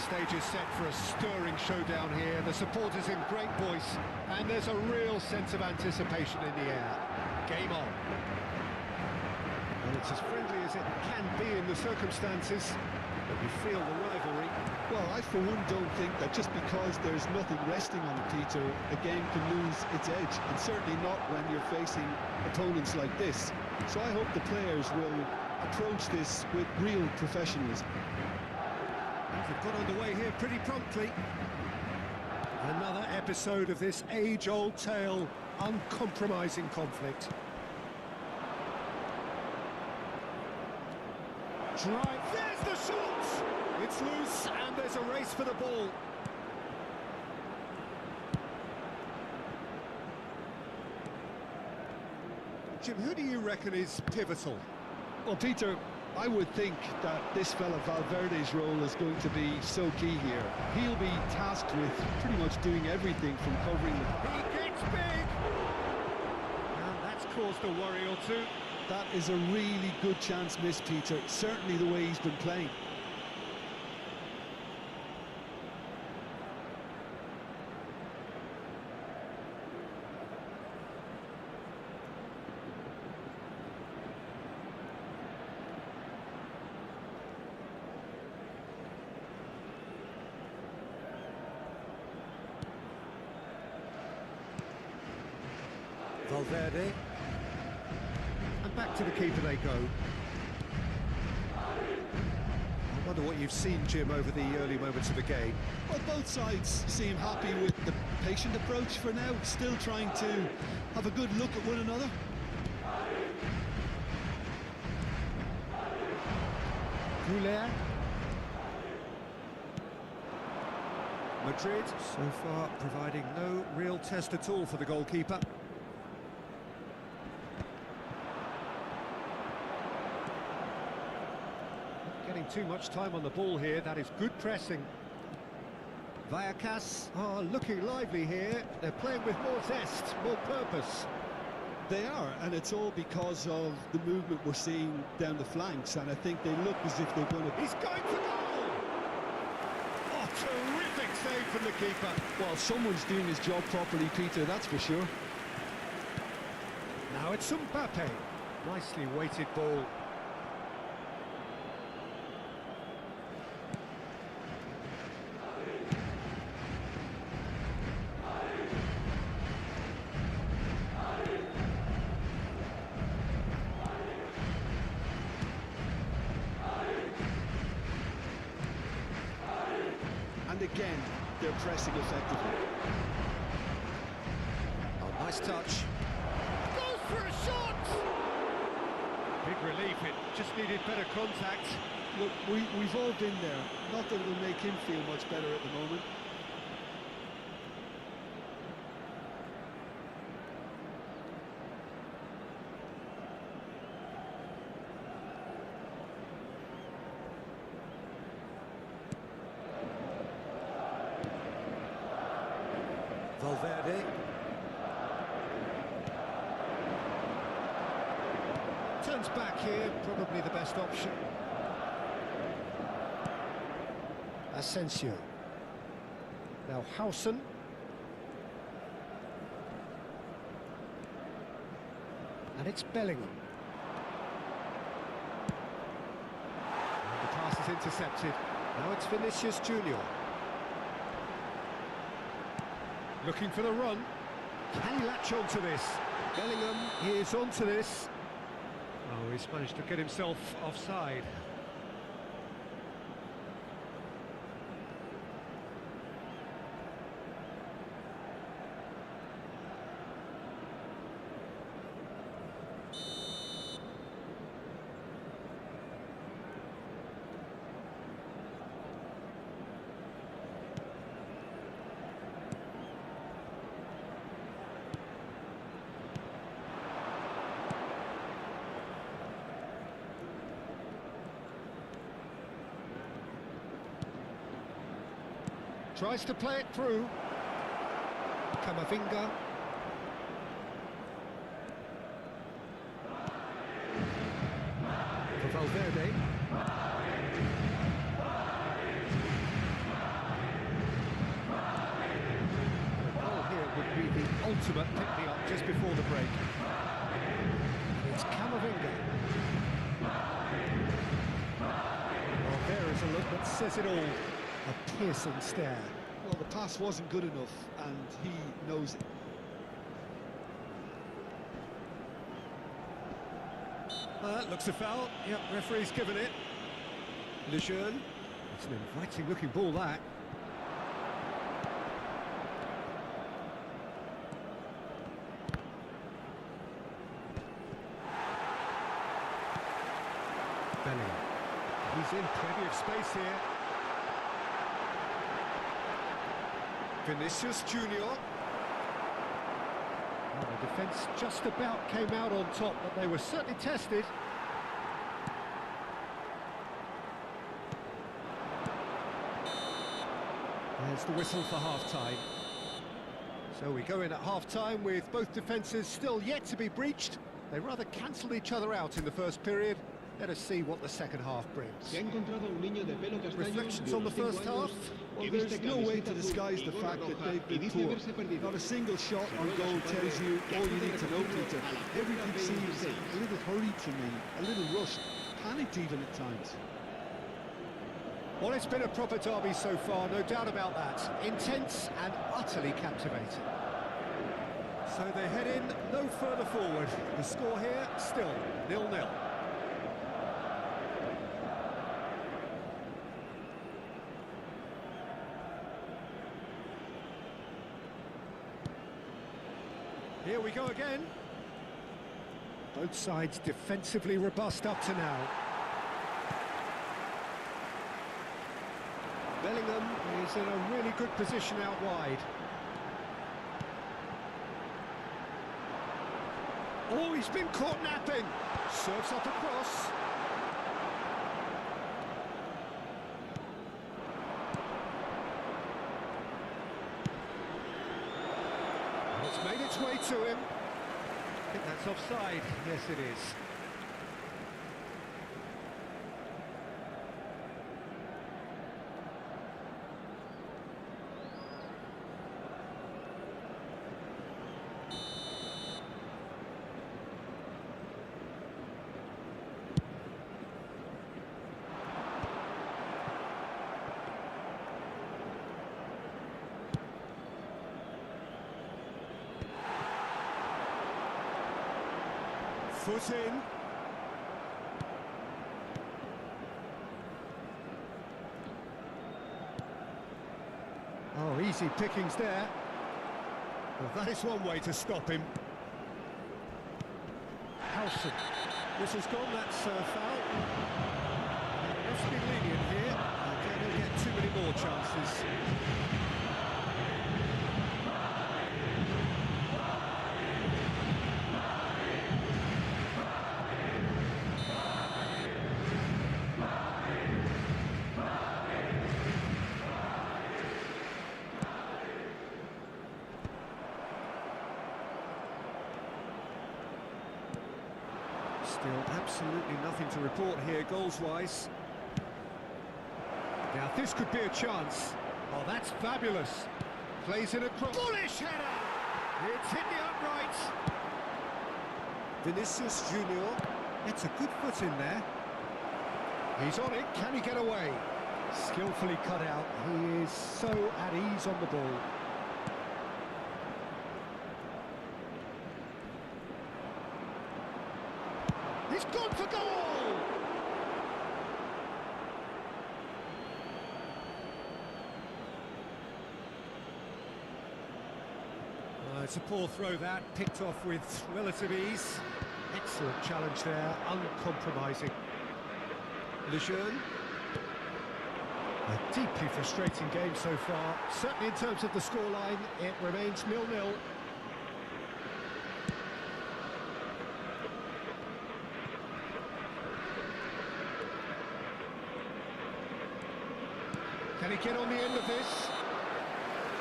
stage is set for a stirring showdown here. The supporters in great voice, and there's a real sense of anticipation in the air. Game on. Well, it's as friendly as it can be in the circumstances, but you feel the rivalry. Well, I for one don't think that just because there's nothing resting on it, Peter, a game can lose its edge, and certainly not when you're facing opponents like this. So I hope the players will approach this with real professionalism. They've got underway here pretty promptly. Another episode of this age-old tale, uncompromising conflict. Drive, there's the shot! It's loose, and there's a race for the ball. Jim, who do you reckon is pivotal? Well, Peter, I would think that this fella Valverde's role is going to be so key here. He'll be tasked with pretty much doing everything from covering the... He gets big! And that's caused a worry or two. That is a really good chance missed, Peter, certainly the way he's been playing. Valverde. And back to the keeper they go. I wonder what you've seen, Jim, over the early moments of the game. Well, both sides seem happy with the patient approach for now, still trying to have a good look at one another. Goulet. Madrid, so far, providing no real test at all for the goalkeeper. Getting too much time on the ball here, that is good pressing. Vallecano are looking lively here. They're playing with more zest, more purpose. They are, and it's all because of the movement we're seeing down the flanks, and I think they look as if they're going to... He's going for goal! Oh, terrific save from the keeper. Well, someone's doing his job properly, Peter, that's for sure. Now it's Mbappe. Nicely weighted ball. And again, they're pressing effectively. Oh, nice touch. Goes for a shot! Big relief, it just needed better contact. Look, we've all been there. Not that it'll make him feel much better at the moment. Valverde. Turns back here, probably the best option. Asensio. Now Howson. And it's Bellingham. And the pass is intercepted. Now it's Vinicius Junior. Looking for the run. Can he latch onto this? Bellingham is onto this. Oh, he's managed to get himself offside. Tries to play it through. Camavinga. For Valverde. ultimate pick-me-up just before the break. It's Camavinga. Well, there is a look that says it all. A piercing stare. Well, the pass wasn't good enough, and he knows it. Looks a foul. Yep, referee's given it. Lejeune. It's an inviting-looking ball, that. Bellingham. He's in plenty of space here. Vinicius Junior. Well, the defence just about came out on top, but they were certainly tested. There's the whistle for half-time. So we go in at half-time with both defences still yet to be breached. They rather cancelled each other out in the first period. Let us see what the second half brings. Reflections on the first half? Well, there's no way to disguise the fact that they've been poor. Not a single shot on goal tells you all you need to know, Peter. Everything seems a little hurried to me, a little rushed, panicked even at times. Well, it's been a proper derby so far, no doubt about that. Intense and utterly captivating. So they head in no further forward. The score here, still 0-0. Here we go again. Both sides defensively robust up to now. Bellingham is in a really good position out wide. Oh, he's been caught napping. Serves up a cross. And it's made its way to him. I think that's offside. Yes, it is. Foot in. Oh, easy pickings there. Well, that is one way to stop him. Howson. Whistle's gone, that's foul. Let's be lenient here. Okay, they'll get too many more chances. Still absolutely nothing to report here, goals-wise. Now, this could be a chance. Oh, that's fabulous. Plays in a cross. Bullish header! It's hit the upright. Vinicius Junior. It's a good foot in there. He's on it. Can he get away? Skillfully cut out. He is so at ease on the ball. He's gone for goal! It's a poor throw that, picked off with relative ease. Excellent challenge there, uncompromising. Lejeune. A deeply frustrating game so far. Certainly in terms of the scoreline, it remains 0-0. Can he get on the end of this?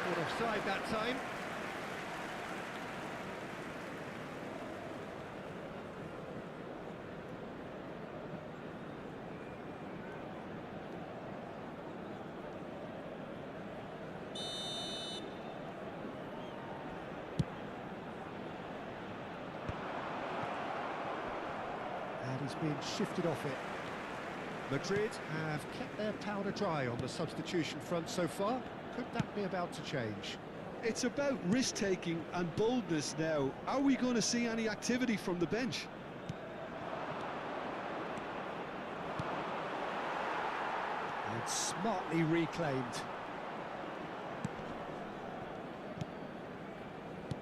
Caught offside that time. he's been shifted off it. Madrid have kept their powder dry on the substitution front so far. Could that be about to change? It's about risk-taking and boldness now. Are we going to see any activity from the bench? And smartly reclaimed.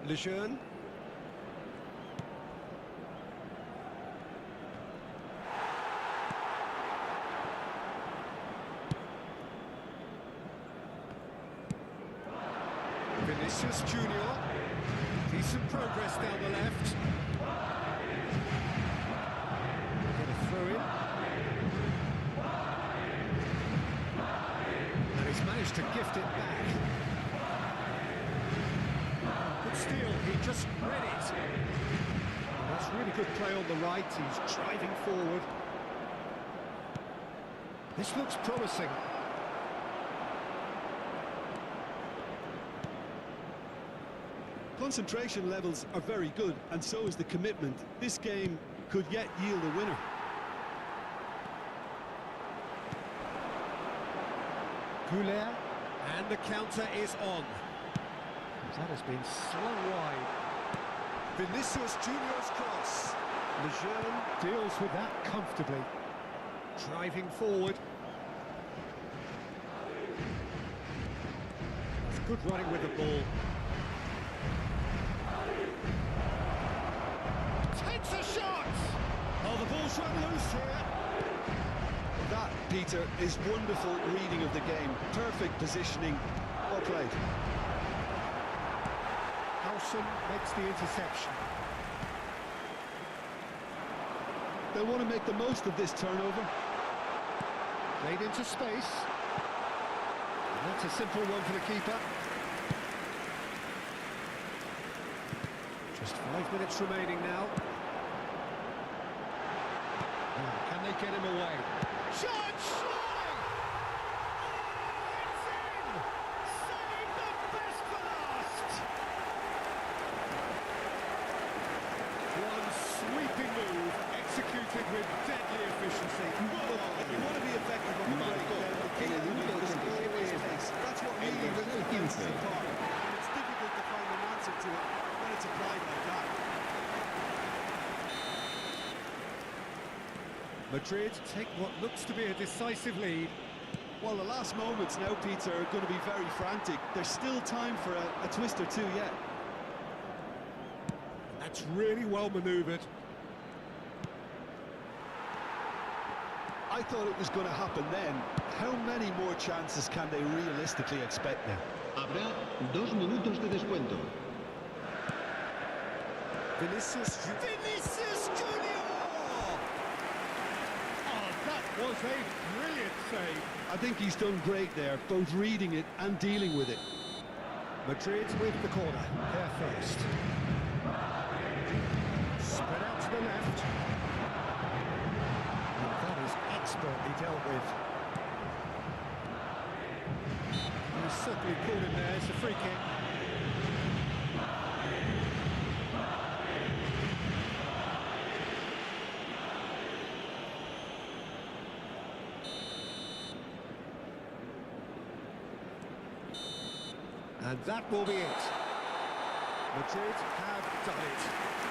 Lejeune. Vinicius Junior. Decent progress down the left. Get a throw in. And he's managed to gift it back. Good steal, he just read it. That's really good play on the right, he's driving forward. This looks promising. Concentration levels are very good, and so is the commitment. This game could yet yield a winner. Goulet, and the counter is on. That has been slung wide. Vinicius Junior's cross. Lejeune deals with that comfortably. Driving forward. That's good running with the ball. Takes a shot! Oh, the ball's run loose here. That, Peter, is wonderful reading of the game. Perfect positioning. Well played. Makes the interception. They'll want to make the most of this turnover. Played into space. And that's a simple one for the keeper. Just 5 minutes remaining now. Can they get him away? Shot! Executed with deadly efficiency. If you want to be effective on the break, the key is always pace. That's what really sets it apart. And it's difficult to find an answer to it when it's applied like that. Madrid take what looks to be a decisive lead. Well, the last moments now, Peter, are going to be very frantic. There's still time for a twist or two yet. That's really well manoeuvred. I thought it was going to happen then. How many more chances can they realistically expect now? Habrá 2 minutos de descuento. Vinicius Junior! Oh, that was a brilliant save. I think he's done great there, both reading it and dealing with it. Madrid with the corner, there first. Spread out to the left. Expertly dealt with. He's certainly called him there, it's a free kick. And that will be it. Madrid have done it.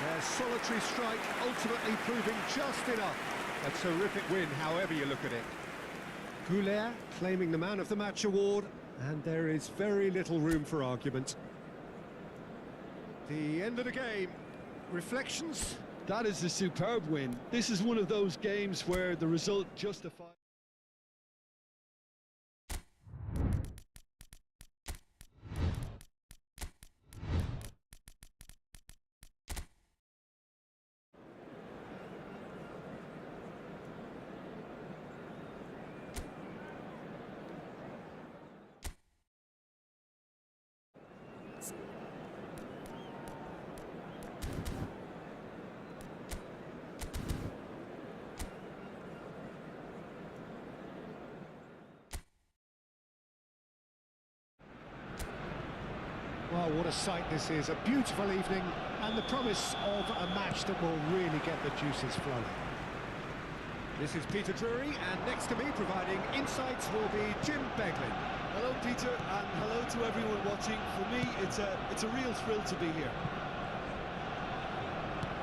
Their solitary strike ultimately proving just enough. A terrific win, however you look at it. Goulet claiming the Man of the Match award, and there is very little room for argument. The end of the game. Reflections? That is a superb win. This is one of those games where the result justifies. Well, what a sight this is. A beautiful evening and the promise of a match that will really get the juices flowing. This is Peter Drury, and next to me providing insights will be Jim Beglin. Hello, Peter, and hello to everyone watching. For me, it's a real thrill to be here.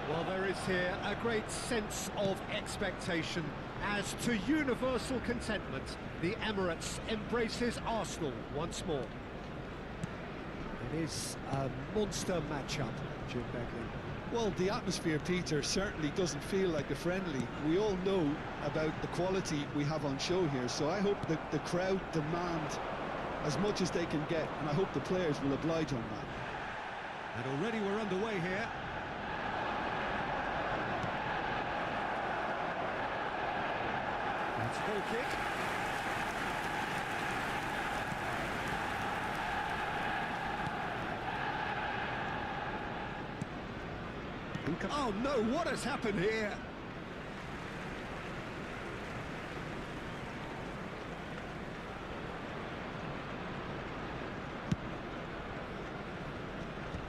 Well, there is here a great sense of expectation. As to universal contentment, the Emirates embraces Arsenal once more. It is a monster matchup, Jim Beglin. Well, the atmosphere, Peter, certainly doesn't feel like a friendly. We all know about the quality we have on show here, so I hope that the crowd demand as much as they can get, and I hope the players will oblige on that. And already we're underway here. It's a goal kick. Oh no, what has happened here?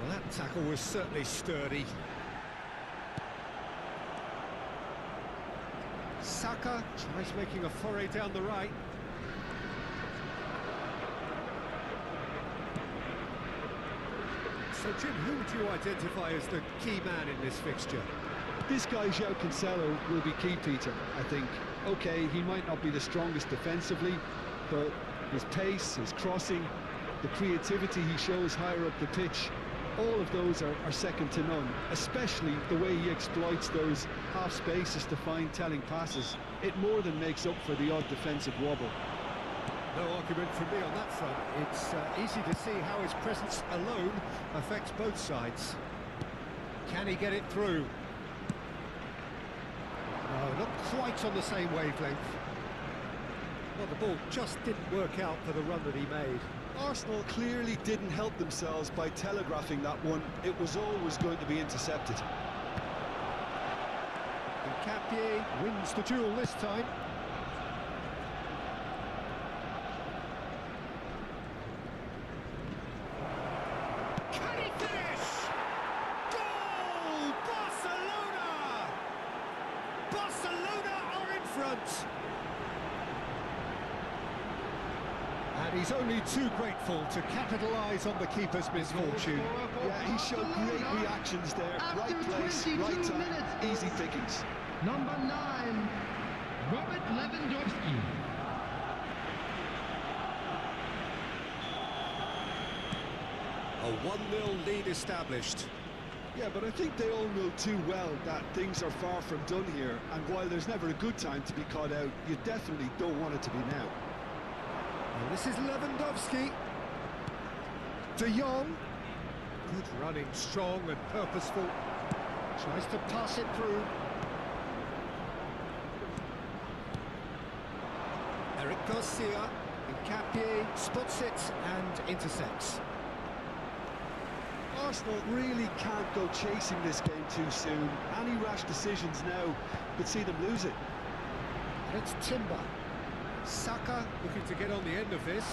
Well, that tackle was certainly sturdy. Saka tries making a foray down the right. So, Jim, who would you identify as the key man in this fixture? This guy, João Cancelo, will be key, Peter, I think. OK, he might not be the strongest defensively, but his pace, his crossing, the creativity he shows higher up the pitch, all of those are second to none, especially the way he exploits those half spaces to find telling passes. It more than makes up for the odd defensive wobble. No argument from me on that front. It's easy to see how his presence alone affects both sides. Can he get it through? No, not quite on the same wavelength. Well, the ball just didn't work out for the run that he made. Arsenal clearly didn't help themselves by telegraphing that one. It was always going to be intercepted. Nkapie wins the duel this time. Can he finish? Goal! Barcelona! Barcelona are in front. And he's only too grateful to capitalise on the keeper's misfortune. Yeah, he showed great reactions there. Right place, right time, easy pickings. Number 9, Robert Lewandowski. A 1-0 lead established. Yeah, but I think they all know too well that things are far from done here, and while there's never a good time to be caught out, you definitely don't want it to be now. And this is Lewandowski. De Jong. Good running, strong and purposeful. Tries to pass it through. Eric Garcia. Nkapie spots it and intercepts. Arsenal really can't go chasing this game too soon. Any rash decisions now could see them lose it. And it's Timber. Saka looking to get on the end of this.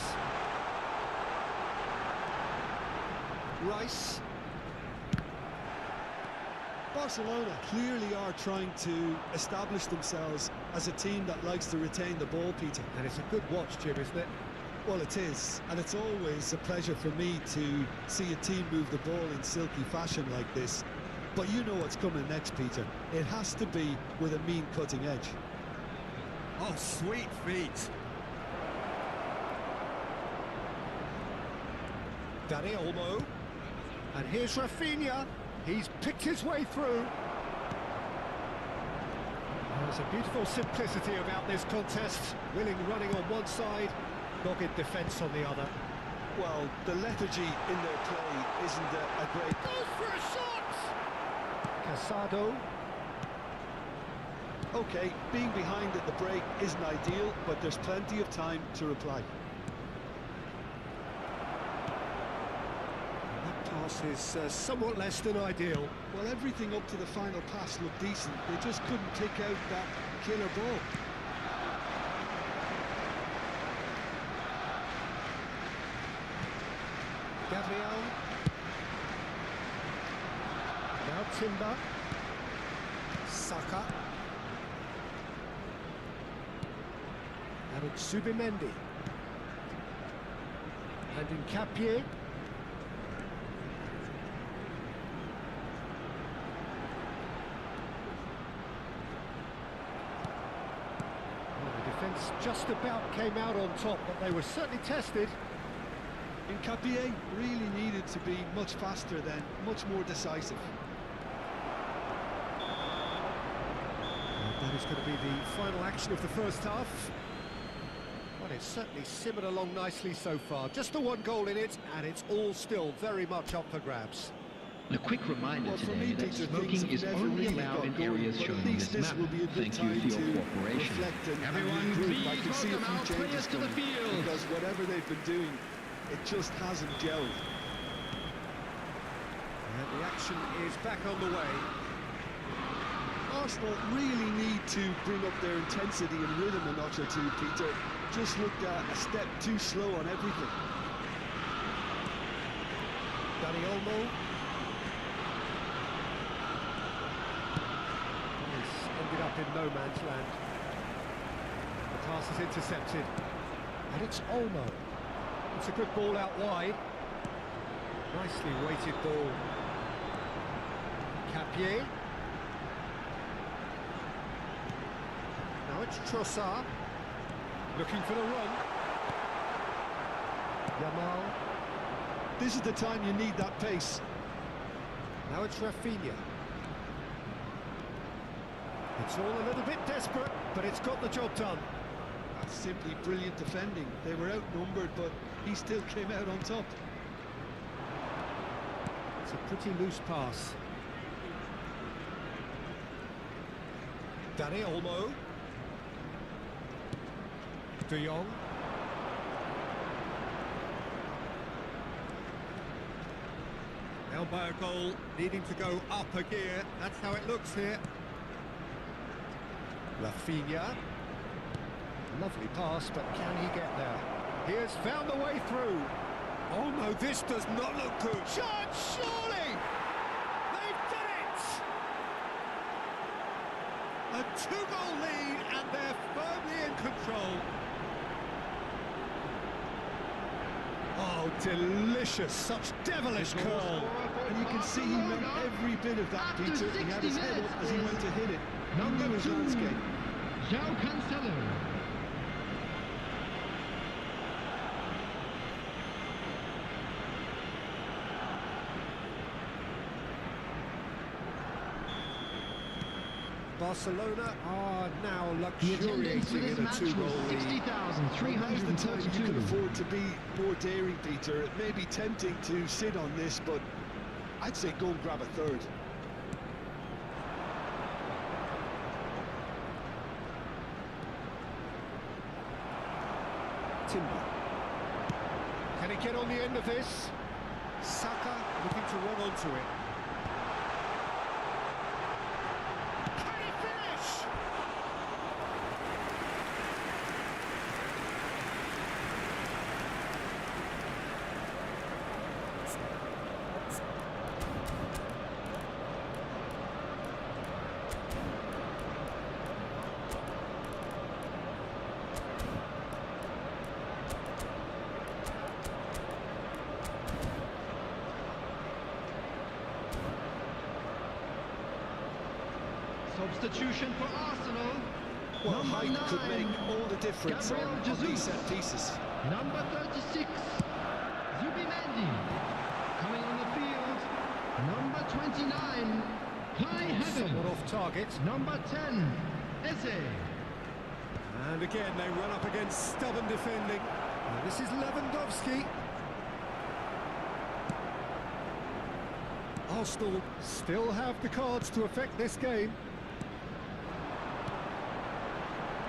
Rice. Barcelona clearly are trying to establish themselves as a team that likes to retain the ball, Peter. And it's a good watch, Jim, isn't it? Well, it is, and it's always a pleasure for me to see a team move the ball in silky fashion like this. But you know what's coming next, Peter. It has to be with a mean cutting edge. Oh, sweet feet. Dani Olmo. And here's Rafinha. He's picked his way through. There's a beautiful simplicity about this contest. Willing running on one side, dogged defence on the other. Well, the lethargy in their play isn't a great... Goes for a shot! Casado. OK, being behind at the break isn't ideal, but there's plenty of time to reply. That pass is somewhat less than ideal. Well, everything up to the final pass looked decent. They just couldn't pick out that killer ball. Gabriel. Now Timber. Saka. And it's Zubimendi. And in Capier. The defence just about came out on top, but they were certainly tested. And Capier really needed to be much faster then, much more decisive. And that is going to be the final action of the first half. Well, it's certainly simmered along nicely so far. Just the one goal in it, and it's all still very much up for grabs. A quick reminder For today me, that Peter, smoking things is have never only really allowed in got going, areas but shown at on least this this map. will be a good Thank you time for your to cooperation. reflect and Everyone, regroup. I please can see a welcome our few changes players to the coming, field. because whatever they've been doing, it just hasn't gelled. And the action is back on the way. Arsenal really need to bring up their intensity and rhythm a notch or two, Peter. Just looked a step too slow on everything. Dani Olmo. He's ended up in no man's land. The pass is intercepted. And it's Olmo. It's a good ball out wide. Nicely weighted ball. Capier. Now it's Trossard. Looking for the run. Yamal. This is the time you need that pace. Now it's Rafinha. It's all a little bit desperate, but it's got the job done. That's simply brilliant defending. They were outnumbered, but he still came out on top. It's a pretty loose pass. Dani Olmo. De Jong. Elbow goal, needing to go up a gear. That's how it looks here. Rafinha. Lovely pass, but can he get there? He has found the way through. Oh no, this does not look good. Shot, surely! They've done it! A two-goal lead, and they're firmly in control. Oh, delicious, such devilish curl. And you can see he meant every bit of that, Peter. He had his head up as he went to hit it. Number his landscape. João Cancelo. Barcelona are now The attendance for luxuriating this in a match two-goal was lead. Now's the time you can 60,342. afford to be more daring, Peter. It may be tempting to sit on this, but I'd say go and grab a third. Timber. Can he get on the end of this? Saka looking to run onto it. Can he finish? Substitution for Arsenal. Well, Number height could 9, make all the difference Gabriel on these Jesus. set pieces. Number 36, Zubimendi. Coming on the field, number 29, Kai Somewhat Havertz. off target. Number 10, Eze. And again, they run up against stubborn defending. And this is Lewandowski. Arsenal still have the cards to affect this game.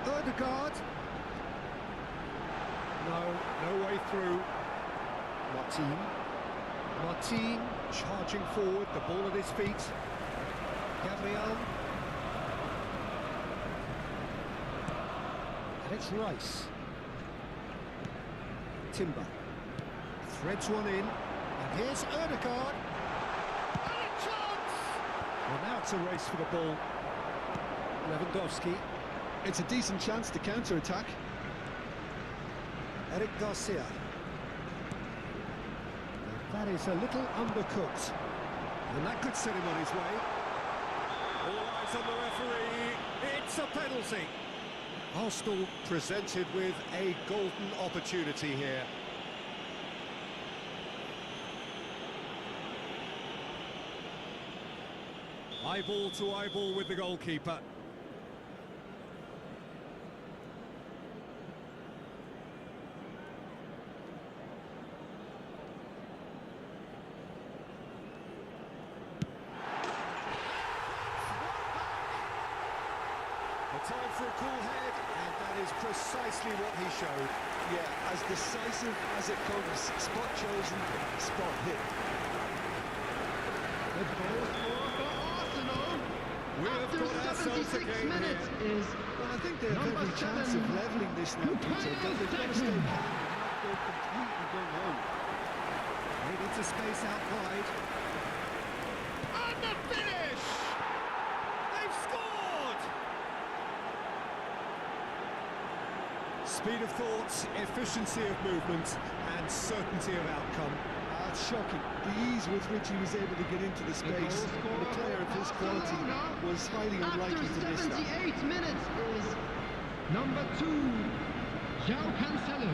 Ødegaard. No way through. Martin charging forward, the ball at his feet. Gabriel. And it's Rice. Timber. Threads one in. And here's Ødegaard. And a chance! Well, now it's a race for the ball. Lewandowski. It's a decent chance to counter-attack. Eric Garcia. That is a little undercooked, and that could set him on his way. All eyes on the referee. It's a penalty. Arsenal presented with a golden opportunity here. Eyeball to eyeball with the goalkeeper. Time for a cool head, and that is precisely what he showed. Yeah, as decisive as it comes. Spot chosen, spot hit. The goal scorer for Arsenal We have after got ourselves a 76 game minutes here. is Well, I think they have number every chance of 7. levelling this now, Peter, but they've got to stay back and not go completely gung ho. They need to space out wide. And the finish! They've scored! Speed of thought, efficiency of movement, and certainty of outcome. It's shocking, the ease with which he was able to get into the space. And a player of his quality was highly unlikely to miss that. After 78 minutes is number 2, João Cancelo.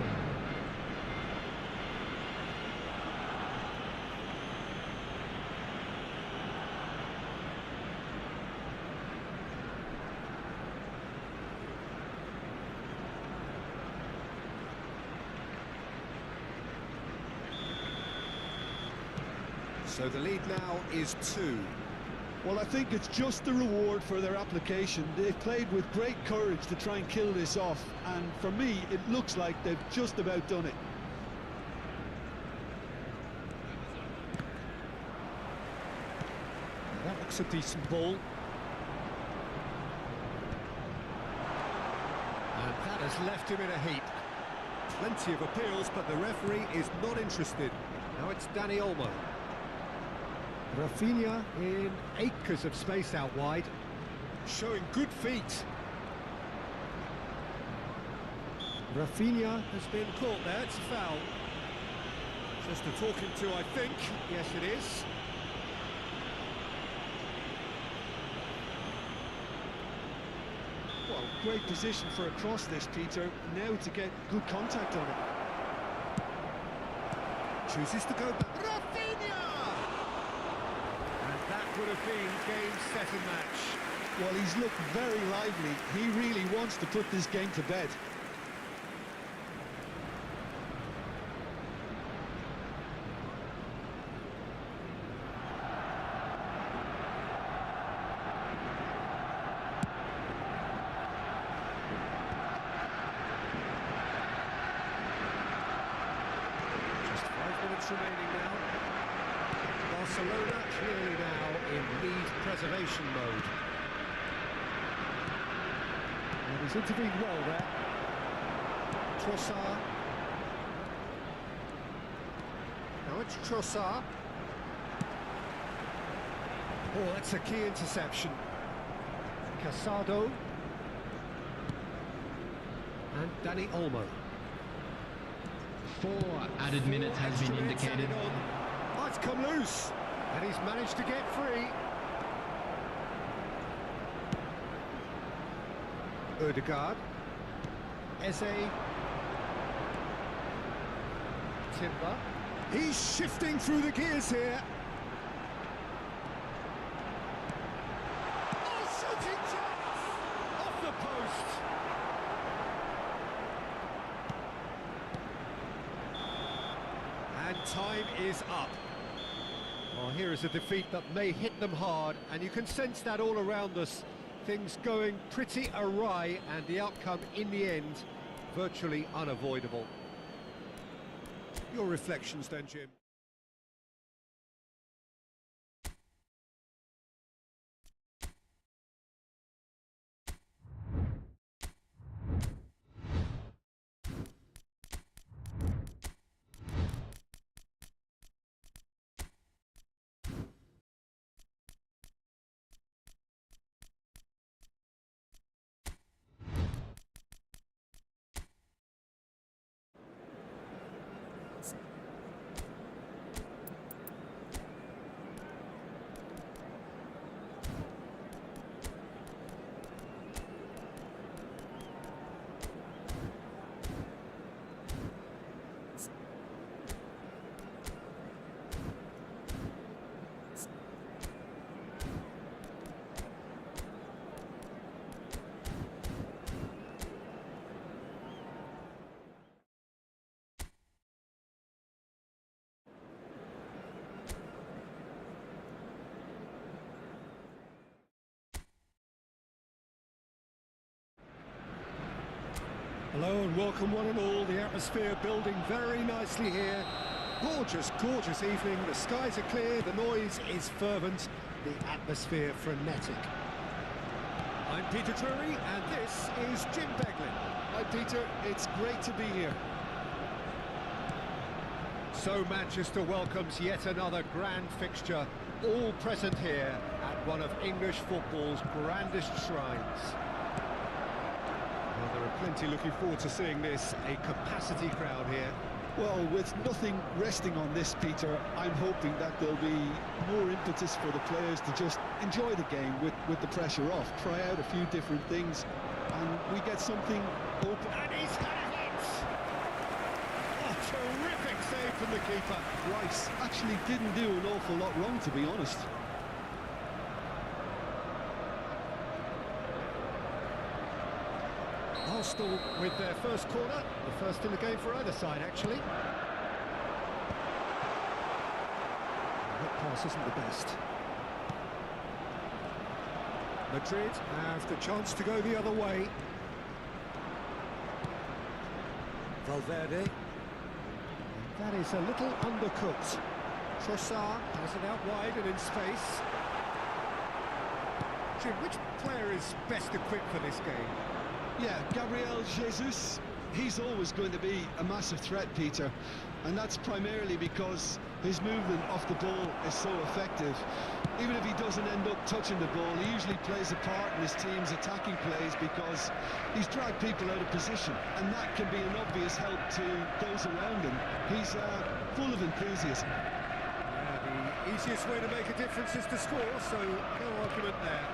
So the lead now is 2. Well, I think it's just the reward for their application. They've played with great courage to try and kill this off, and for me, it looks like they've just about done it. That looks a decent ball. And that has left him in a heap. Plenty of appeals, but the referee is not interested. Now it's Dani Olmo. Rafinha in acres of space out wide, showing good feet. Rafinha has been caught there, it's a foul. Just a talking to, I think. Yes, it is. Well, great position for a cross this, Peter. Now to get good contact on it. Chooses to go back. Rafinha! And that would have been game, set and match. Well, he's looked very lively. He really wants to put this game to bed. Remaining now. Barcelona clearly now in lead preservation mode. And he's intervened well there. Trossard. Now it's Trossard. Oh, that's a key interception. Casado. And Dani Olmo. 4 added minutes has been indicated. Oh, it's come loose, and he's managed to get free. Ødegaard, Eze, Timber. He's shifting through the gears here. Oh, shooting chance! Off the post. And time is up. Well, here is a defeat that may hit them hard, and you can sense that all around us. Things going pretty awry, and the outcome in the end virtually unavoidable. Your reflections then, Jim? Hello and welcome one and all. The atmosphere building very nicely here. Gorgeous, gorgeous evening. The skies are clear, the noise is fervent, the atmosphere frenetic. I'm Peter Drury and this is Jim Beglin. Hi Peter, it's great to be here. So Manchester welcomes yet another grand fixture, all present here at one of English football's grandest shrines. Well, there are plenty looking forward to seeing this, a capacity crowd here. Well, with nothing resting on this, Peter, I'm hoping that there'll be more impetus for the players to just enjoy the game with the pressure off, try out a few different things, and we get something open. And he's had a hit! A terrific save from the keeper. Rice actually didn't do an awful lot wrong, to be honest. Arsenal with their first corner, the first in the game for either side, actually. That pass isn't the best. Madrid have the chance to go the other way. Valverde. That is a little undercooked. Trossard has it out wide and in space. Jim, which player is best equipped for this game? Yeah, Gabriel Jesus, he's always going to be a massive threat, Peter, and that's primarily because his movement off the ball is so effective. Even if he doesn't end up touching the ball, he usually plays a part in his team's attacking plays because he's dragged people out of position, and that can be an obvious help to those around him. He's full of enthusiasm. Yeah, the easiest way to make a difference is to score, so no argument there.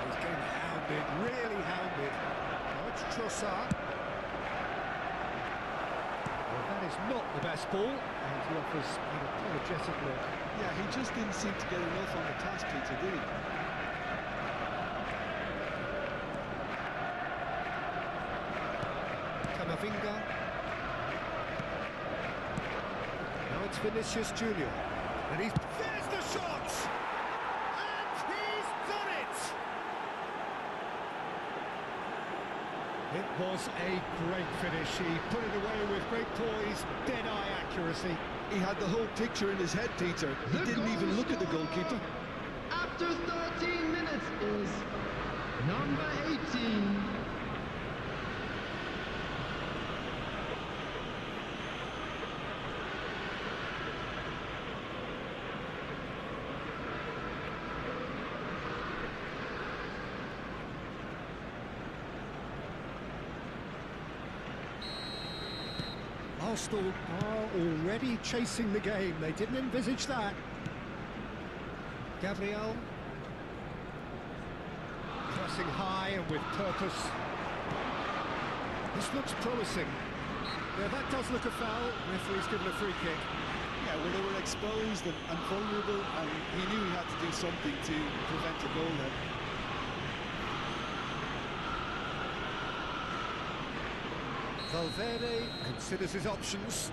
He's getting hounded, really hounded. Now it's Trossard. Well, that is not the best ball, and he offers an apologetic look. Yeah, he just didn't seem to get enough on the task, Peter, did he? Camavinga. Now it's Vinicius Junior. And there's the shot! And he's done it! It was a great finish. He put it away with great poise, dead-eye accuracy. He had the whole picture in his head, Peter. He didn't even look at the goalkeeper. After 13 minutes is number 18. Arsenal are already chasing the game. They didn't envisage that. Gabriel. Pressing high and with purpose. This looks promising. Yeah, that does look a foul. Referee's given a free kick. Yeah, well, they were exposed and vulnerable, and he knew he had to do something to prevent a goal then. Valverde considers his options.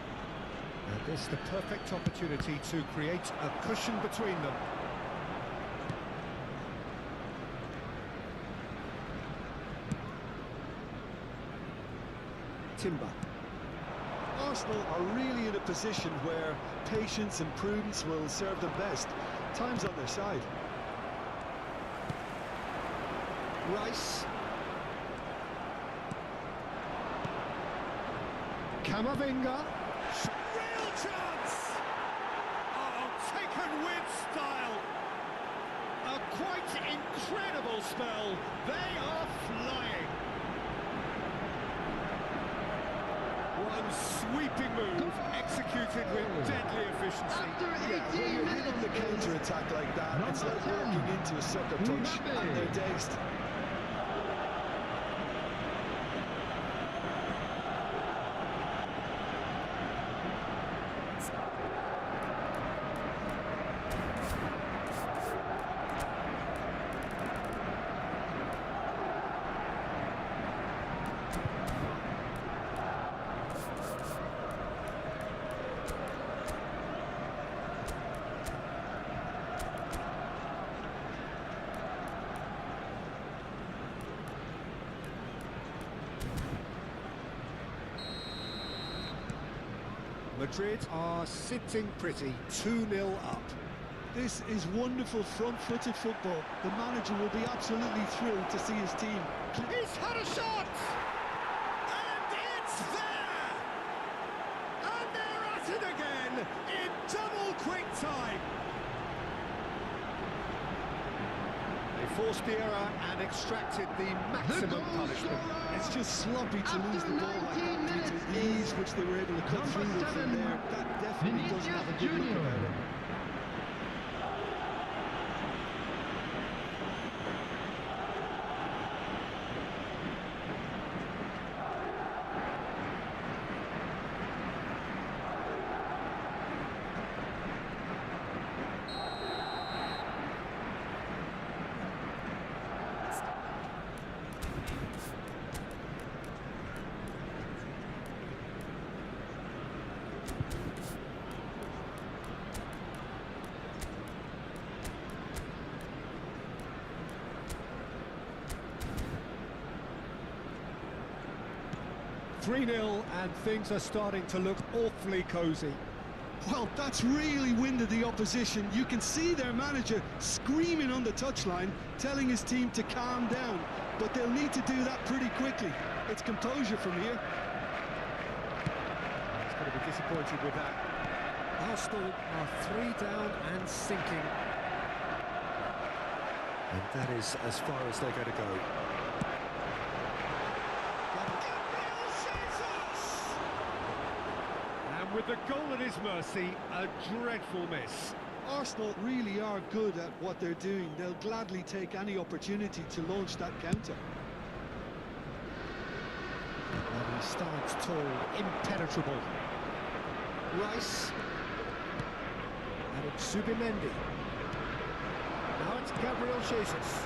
And this is the perfect opportunity to create a cushion between them. Timber. Arsenal are really in a position where patience and prudence will serve them best. Time's on their side. Rice. Camavinga. Real chance! Oh, taken with style. A quite incredible spell. They are flying. One sweeping move, executed with deadly efficiency. After 18 When you're minutes hitting the counter-attack like that, it's like walking into a sucker punch, and they're dazed. Madrid are sitting pretty, 2-0 up. This is wonderful front-footed football. The manager will be absolutely thrilled to see his team. He's had a shot! And it's there! And they're at it again in double quick time. They forced the error and extracted the maximum punishment. It's just sloppy to lose the ball like that, Peter. The ease which they were able to cut through with from there, that definitely doesn't have a good look about it. .3-0 and things are starting to look awfully cosy. Well, that's really winded the opposition. You can see their manager screaming on the touchline, telling his team to calm down. But they'll need to do that pretty quickly. It's composure from here. He's going to be disappointed with that. Arsenal are 3 down and sinking. And that is as far as they're going to go. With the goal at his mercy, a dreadful miss. Arsenal really are good at what they're doing. They'll gladly take any opportunity to launch that counter. And he starts tall, impenetrable. Rice. And it's Zubimendi. Now it's Gabriel Jesus.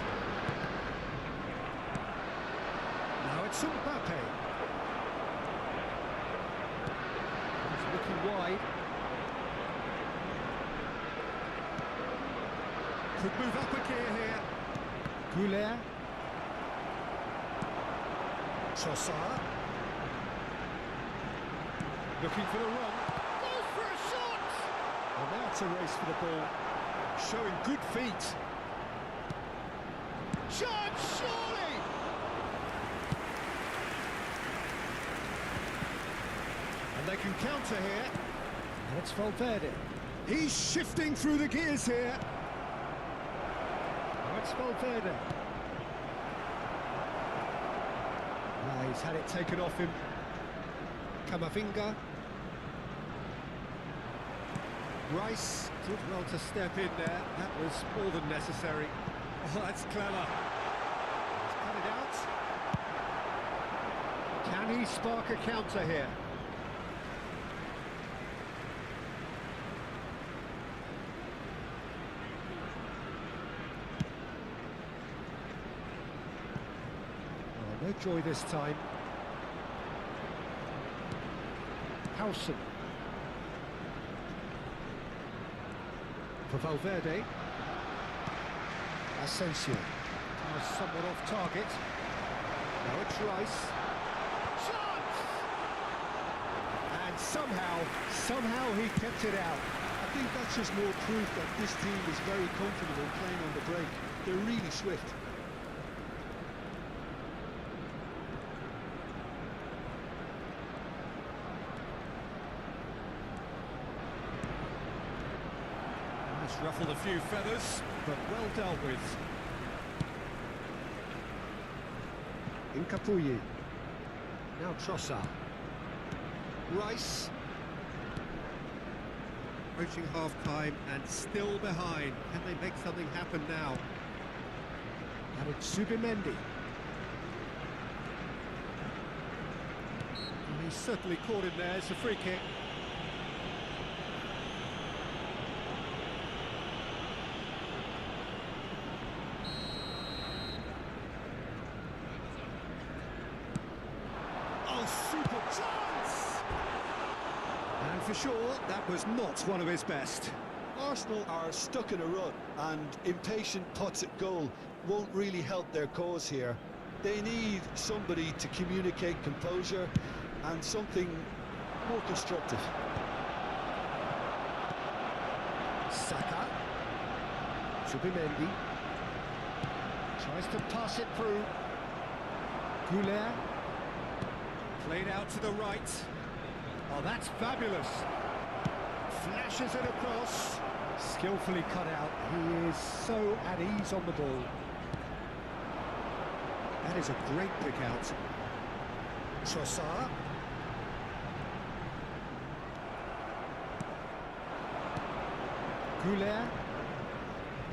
Now it's Mbappe. Looking wide. Could move up a gear here. Goulet. Trossard. Looking for the run. Goes for a shot! And now it's a race for the ball. Showing good feet. Chance, surely! And they can counter here. And it's Valverde. He's shifting through the gears here. Now it's Valverde. He's had it taken off him. Camavinga. Rice did well to step in there. That was more than necessary. Oh, that's clever. He's cut it out. Can he spark a counter here? No joy this time. Howson. For Valverde. Asensio. Somewhat off target. Now it's Rice. Shot! And somehow he kept it out. I think that's just more proof that this team is very comfortable playing on the break. They're really swift. Ruffled a few feathers, but well dealt with. Incapuyi. Now Trossard. Rice. Approaching half-time and still behind. Can they make something happen now? And it's Zubimendi. And he's certainly caught him there. It's a free kick. Super chance! And for sure, that was not one of his best. Arsenal are stuck in a rut, and impatient putts at goal won't really help their cause here. They need somebody to communicate composure and something more constructive. Zubimendi tries to pass it through. Goulet played out to the right. Oh, that's fabulous. Flashes it across. Skillfully cut out. He is so at ease on the ball. That is a great pick out. Trossard. Goulet.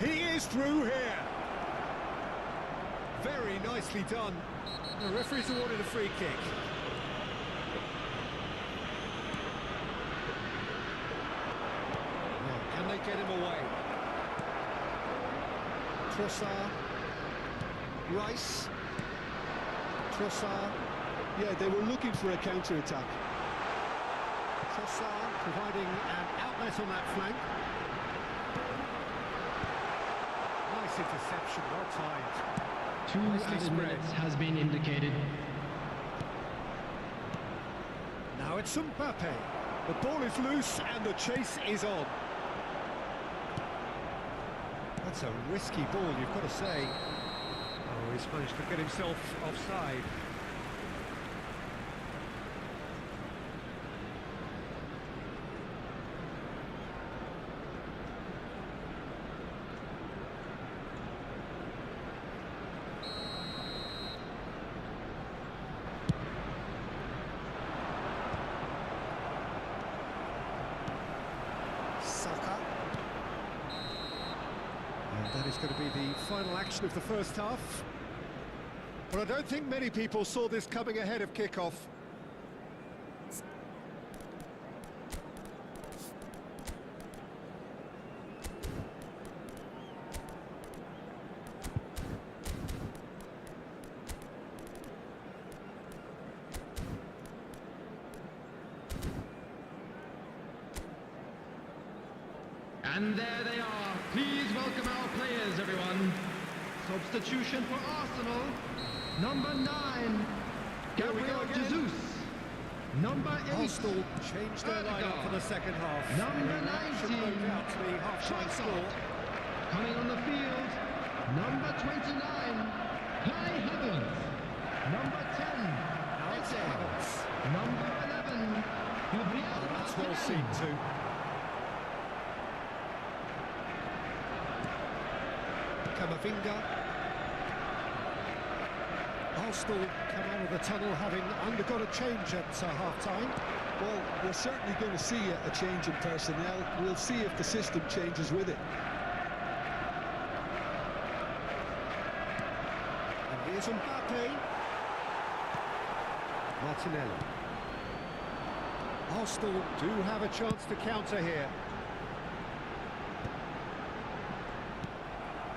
He is through here. Very nicely done. The referee's awarded a free kick. Now, can they get him away? Trossard. Rice. Trossard. Yeah, they were looking for a counter-attack. Trossard providing an outlet on that flank. Nice interception, well timed. 2 added minutes has been indicated. Now it's Mbappe. The ball is loose and the chase is on. That's a risky ball, you've got to say. Oh, he's managed to get himself offside. That is going to be the final action of the first half. But I don't think many people saw this coming ahead of kickoff. And there they are. Please welcome our players, everyone. Substitution for Arsenal. Number 9, Gabriel Jesus. Number 8, Arsenal changed their lineup for the second half. Number And that should 19, no doubt the half-time score. coming on the field. Number 29, Kai Havertz. Number 10, Now it's Havertz. Number 11, Gabriel That's well Martinelli. seen too. Camavinga. Arsenal come out of the tunnel having undergone a change at half-time. Well, we're certainly going to see a change in personnel. We'll see if the system changes with it. And here's Mbappe. Martinelli. Arsenal do have a chance to counter here.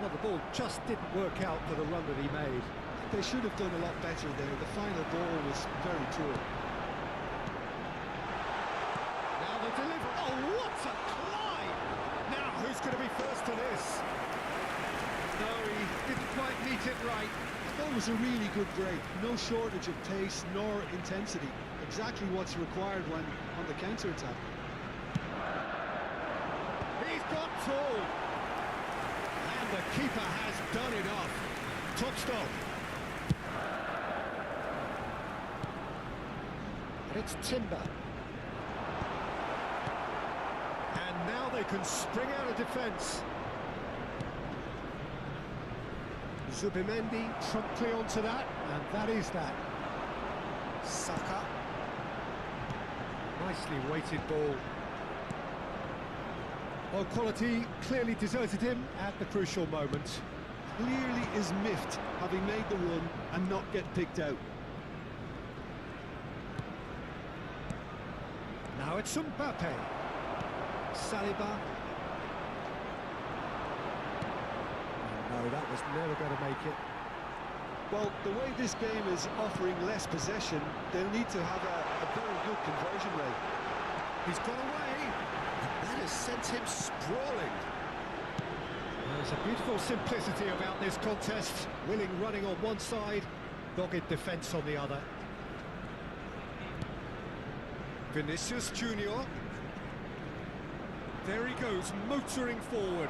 Well, the ball just didn't work out for the run that he made. They should have done a lot better there. The final ball was very poor. Now the delivery. Oh, what a climb! Now, who's going to be first to this? No, he didn't quite meet it right. That was a really good break. No shortage of pace nor intensity. Exactly what's required when on the counter-attack. He's got tall. And the keeper has done enough. Top stop. And it's Timber. And now they can spring out of defence. Zubimendi promptly onto that, and that is that. Saka. Nicely weighted ball. Well, quality clearly deserted him at the crucial moment. Clearly is miffed having made the run and not get picked out. Now it's Mbappe. Saliba. No, that was never going to make it. Well, the way this game is offering less possession, they'll need to have a very good conversion rate. He's got away. And that has sent him sprawling. There's a beautiful simplicity about this contest. Willing running on one side, dogged defence on the other. Vinicius Junior. There he goes, motoring forward.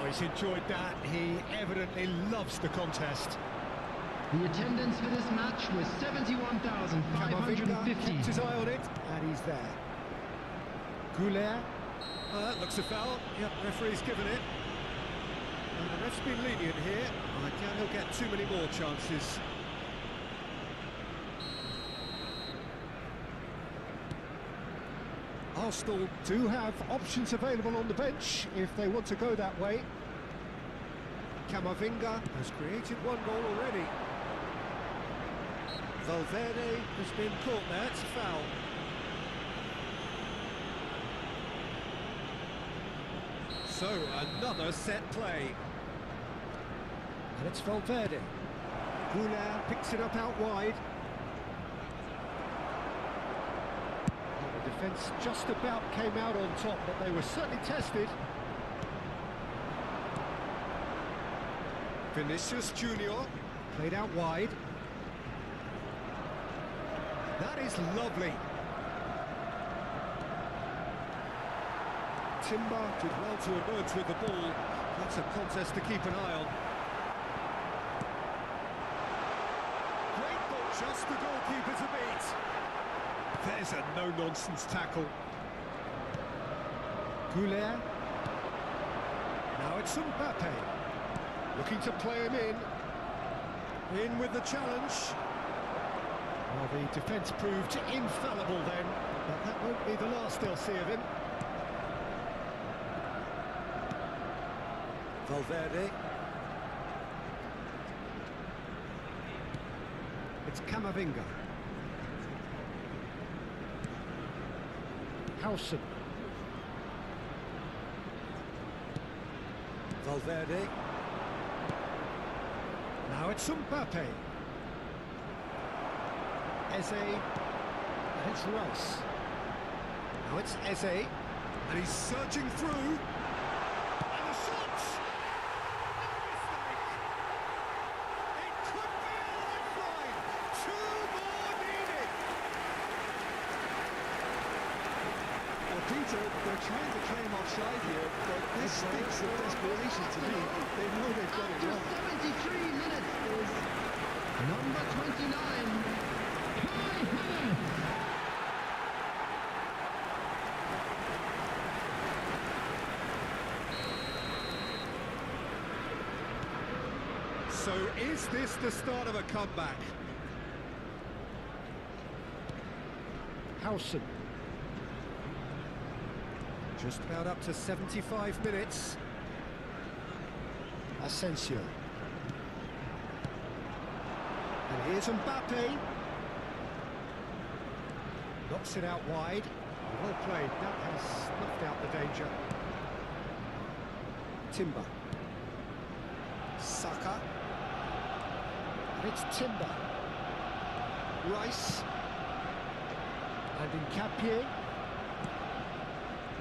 Oh, he's enjoyed that. He evidently loves the contest. The attendance for this match was 71,550. Kept his eye on it, and he's there. Goulet. Looks a foul. Yep, referee's given it. And the ref's been lenient here. I doubt he'll get too many more chances. Arsenal do have options available on the bench if they want to go that way. Camavinga has created one goal already. Valverde has been caught there, it's a foul. So, another set play. And it's Valverde. Goulet picks it up out wide. The defence just about came out on top, but they were certainly tested. Vinicius Junior played out wide. That is lovely. Timber did well to emerge with the ball. That's a contest to keep an eye on. Great ball, just the goalkeeper to beat. There's a no-nonsense tackle. Goulet. Now it's Mbappe. Looking to play him in. In with the challenge. Well, the defence proved infallible then, but that won't be the last they'll see of him. Valverde. It's Camavinga. Howson. Valverde. Now it's Mbappe. Eze. And it's Rice. Now it's Eze. And he's searching through. And the shot! No mistake! It could be a lifeline! Two more needed! Well, Peter, they're trying to claim offside here, but this stinks of desperation to me. They know they've got it After wrong. 73 minutes is number 29. So is this the start of a comeback? Howson. Just about up to 75 minutes. Asensio. And here's Mbappe. Knocks it out wide. Well played. That has snuffed out the danger. Timber. Saka. And it's Timber. Rice. And Nkapie.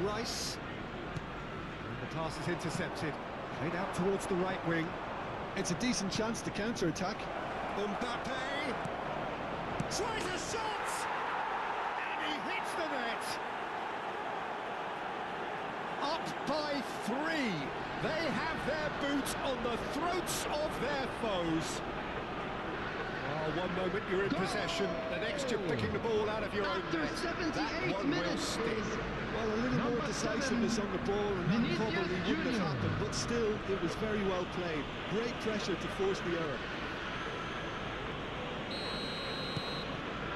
Rice. And the pass is intercepted. Played out towards the right wing. It's a decent chance to counter-attack. Mbappe. Tries a shot! And he hits the net. Up by 3. They have their boot on the throats of their foes. Oh, one moment you're in possession, the next you're picking the ball out of your own After net. 78 That one will minutes stick. is Well, a little more decisiveness on the ball, and that Vinicius probably wouldn't have Junior. happened, but still, it was very well played. Great pressure to force the error.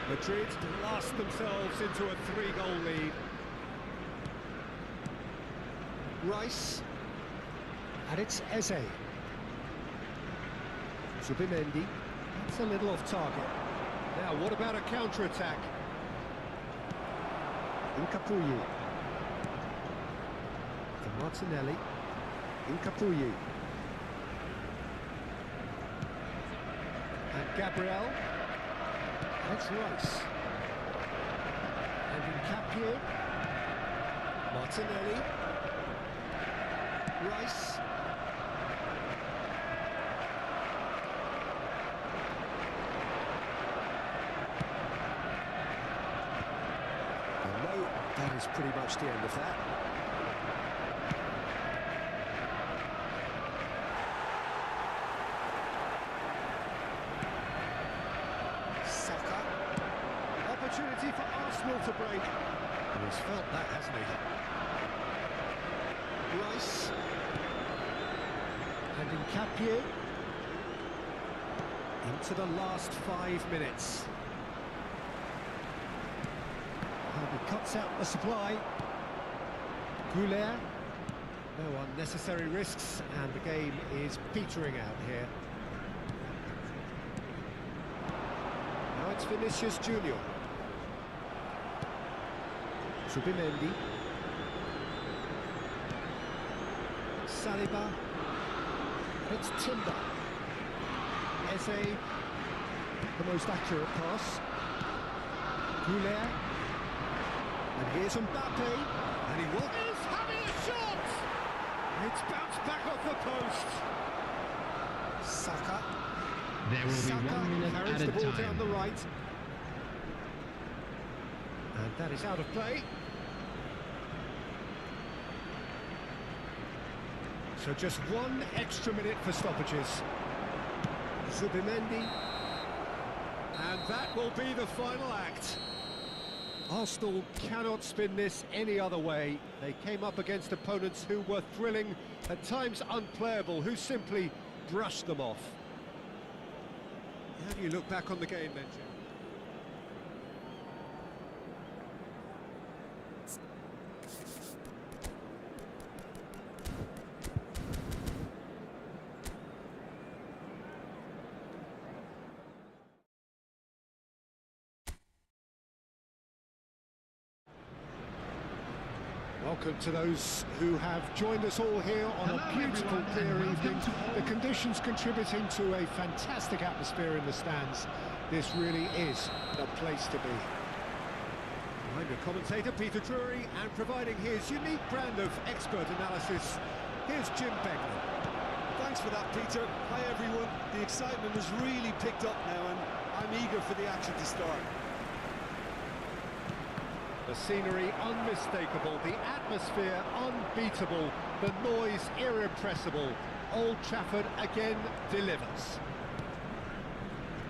Madrid blast themselves into a 3-goal lead. Rice. And it's Eze. Zubimendi. That's a little off target. Now, what about a counter-attack? Nkapie. To Martinelli. Nkapie. And Gabriel. That's Rice. And Nkapie. Martinelli. Rice. No, that is pretty much the end of that. break. And he's felt that, hasn't he? Rice. And Nkapie. Into the last 5 minutes. And he cuts out the supply. Goulet. No unnecessary risks, and the game is petering out here. Now it's Vinicius Junior. Zubimendi. Saliba. It's Timber. Eze. The most accurate pass. Goulet. And here's Mbappe. And he will... He's having a shot! It's bounced back off the post. Saka. There will be 1 minute carries added the ball time. down the right. And that is out of play. So just 1 extra minute for stoppages. Zubimendi. And that will be the final act. Arsenal cannot spin this any other way. They came up against opponents who were thrilling, at times unplayable, who simply brushed them off. How do you look back on the game then, Jim? Welcome to those who have joined us all here on a beautiful clear evening. The conditions contributing to a fantastic atmosphere in the stands. This really is the place to be. I'm your commentator, Peter Drury, and providing his unique brand of expert analysis, here's Jim Beglin. Thanks for that, Peter. Hi, everyone. The excitement has really picked up now, and I'm eager for the action to start. The scenery unmistakable, the atmosphere unbeatable, the noise irrepressible. Old Trafford again delivers.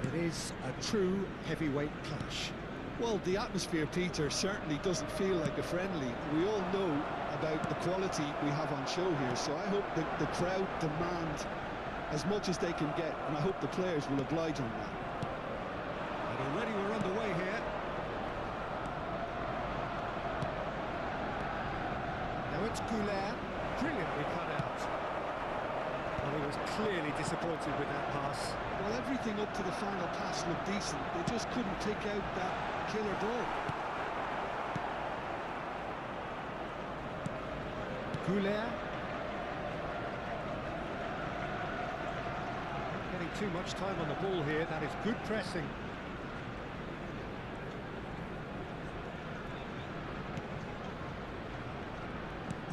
It is a true heavyweight clash. Well, the atmosphere, Peter, certainly doesn't feel like a friendly. We all know about the quality we have on show here, so I hope that the crowd demand as much as they can get, and I hope the players will oblige on that. And already we're underway here. Now it's Goulet, brilliantly cut out. Well, he was clearly disappointed with that pass. Well, everything up to the final pass looked decent. They just couldn't pick out that killer ball. Goulet. Not getting too much time on the ball here. That is good pressing.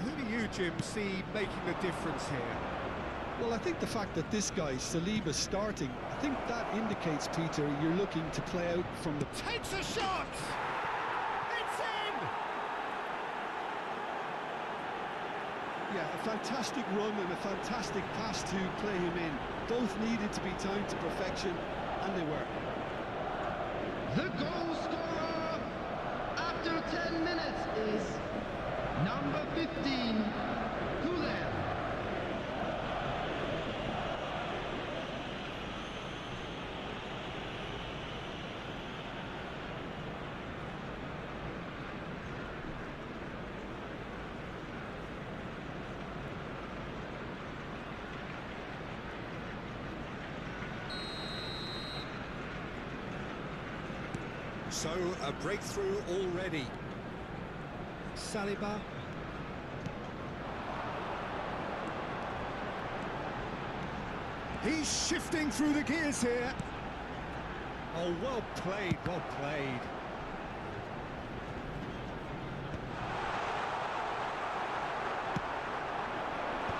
Who do you, Jim, see making the difference here? Well, I think the fact that this guy, Saliba, starting, I think that indicates, Peter, you're looking to play out from the... Takes a shot! It's in! Yeah, a fantastic run and a fantastic pass to play him in. Both needed to be timed to perfection, and they were. The goal scorer after 10 minutes is number 15, Goulet. So, a breakthrough already. Saliba. He's shifting through the gears here. Oh, well played, well played.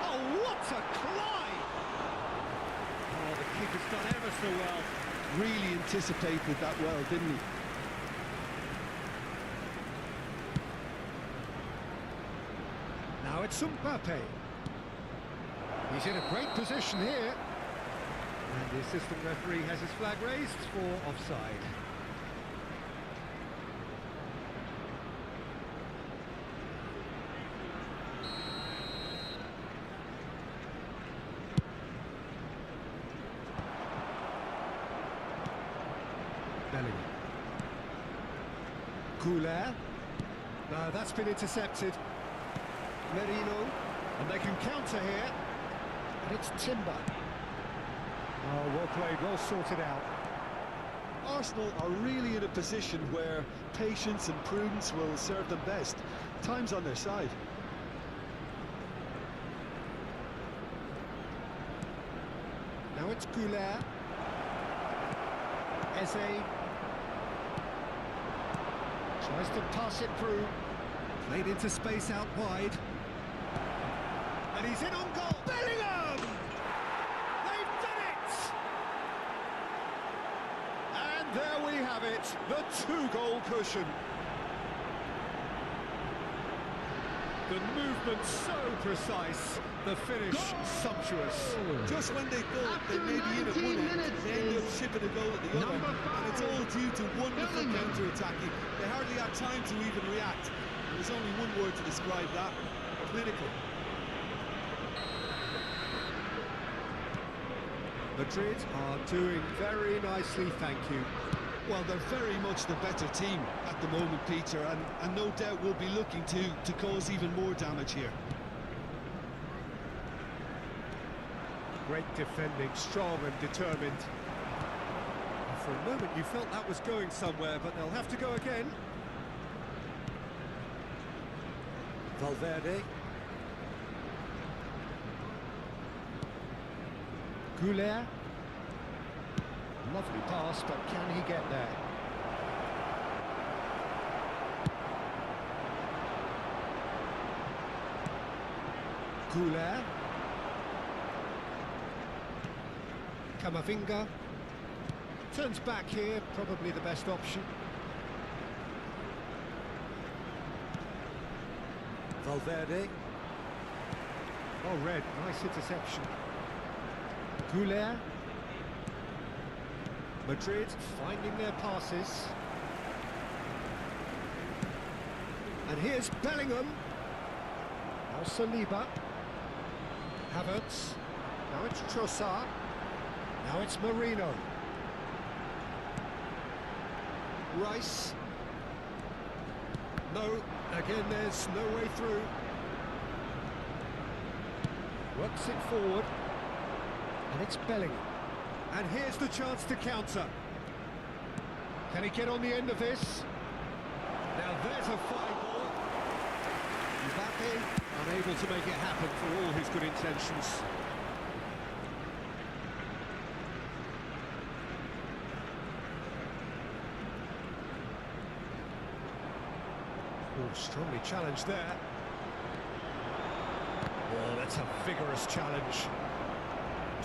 Oh, what a climb! Oh, the keeper's done ever so well. Really anticipated that well, didn't he? Now it's Mbappe. He's in a great position here. And the assistant referee has his flag raised for offside. Goulet. No, that's been intercepted. Merino. And they can counter here. And it's Timber. Oh, well played, well sorted out. Arsenal are really in a position where patience and prudence will serve them best. Time's on their side. Now it's Goulet. Eze. Tries to pass it through. Played into space out wide. And he's in on goal. Bellingham! They've done it! And there we have it, the two-goal cushion. The movement so precise, the finish sumptuous. Just when they thought they may be in at one end, they end up shipping a goal at the other. And it's all due to wonderful counter-attacking. They hardly had time to even react. And there's only one word to describe that: clinical. Madrid are doing very nicely, thank you. Well, they're very much the better team at the moment, Peter, and no doubt will be looking to cause even more damage here. Great defending, strong and determined. And for a moment you felt that was going somewhere, but they'll have to go again. Valverde. Goulet. Lovely pass, but can he get there? Goulet. Camavinga. Turns back here, probably the best option. Valverde. Oh, red, nice interception. Goulet. Madrid finding their passes. And here's Bellingham. Now Saliba. Havertz. Now it's Trossard. Now it's Merino. Rice. No, again there's no way through. Works it forward. And it's Bellingham. And here's the chance to counter. Can he get on the end of this? Now there's a fine ball. Mbappe unable to make it happen for all his good intentions. Oh, strongly challenged there. Oh, that's a vigorous challenge.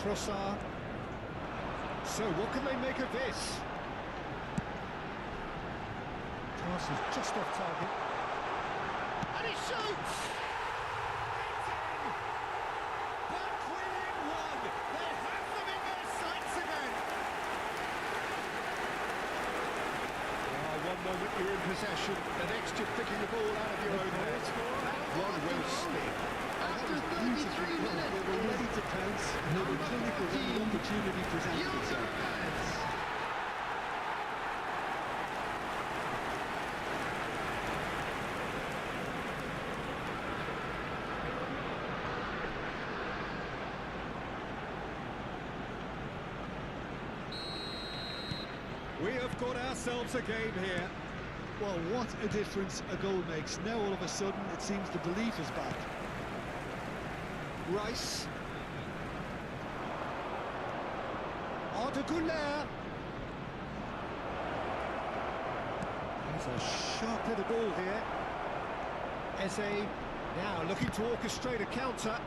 Trossard. So, what can they make of this? Pass is just off target. And he shoots! Back within one! They have them in their sights again! One moment you're in possession, the next you're picking the ball out of your own net. That one will stick. After 33 minutes, They were ready to pounce, and they were clinical when the opportunity presented itself. We have got ourselves a game here. Well, what a difference a goal makes. Now all of a sudden it seems the belief is back. Rice. Arda Goulet. There's a sharp little ball here. Eze now looking to orchestrate a counter.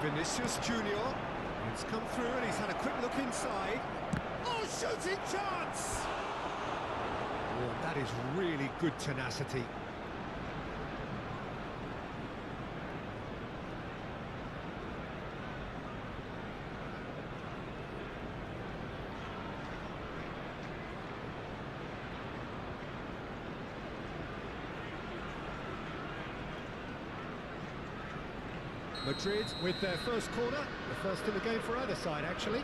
Vinicius Junior. It's come through and he's had a quick look inside. Oh, shooting chance! Oh, that is really good tenacity. Madrid with their first corner, the first in the game for either side actually.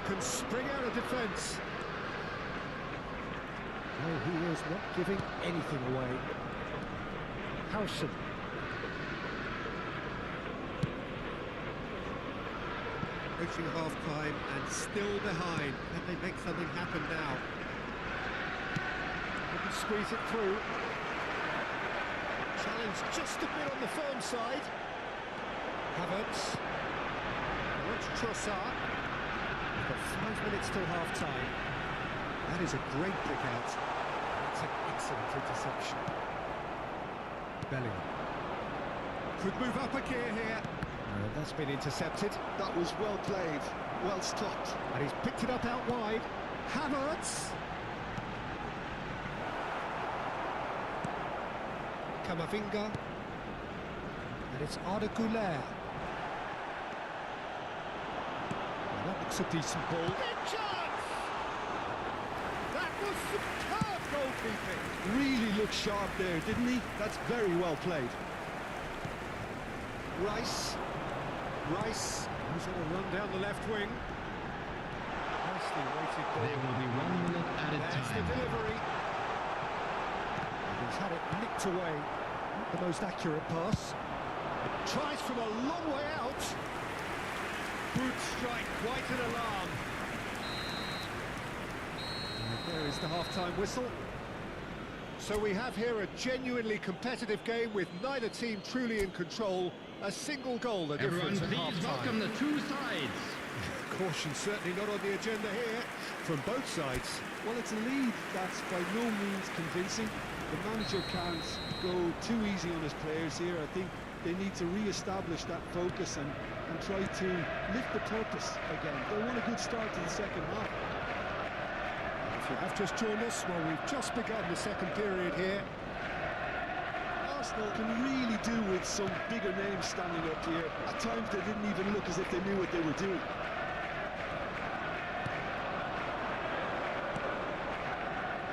can spring out of defence. Oh, he is not giving anything away. Howson. Approaching half-time and still behind. Can they make something happen now? They can squeeze it through. Challenge just a bit on the firm side. Havertz. Watch Trossard. We've got 5 minutes till half-time. That is a great pick out. That's an excellent interception. Bellingham. Could move up a gear here. That's been intercepted. That was well played, well stopped. And he's picked it up out wide. Havertz. Camavinga. And it's Arda Güler. Well, that looks a decent ball. Big chance! That was superb goalkeeping. Really looked sharp there, didn't he? That's very well played. Rice. Who's on a run down the left wing. Nicely weighted ball. There will be 1 minute added That's time. the delivery. He's had it nicked away. Not the most accurate pass. Tries from a long way out. Good strike, quite an alarm. And there is the half-time whistle. So we have here a genuinely competitive game with neither team truly in control. A single goal, the Everyone, difference at please half-time. welcome the two sides. Caution certainly not on the agenda here from both sides. Well, it's a lead that's by no means convincing. The manager can't go too easy on his players here. I think they need to re-establish that focus and try to lift the purpose again. They want a good start to the second half. If you have just joined us, well, we've just begun the second period here. Arsenal can really do with some bigger names standing up here. At times they didn't even look as if they knew what they were doing.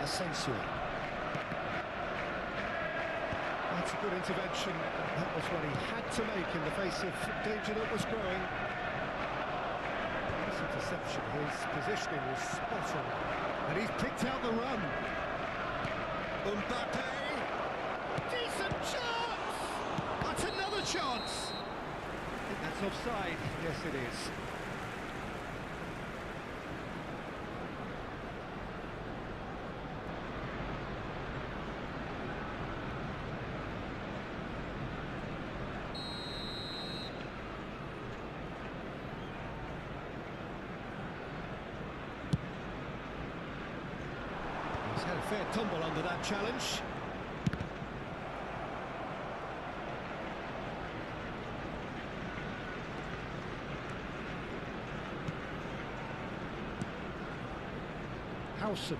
Asensio. That's a good intervention. That was what he had to make in the face of danger that was growing. This interception, his positioning was spot on. And he's picked out the run. Mbappe. Decent chance! That's another chance! I think that's offside. Yes, it is. He's had a fair tumble under that challenge. Howson.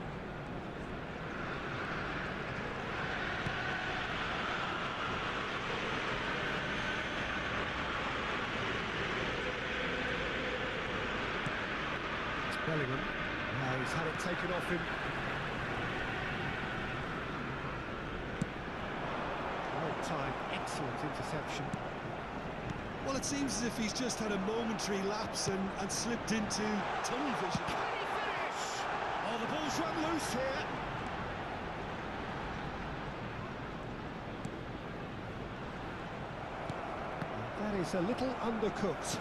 Bellingham. Now he's had it taken off him. Well timed, excellent interception. Well, it seems as if he's just had a momentary lapse and slipped into tunnel vision. Can he finish? Oh, the ball's run loose here. That is a little undercooked.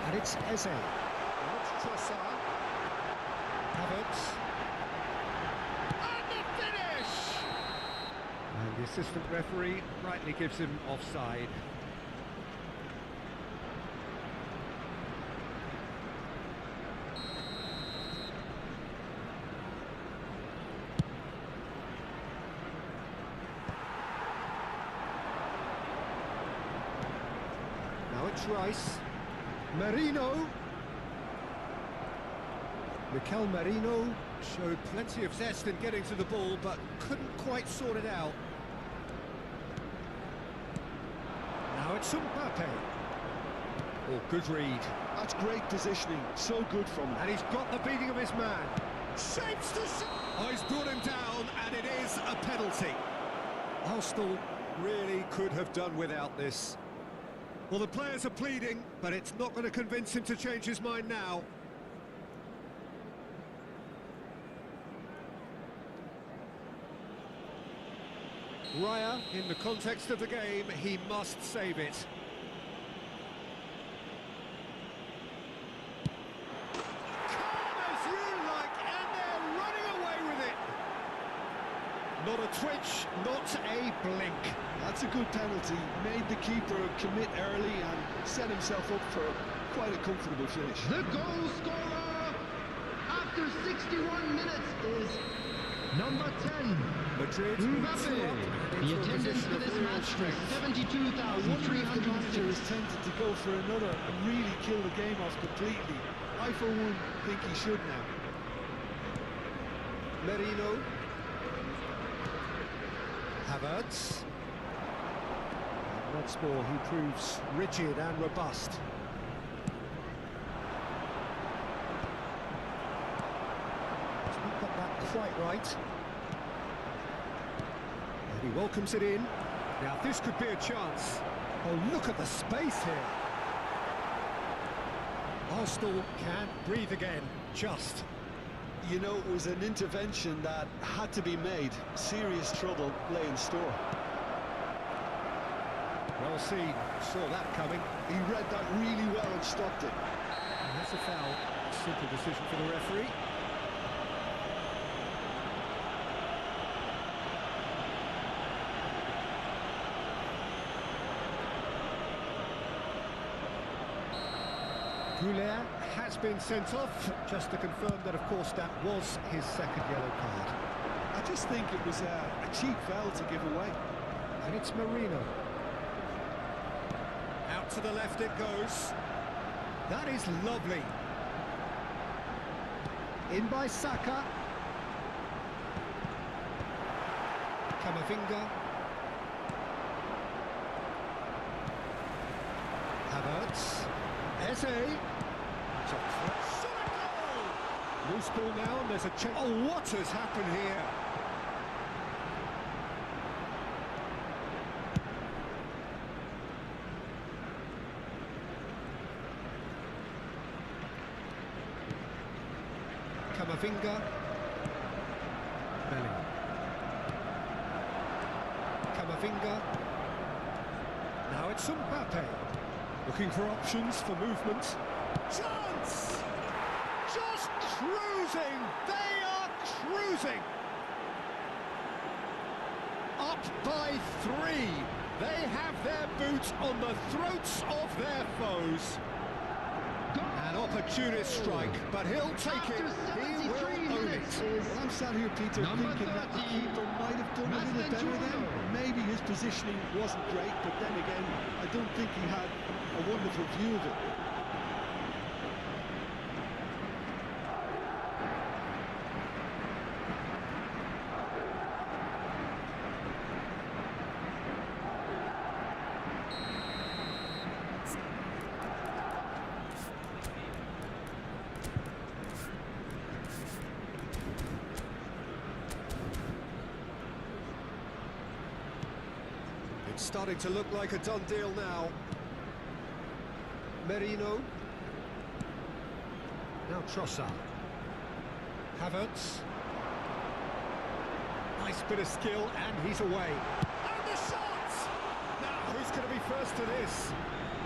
And it's Eze. That's Trossard. Havertz. And the finish! And the assistant referee rightly gives him offside. Now it's Rice. Merino. Mikel Merino showed plenty of zest in getting to the ball, but couldn't quite sort it out. Now it's Mbappe. Oh, good read. That's great positioning, so good from him. And he's got the beating of his man. Shapes to shot. Oh, he's brought him down, and it is a penalty. Arsenal really could have done without this. Well, the players are pleading, but it's not going to convince him to change his mind now. Raya, in the context of the game, he must save it. Calm as you like, and they're running away with it. Not a twitch, not a blink. That's a good penalty. Made the keeper commit early and set himself up for quite a comfortable finish. The goal scorer after 61 minutes is number 10, Madrid Mbappe. The attendance for this match is I wonder if the manager is 72,306. tempted to go for another and really kill the game off completely. I, for one, think he should now. Merino. Havertz. And once more, he proves rigid and robust. He's not got that quite right. And he welcomes it in. Now, this could be a chance. Oh, look at the space here. Arsenal can't breathe again, just. You know, it was an intervention that had to be made. Serious trouble lay in store. Well seen, saw that coming. He read that really well and stopped it. And that's a foul. Simple decision for the referee. Goulet has been sent off, just to confirm that, of course, that was his second yellow card. I just think it was a cheap foul to give away. And it's Merino. Out to the left it goes. That is lovely. In by Saka. Camavinga. Havertz. Eze. Loose ball now, and there's a check. Oh, what has happened here? Camavinga. Bellingham. Camavinga. Now it's Mbappe. Looking for options for movement. Chance! Just cruising! They are cruising! Up by 3. They have their boot on the throats of their foes. An opportunist strike, but he'll take it. He will own it. Well, I'm sat here, Peter, thinking that the keeper might have done a little better then. Maybe his positioning wasn't great, but then again, I don't think he had a wonderful view of it. It's starting to look like a done deal now. Merino. Now Trossard. Havertz. Nice bit of skill, and he's away. And the shot! Now, who's going to be first to this?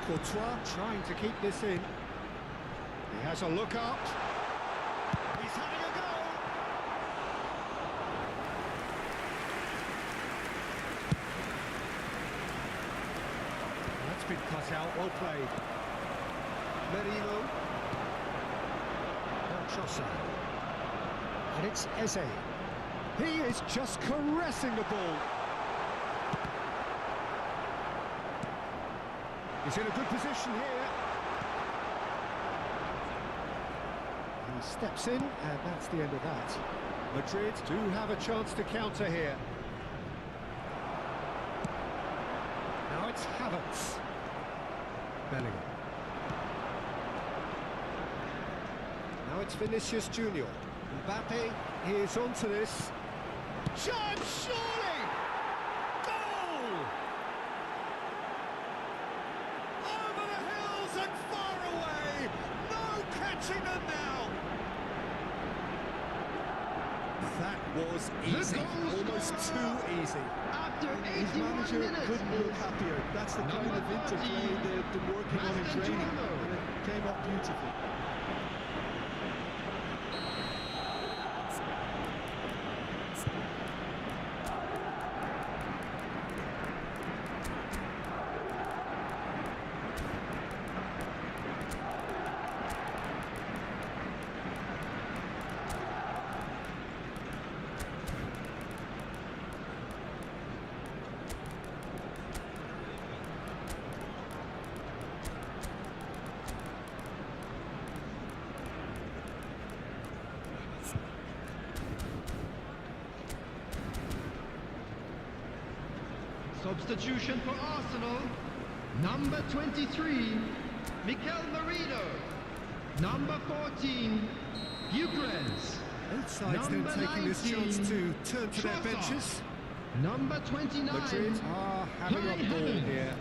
Courtois trying to keep this in. He has a look up. He's having a go! That's been cut out, well played. Merino. Now Trossard. And it's Eze. He is just caressing the ball. He's in a good position here. He steps in, and that's the end of that. Madrid do have a chance to counter here. Now it's Havertz. Bellingham. Now it's Vinicius Junior. Mbappe is onto this. Chance, surely! Goal! Over the hills and far away! No catching them now! That was easy, almost too easy. At After His 81 manager minutes couldn't look is happier. That's the kind number of interplay 30, they've been working on in training, Santiago. and it came up beautifully. Substitution for Arsenal, number 23, Mikel Merino. Number 14, Bucharest. Both sides then Number taking this 19, chance to turn to their Trossard. benches. Number 29, Madrid are having a Hey, ball Heaven. here.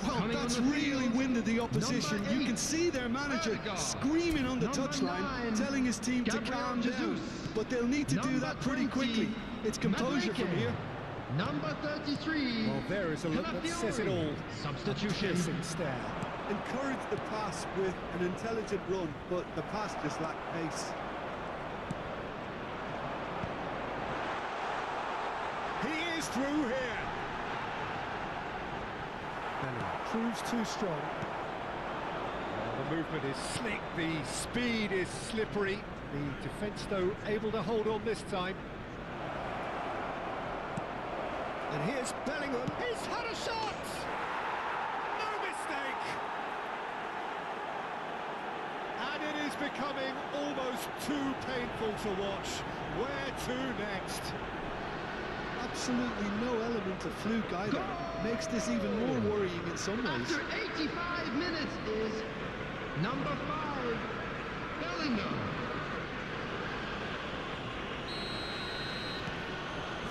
Well, Coming that's on the really field, winded the opposition. number You can 8, see their manager Odegaard. screaming on the Number touchline, 9, telling his team to Gabriel calm down. Jesus. But they'll need to do Number that pretty 20, quickly. It's composure from Madueke. here. Number 33, Well, there is a look that says it all. Substitution. Piercing stare. Encourage the pass with an intelligent run, but the pass just lacked pace. He is through here. Proves too strong. Well, the movement is slick, the speed is slippery. The defence, though, able to hold on this time. And here's Bellingham. He's had a shot! No mistake! And it is becoming almost too painful to watch. Where to next? Absolutely no element of fluke either. Goal! Makes this even more worrying in some ways. After 85 minutes is number 5, Bellingham.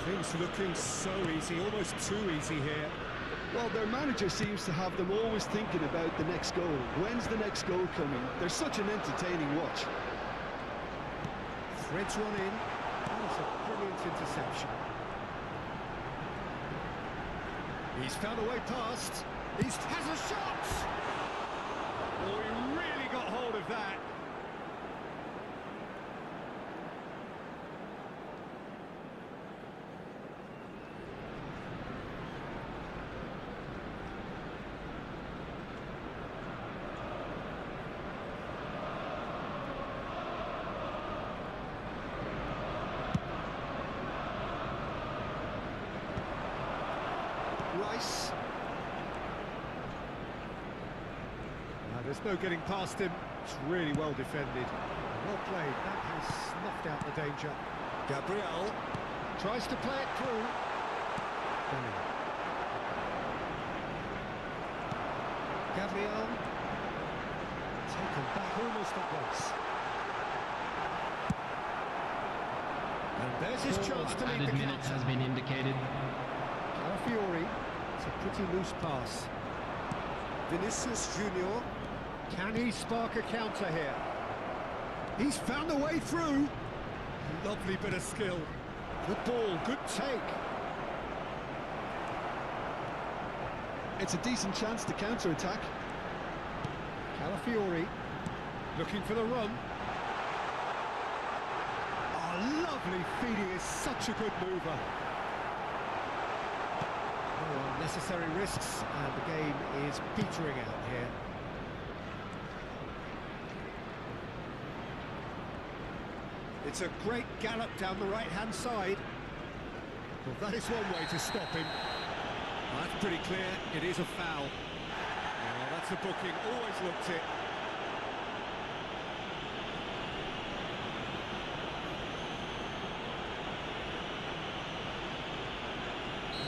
Things looking so easy, almost too easy here. Well, their manager seems to have them always thinking about the next goal. When's the next goal coming? They're such an entertaining watch. Threads run in. That's a brilliant interception. He's found a way past. He has a shot! Oh, he really got hold of that. Rice. There's no getting past him. It's really well defended. Well played. That has snuffed out the danger. Gabriel tries to play it through. Gabriel taken back almost at once. And there's his chance to lead the Added minutes counter. has been indicated. Calafiori, it's a pretty loose pass. Vinicius Junior, can he spark a counter here? He's found a way through. Lovely bit of skill. Good ball, good take. It's a decent chance to counter-attack. Calafiori, looking for the run. Oh, lovely feed, he is such a good mover. No unnecessary risks, and the game is petering out here. It's a great gallop down the right-hand side. Well, that is one way to stop him. That's pretty clear, it is a foul. Well, that's a booking, always looked it.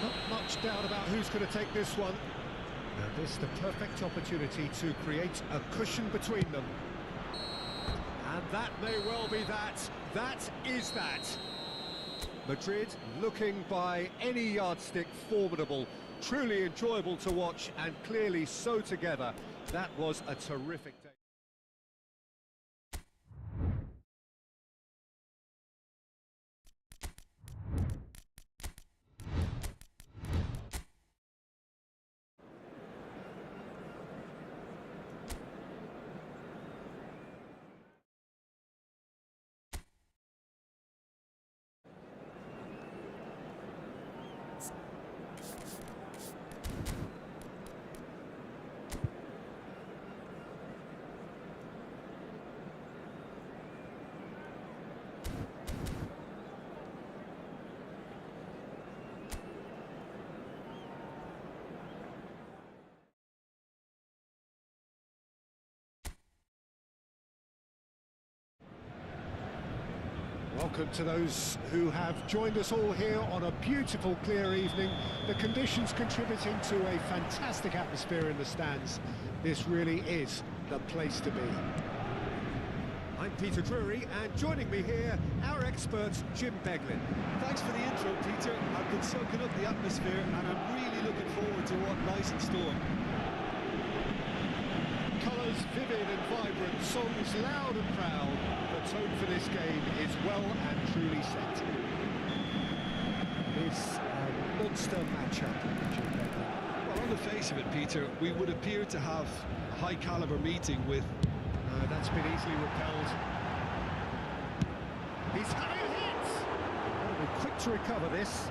Not much doubt about who's going to take this one. Now this is the perfect opportunity to create a cushion between them. And that may well be that. That is that. Madrid looking by any yardstick formidable. Truly enjoyable to watch and clearly so together. That was a terrific day. welcome to those who have joined us all here on a beautiful, clear evening. The conditions contributing to a fantastic atmosphere in the stands. This really is the place to be. I'm Peter Drury, and joining me here, our expert, Jim Beglin. Thanks for the intro, Peter. I've been soaking up the atmosphere, and I'm really looking forward to what lies in store. Colours vivid and vibrant, songs loud and proud. The tone for this game is well and truly set. It's a monster matchup, Jim Beglin. Well, on the face of it, Peter, we would appear to have a high-caliber meeting with... That's been easily repelled. He's having hit! Well, we're quick to recover this.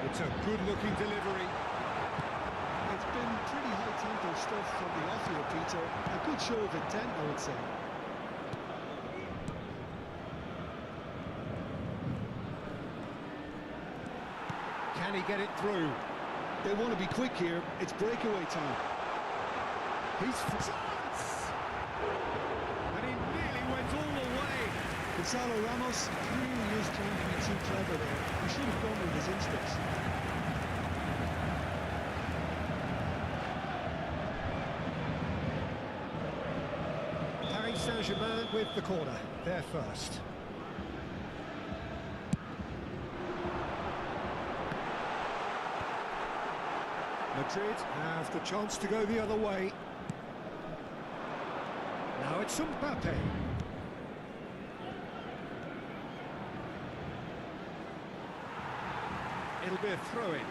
It's a good-looking delivery. It's been pretty high-tempo stuff from the off here, Peter. A good show of intent, I would say. Can he get it through? They want to be quick here. It's breakaway time. He's... And he nearly went all the way. Gonzalo Ramos really is trying to be too clever there. He should have gone with his instincts. Paris Saint-Germain with the corner. They're first. Madrid have the chance to go the other way. Now it's Mbappe. It'll be a throw-in.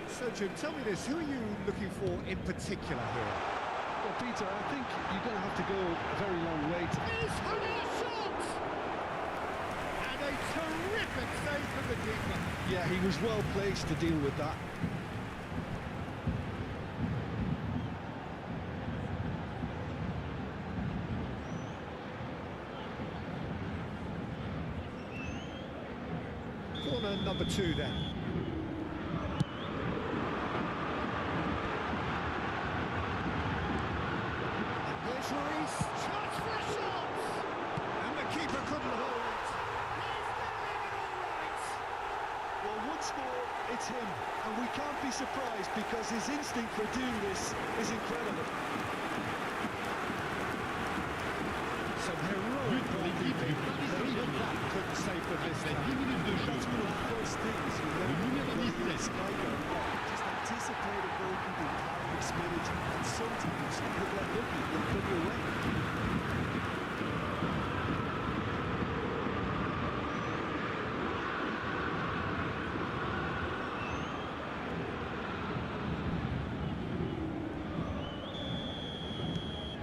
So, Jim, tell me this, who are you looking for in particular here? Well, Peter, I think you're going to have to go a very long way to... He's having a shot! And a terrific save from the keeper. Yeah, he was well placed to deal with that. Corner number 2 then. Chance for a shot! And the keeper couldn't hold it. Well, once more, it's him. And we can't be surprised because his instinct for doing this is incredible. Some heroic goalkeeping. Even that couldn't save them this time. That's one of the first things you learn from a striker. Just anticipate a goalkeeping power, spinach, and sometimes you get lucky, they'll put you away.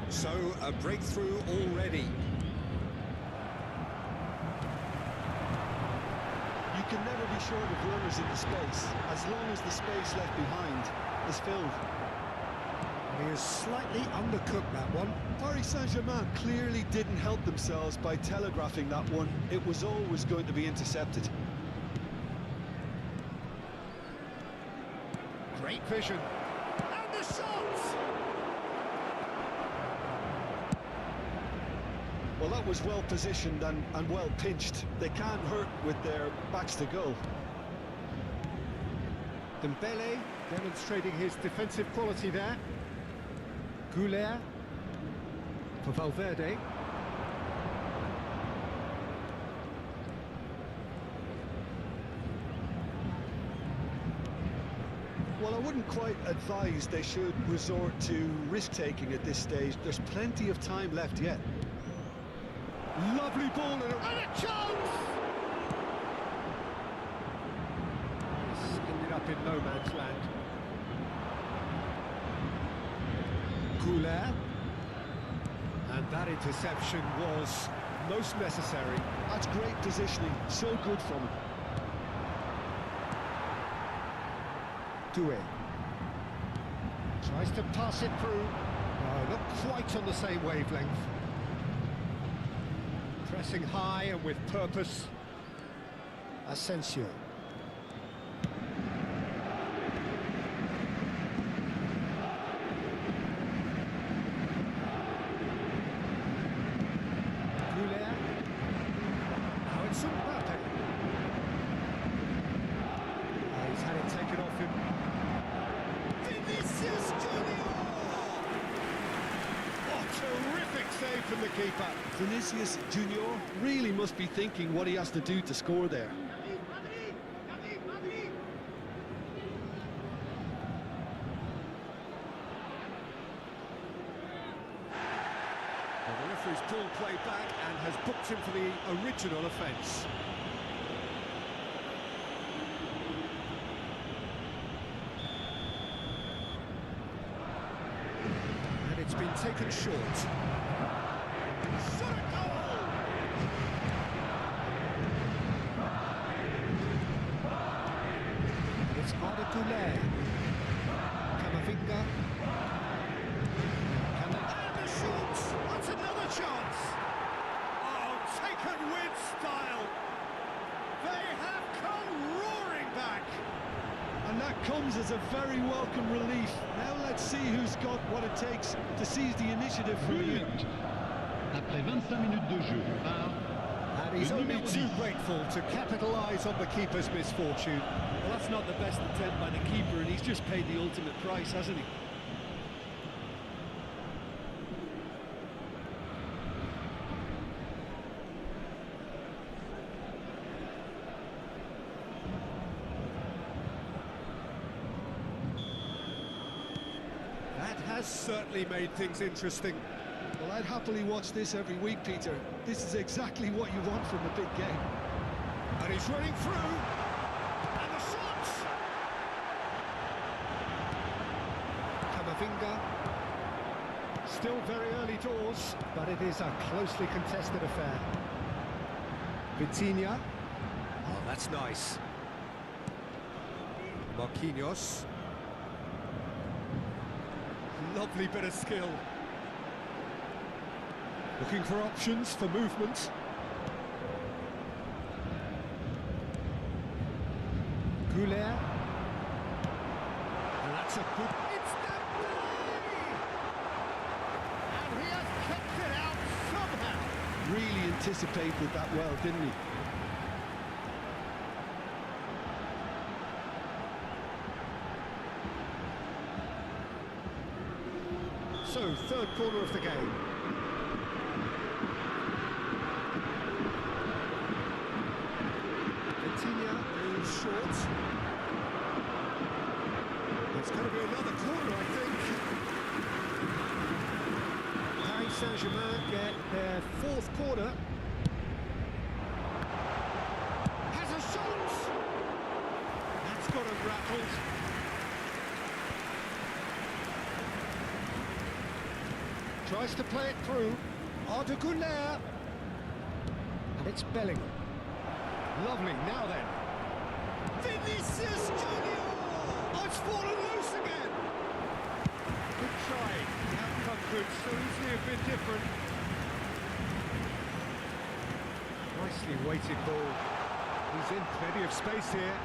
So, a breakthrough already. You can never be short of runners in the space, as long as the space left behind is filled. He has slightly undercooked that one. Paris Saint-Germain clearly didn't help themselves by telegraphing that one. It was always going to be intercepted. Great vision. And the shot! Well, that was well positioned and well pinched. They can't hurt with their backs to goal. Dembele demonstrating his defensive quality there. Goulet for Valverde. Well, I wouldn't quite advise they should resort to risk-taking at this stage. There's plenty of time left yet. Lovely ball and a chance! This ended up in no man's land. Goulet. And that interception was most necessary. That's great positioning, so good from him. Doué. Tries to pass it through. Not quite on the same wavelength. Pressing high and with purpose. Asensio. Vinicius Junior really must be thinking what he has to do to score there. Well, the referee's pulled play back and has booked him for the original offence. And it's been taken short. Shot a goal! And it's Arda Güler. Camavinga. And the shot! That's another chance! Oh, taken with style! They have come roaring back! And that comes as a very welcome relief. Now let's see who's got what it takes to seize the initiative from here. Après 25 minutes de jeu par And he's le only numéro too 10. grateful to capitalise on the keeper's misfortune. Well, that's not the best attempt by the keeper, and he's just paid the ultimate price, hasn't he? That has certainly made things interesting. Well, I'd happily watch this every week, Peter. This is exactly what you want from a big game. And he's running through. And the shot! Camavinga. Still very early doors, but it is a closely contested affair. Vitinha. Oh, that's nice. Marquinhos. Lovely bit of skill. Looking for options for movement. Güler. And that's a good... It's Dembele! And he has kept it out somehow. Really anticipated that well, didn't he? So, third corner of the game. Vitinha is short. It's going to be another corner, I think. Paris Saint-Germain get their fourth corner. Has a shot! That's got him rattled. Tries to play it through. Arda Güler. And it's Bellingham. Lovely, now then. Vinicius Junior! Oh, it's fallen loose again! Good try. The outcome could so easily have been different. Nicely weighted ball. He's in plenty of space here.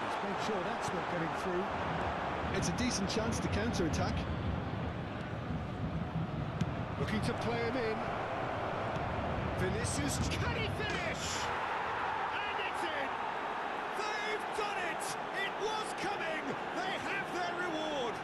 Let's make sure that's not getting through. It's a decent chance to counter-attack. Looking to play him in. Vinicius, can he finish? And it's in! They've done it! It was coming! They have their reward!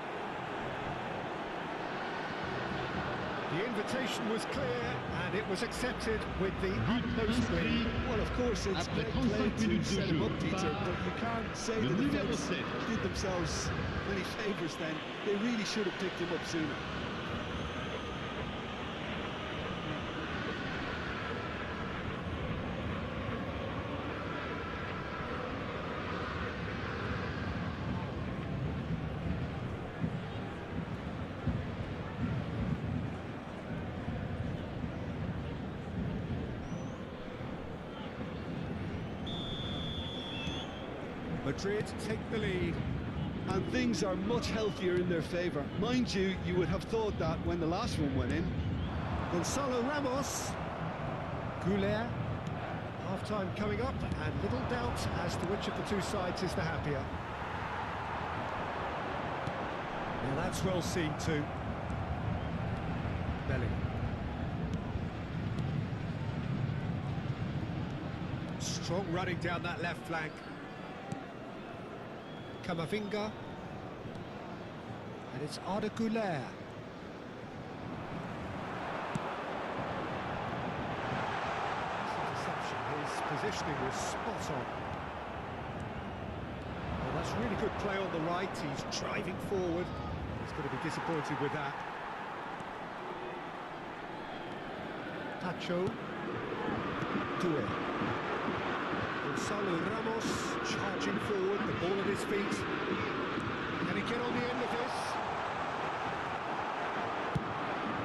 The invitation was clear, and it was accepted with the utmost glee. Well, of course, it's Après great 35 play to minutes de set him jeu up, Peter, par but you can't say le the numéro defence 7. did themselves any favours then. They really should have picked him up sooner. Madrid take the lead. And things are much healthier in their favour. Mind you, you would have thought that when the last one went in. Gonzalo Ramos. Güler. Half-time coming up, and little doubt as to which of the two sides is the happier. Now that's well seen too. Bellingham. Strong running down that left flank. Camavinga. And it's Arda Güler. positioning was spot on. Well, that's really good play on the right. He's driving forward. He's going to be disappointed with that. Pacho. Due. Gonzalo Ramos charging forward, the ball at his feet. Can he get on the end of this?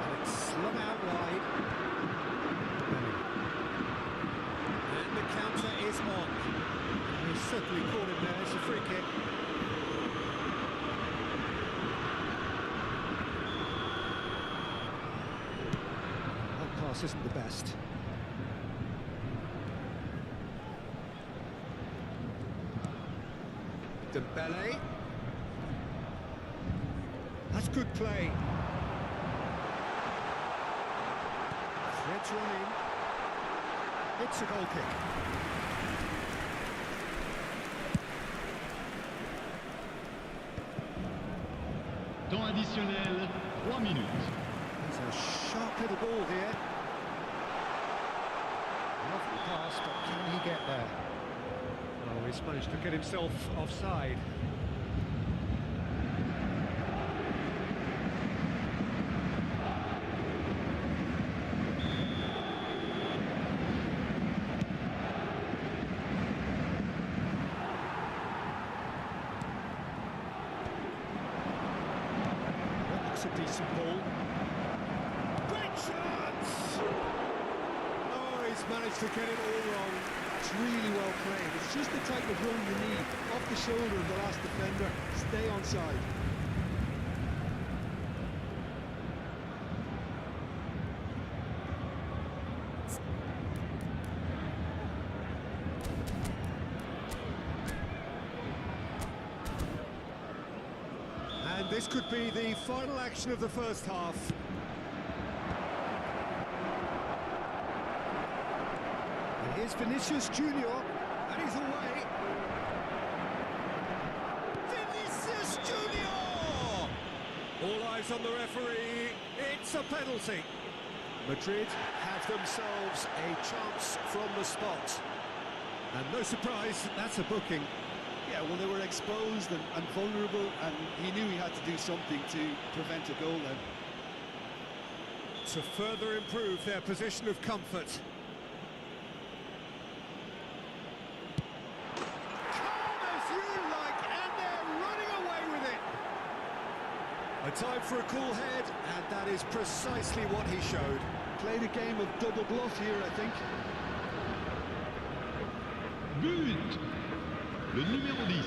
And it's slung out wide. And the counter is on. He's certainly caught him there. It's a free kick. That pass isn't the best. Dembele. That's good play. Threads run in. It's a goal kick. Temps additionnel, 3 minutes. It's a sharp little ball here. Lovely pass, but can he get there? Oh, he's managed to get himself offside. That looks a decent ball. Great chance! Oh, he's managed to get it all wrong. It's really well played. It's just the type of run you need. Off the shoulder of the last defender. Stay onside. And this could be the final action of the first half. Here's Vinicius Junior, and he's away. Vinicius Junior! All eyes on the referee. It's a penalty. Madrid have themselves a chance from the spot. And no surprise, that's a booking. Yeah, well, they were exposed and vulnerable, and he knew he had to do something to prevent a goal then. To further improve their position of comfort. A time for a cool head, and that is precisely what he showed. Played a game of double bluff here, I think. But! Le numéro 10.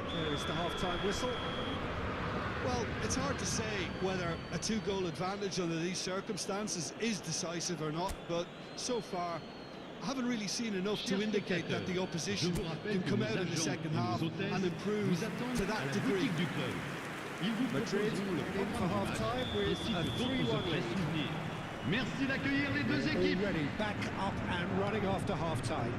And there is the half-time whistle. Well, it's hard to say whether a two-goal advantage under these circumstances is decisive or not, but so far I haven't really seen enough to indicate that the opposition can come out in the second half and improve to that degree. Madrid in for half-time with a 3-1 lead. Merci d'accueillir les deux équipes. Already back up and running after half-time.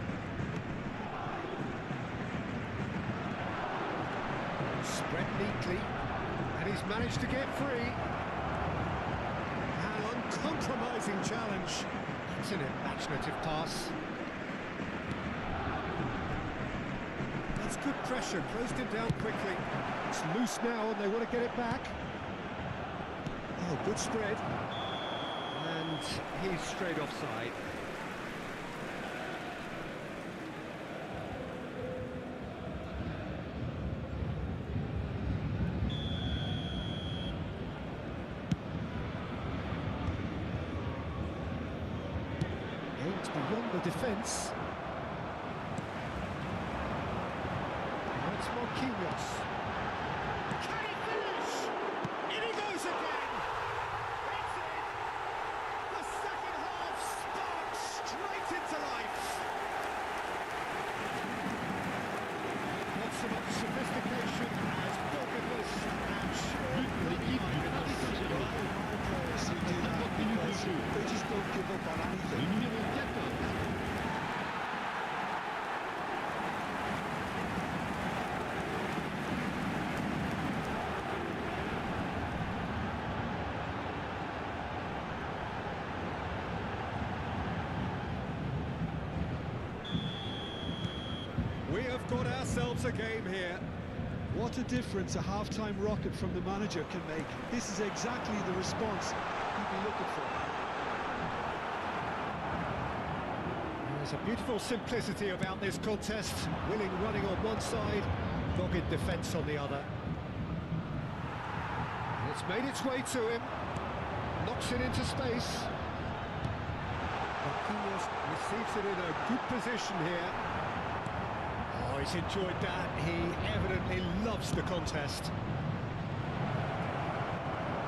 Spread neatly, and he's managed to get free. An uncompromising challenge. That's an imaginative pass. That's good pressure, closed him down quickly. It's loose now and they want to get it back. Oh, good spread. And he's straight offside. Aimed beyond the defence. That's Marquinhos. Can he finish? In he goes again! It's in! The second half sparks straight into life! Not so much sophistication as doggedness and sheer L'équipe du Paris Saint-Germain. They just don't give up on Le anything. numéro 14. we've got ourselves a game here. What a difference a half-time rocket from the manager can make. This is exactly the response he'd be looking for. There's a beautiful simplicity about this contest. Willing running on one side, dogged defence on the other. It's made its way to him. Knocks it into space. Marquinhos receives it in a good position here. Oh, he's enjoyed that. He evidently loves the contest.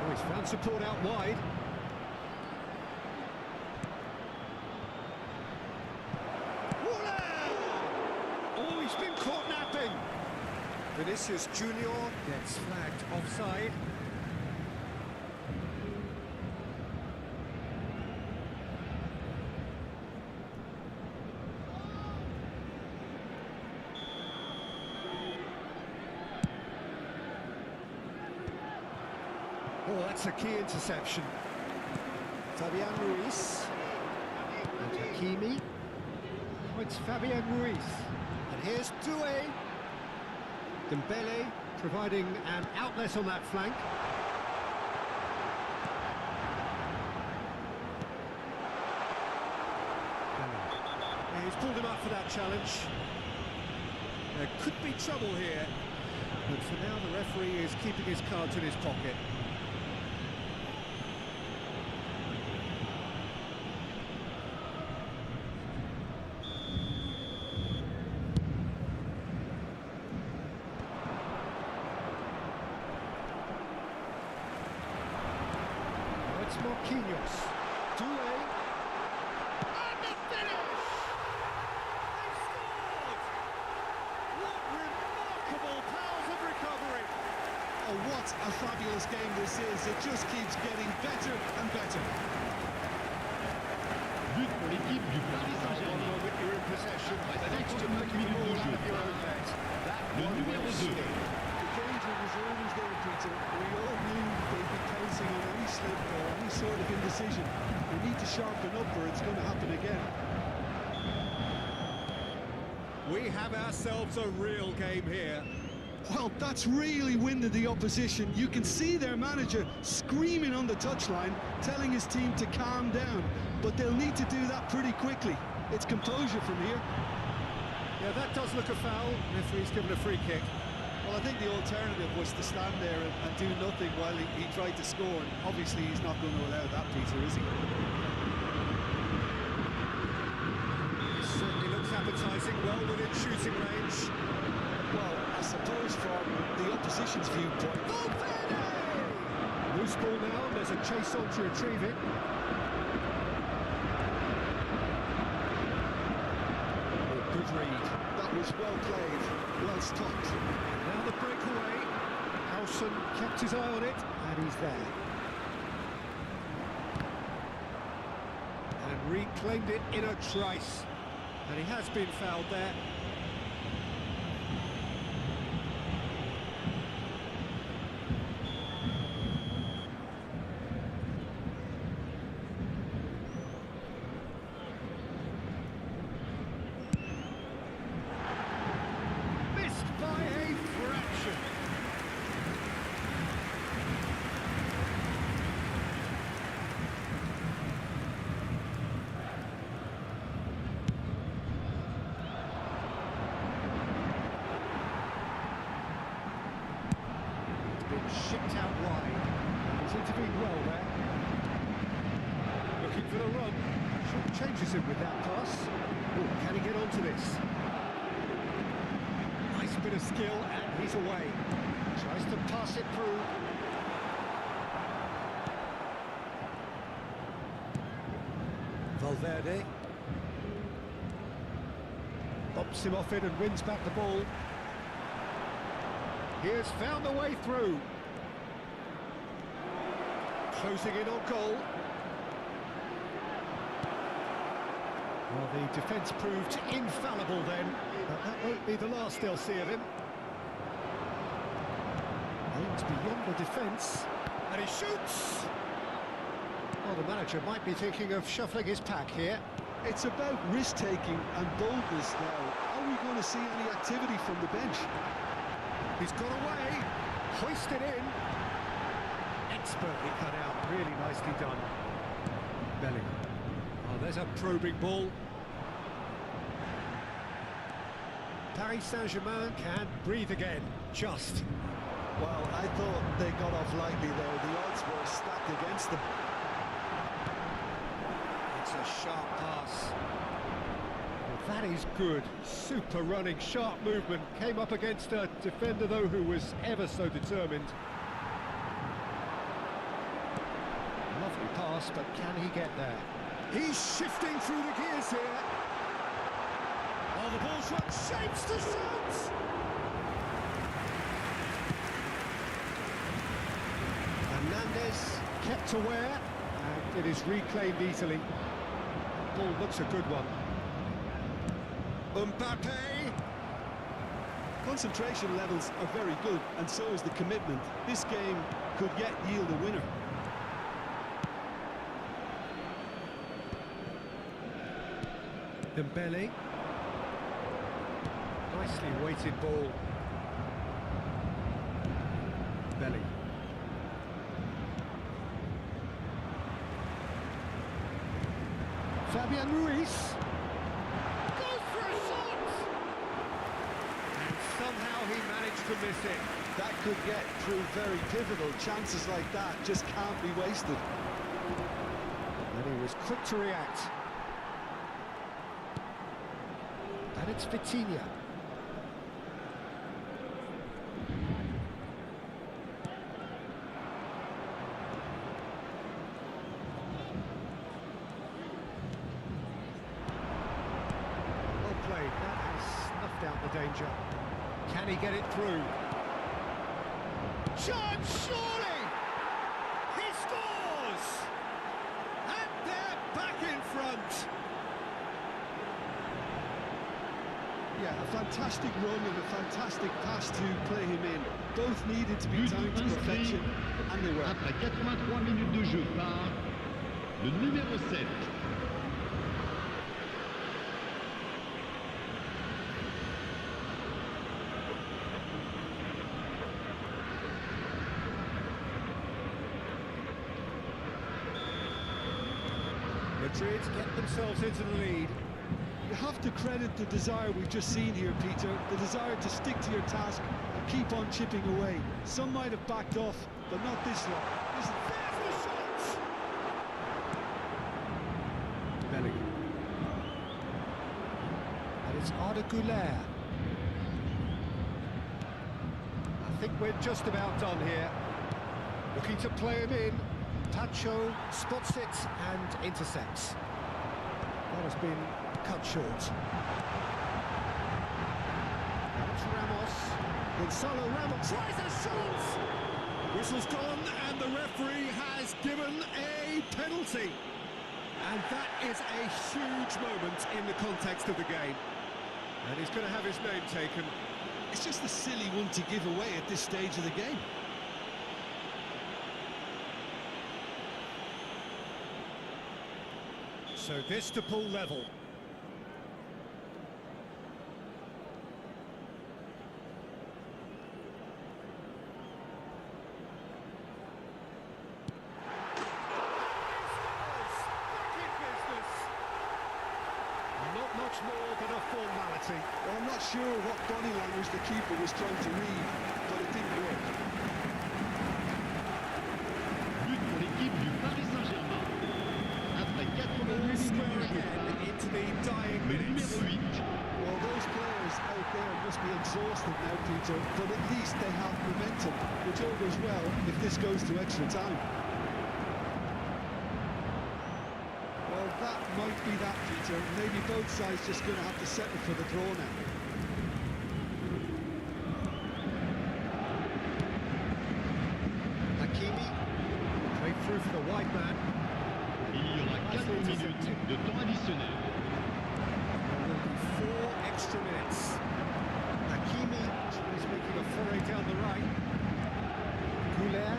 Oh, he's found support out wide. Oh, he's been caught napping. Vinicius Junior gets flagged offside. Oh, that's a key interception. Fabian Ruiz. And Hakimi. Oh, it's Fabian Ruiz. And here's Doué. Dembele providing an outlet on that flank. Yeah, he's pulled him up for that challenge. There could be trouble here. But for now, the referee is keeping his cards in his pocket. It's Marquinhos. Doué. And the finish! They've scored! What remarkable powers of recovery! Oh, what a fabulous game this is. It just keeps getting better and better. But pour l'équipe du Paris One Saint-Germain. moment you're in possession, the next you're making the ball out of your own net. That Le one numéro will 2. sting. The danger was always there, Peter. We all knew they'd be pouncing on any slip or any sort of indecision. They need to sharpen up or it's going to happen again. We have ourselves a real game here. Well, that's really winded the opposition. You can see their manager screaming on the touchline, telling his team to calm down. But they'll need to do that pretty quickly. It's composure from here. Yeah, that does look a foul. Referee's given a free kick. Well, I think the alternative was to stand there and do nothing while he tried to score. And obviously, he's not going to allow that, Peter, is he? It certainly looks appetising, well within shooting range. Well, I suppose from the opposition's viewpoint. Loose ball now, and there's a chase on to retrieve it. Oh, good read. That was well played, well stopped. Now the breakaway. Howson kept his eye on it, and he's there. And reclaimed it in a trice. And he has been fouled there. Missed by a fraction. Been shipped out wide. He's intervened well there. Looking for the run. Short changes him with that pass. Oh, can he get onto this? Nice bit of skill, and he's away. Tries to pass it through. Valverde. Bumps him off it and wins back the ball. He has found the way through. Closing in on goal. Well, the defence proved infallible then, but that won't be the last they'll see of him. Aims beyond the defence, and he shoots! Well, the manager might be thinking of shuffling his pack here. It's about risk-taking and boldness now. I we going to see any activity from the bench? He's got away, hoisted in. Expertly cut out, really nicely done. Bellingham. Oh, there's a probing ball. Paris Saint-Germain can breathe again, just. Well, I thought they got off lightly there. The odds were stacked against them. It's a sharp pass. Well, that is good. Super running, sharp movement. Came up against a defender, though, who was ever so determined. Lovely pass, but can he get there? He's shifting through the gears here. Oh, the ball's run, shapes to shoot! Hernandez kept aware, and it is reclaimed easily. Ball looks a good one. Mbappe! Concentration levels are very good, and so is the commitment. This game could yet yield a winner. Dembele. Nicely weighted ball. Belly. Fabian Ruiz. Goes for a shot! And somehow he managed to miss it. That could get through very pivotal. Chances like that just can't be wasted. And he was quick to react. And it's Vitinha. Well played. That has snuffed out the danger. Can he get it through? Chance, surely! He scores! And they're back in front. Yeah, a fantastic run and a fantastic pass to play him in. Both needed to be timed to perfection, and they were. Après 83 minutes de jeu par le numéro 7. Madrid get themselves into the lead. You have to credit the desire we've just seen here, Peter. The desire to stick to your task and keep on chipping away. Some might have backed off, but not this lot. There's the shots! Bellingham. And it's Arda Güler. I think we're just about done here. Looking to play him in. Pacho spots it and intercepts. That has been cut short. That's Ramos. Gonzalo Ramos tries a shot! Whistle's gone and the referee has given a penalty. And that is a huge moment in the context of the game. And he's going to have his name taken. It's just a silly one to give away at this stage of the game. So this to pull level. Not much more than a formality. Well, I'm not sure what body language the keeper was trying to read, but it didn't work. But pour l'équipe du Paris Saint-Germain. Après 80 minutes de jeu par Into the dying le minutes. numéro 8. Well, those players out there must be exhausted now, Peter, but at least they have momentum, which augurs well if this goes to extra time. Well, that might be that, Peter. Maybe both sides just going to have to settle for the draw now. Hakimi, played through for the wide man. Il y aura 4 minutes de temps additionnel. There will be 4 extra minutes. Hakimi is making a foray down the right. Güler.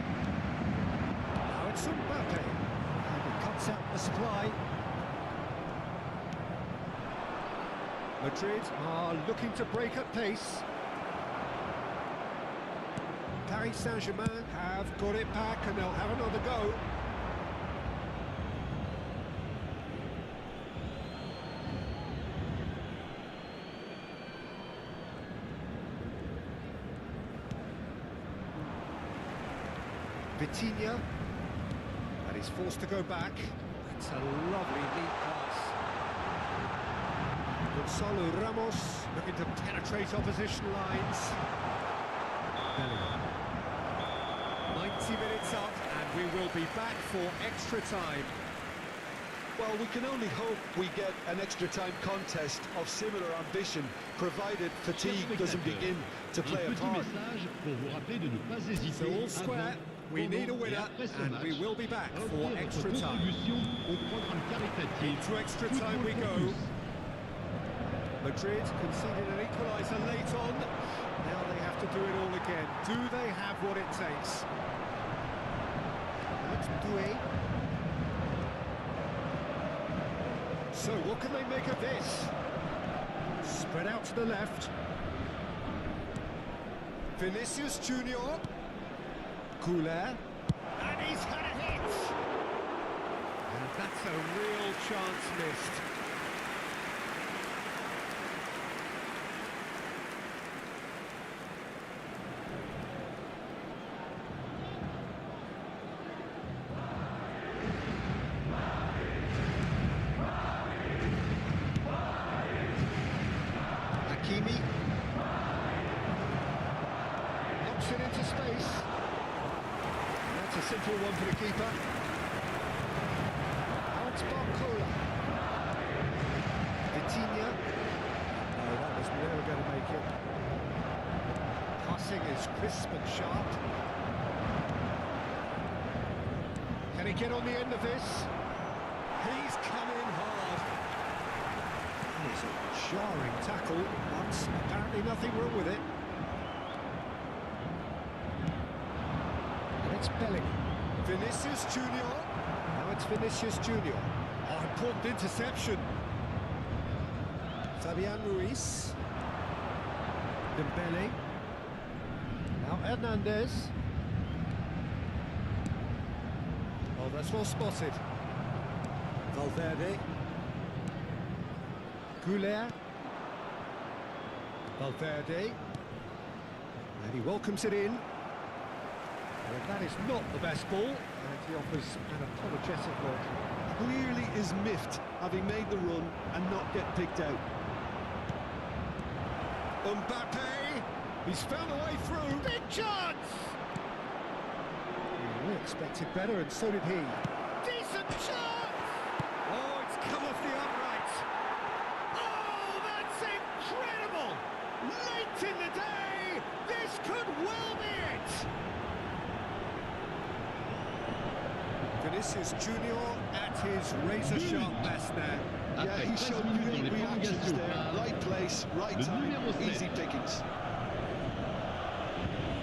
Now it's Mbappe. And he cuts out the supply. Madrid are looking to break at pace. Paris Saint-Germain have got it back and they'll have another go. Vitinha, and he's forced to go back. It's a lovely neat pass. Gonzalo Ramos looking to penetrate opposition lines. Bellingham. 90 minutes up, and we will be back for extra time. Well, we can only hope we get an extra time contest of similar ambition, provided fatigue doesn't begin to play a part. So all square, we need a winner, and we will be back for extra time. Into extra time we go. Madrid conceded an equaliser late on. Now they have to do it all again. Do they have what it takes? Let's do it. So what can they make of this? Spread out to the left. Vinicius Junior. Couler. And he's had a hit! And that's a real chance missed. Hakimi. Knocks it into space. That's a simple one for the keeper. Alex Barcola. Vitinha. No, that was never going to make it. Passing is crisp and sharp. Can he get on the end of this? He's come in hard. It's a jarring tackle, but apparently nothing wrong with it. It's Bellingham. Vinicius Junior. Now it's Vinicius Junior. Oh, important interception. Fabian Ruiz. Dembele. Now Hernandez. Oh, that's well spotted. Valverde. Couler. Valverde. And he welcomes it in. Well, that is not the best ball, and he offers an apologetic look. Clearly is miffed, having made the run and not get picked out. Mbappe, he's found a way through. Big chance! We expected better, and so did he. Decent chance! Oh, it's come off the upright. Oh, that's incredible! Late in the day, this could well be it. Vinicius Junior at his razor-sharp best there. Yeah, he showed unique reactions there. Right place, right time, easy pickings.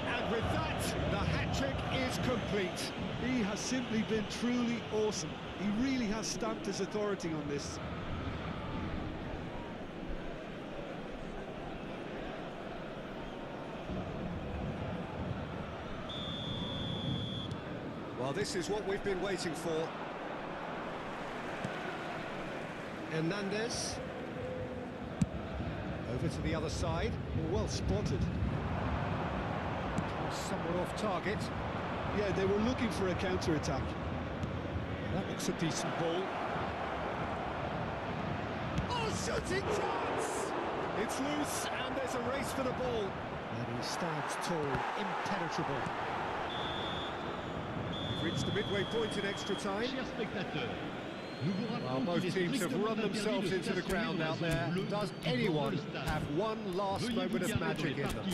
And with that, the hat-trick is complete. He has simply been truly awesome. He really has stamped his authority on this. Well, this is what we've been waiting for. Hernandez. Over to the other side. Well spotted. Somewhat off target. Yeah, they were looking for a counter-attack. That looks a decent ball. Oh, shooting chance! It's loose, and there's a race for the ball. And he stands tall, impenetrable. We've reached the midway point in extra time. Well, both teams have run themselves into the ground out there. Does anyone have one last moment of magic in them?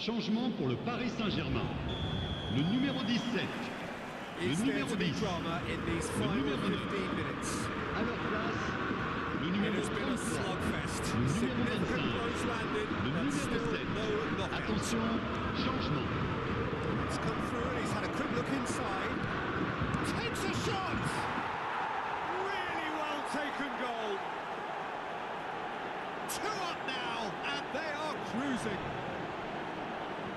Changement pour le Paris Saint-Germain. Le numéro 17. Is there to be drama in these final 15 minutes? À leur place, le It numéro has been a 33. slugfest. Le numéro Significant 25. blows landed, Le but numéro still 7. no knockout. Attention, changement. It's come through and he's had a quick look inside. Takes a shot! Really well taken goal. 2 up now, and they are cruising.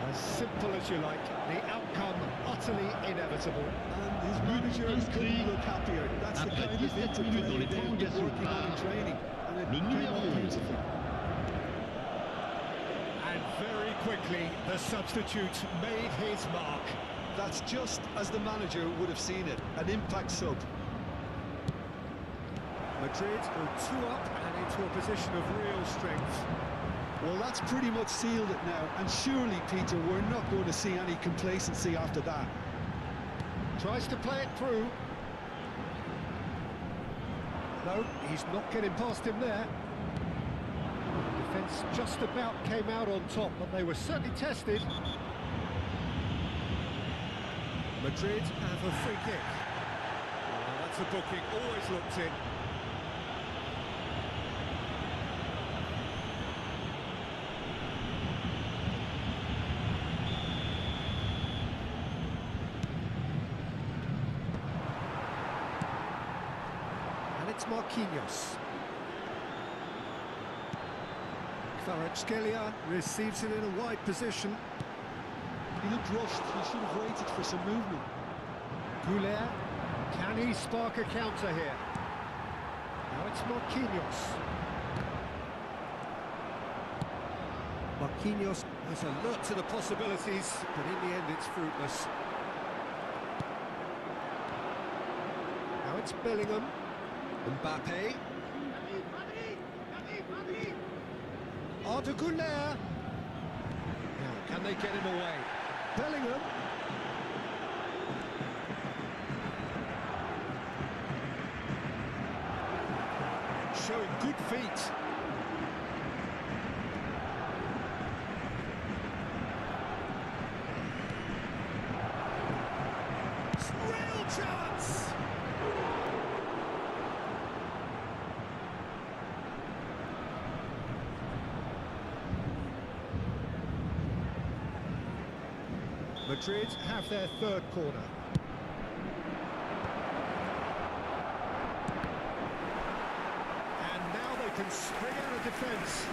As simple as you like, the outcome utterly inevitable. And his manager couldn't look happier. That's the Après kind of 17 minutes dans les interplay they've been prolongations working on in par training. And it le came numéro out 11. beautifully. And very quickly, the substitute made his mark. That's just as the manager would have seen it, an impact sub. Madrid go 2 up and into a position of real strength. Well, that's pretty much sealed it now, and surely, Peter, we're not going to see any complacency after that. Tries to play it through. No, he's not getting past him there. Defence just about came out on top, but they were certainly tested. Madrid have a free kick. Well, that's a booking, always looked in. And it's Marquinhos. Kvaratskhelia receives it in a wide position. He looked rushed. He should have waited for some movement. Goulet, can he spark a counter here? Now it's Marquinhos. Marquinhos has alert to the possibilities, but in the end it's fruitless. Now it's Bellingham. Mbappe. Arda Güler. Now, can they get him away? Bellingham. Showing good feet. It's a real chance. Madrid have their 3rd corner. And now they can spring out of defence.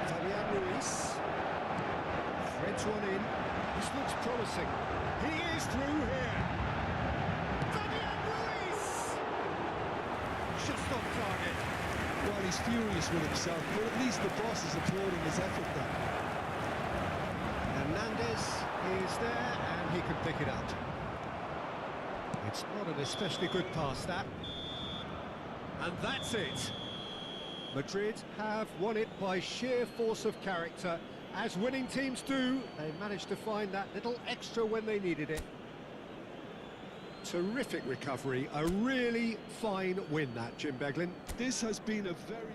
Fabian Ruiz threads one in. This looks promising. He is through here. Fabian Ruiz! Just off target. Well, he's furious with himself, but at least the boss is applauding his effort there. Hernandez is there and he can pick it up. It's not an especially good pass, that. And that's it. Madrid have won it by sheer force of character. As winning teams do, they managed to find that little extra when they needed it. Terrific recovery, a really fine win that, Jim Beglin. This has been a very...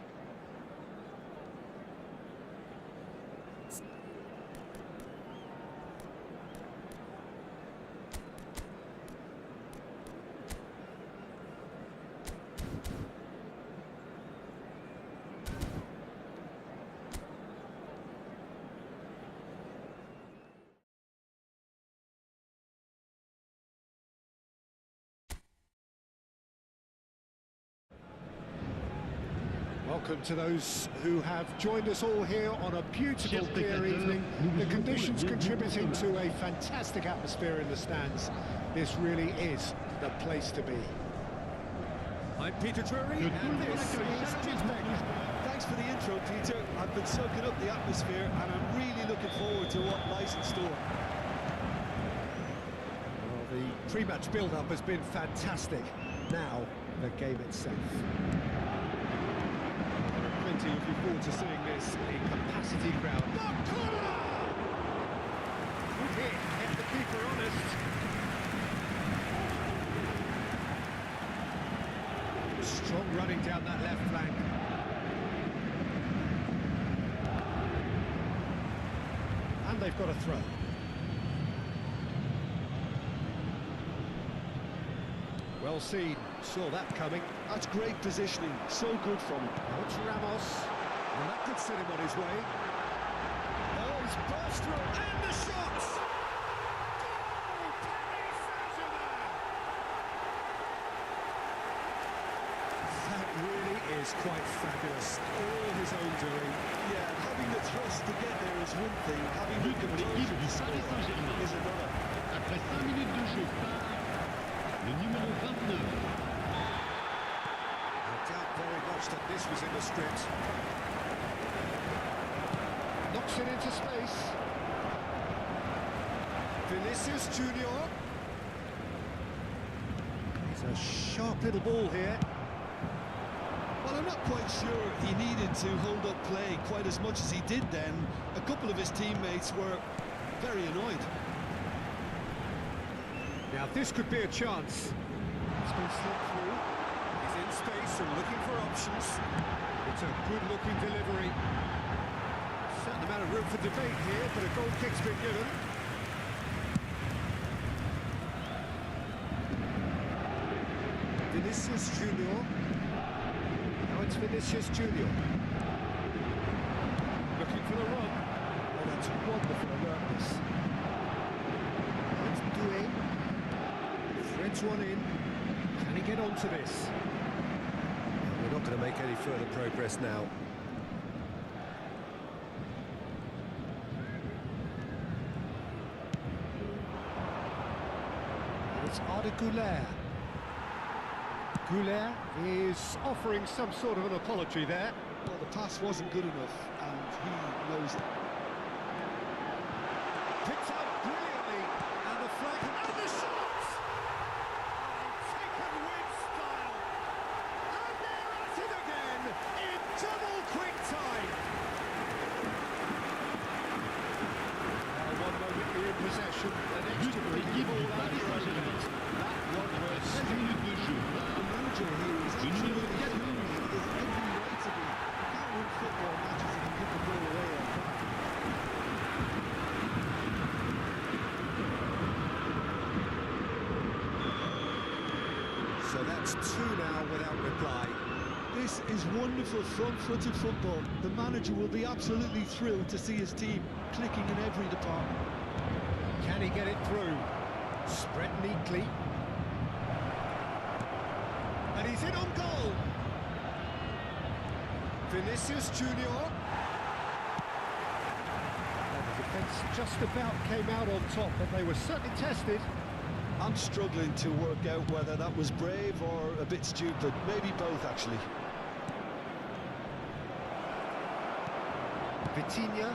Welcome to those who have joined us all here on a beautiful, clear evening. The conditions contributing to a fantastic atmosphere in the stands. This really is the place to be. I'm Peter Drury, and this is Jim Beglin. Thanks for the intro, Peter. I've been soaking up the atmosphere, and I'm really looking forward to what lies in store. Well, the pre-match build-up has been fantastic. Now, the game itself. Plenty looking forward to seeing this. A capacity crowd. Good hit, kept the keeper honest. Strong running down that left flank. And they've got a throw. Well seen, saw that coming. That's great positioning, so good from him. Out to Ramos, and that could set him on his way. Oh, he's burst through, and the shots! Goal! Paris Saint-Germain! That really is quite fabulous, all his own doing. Yeah, having the thrust to get there is one thing, having the composure to score is another. Après 5 minutes de jeu, le numéro 29. I doubt very much that this was in the script. Knocks it into space. Vinicius Junior. It's a sharp little ball here. Well, I'm not quite sure he needed to hold up play quite as much as he did then. A couple of his teammates were very annoyed. Now this could be a chance. It's been slipped through. He's in space and looking for options. It's a good-looking delivery. Certain amount of room for debate here, but a goal kick's been given. Vinicius Junior. Now it's Vinicius Junior. Looking for the run. Oh, that's wonderful alertness. It's Doué. Threads one in. Can he get onto this? We're not going to make any further progress now. It's Arda Güler. Güler is offering some sort of an apology there. Well, the pass wasn't good enough, and he knows it. Picked up brilliantly, and the flag, and the shot! Taken with style, and they're at it again in double quick time. Now 1 moment you're in possession, the next to bring the ball out of your own net. That one was 16 minutes de jeu. The manager here is absolutely every right to be. Can't win football matches if you give the ball away like that. So that's 2 now without reply. This is wonderful front-footed football. The manager will be absolutely thrilled to see his team clicking in every department. Can he get it through? Spread neatly. And he's in on goal. Vinicius Junior. And the defence just about came out on top, but they were certainly tested. I'm struggling to work out whether that was brave or a bit stupid. Maybe both, actually. Vitinha.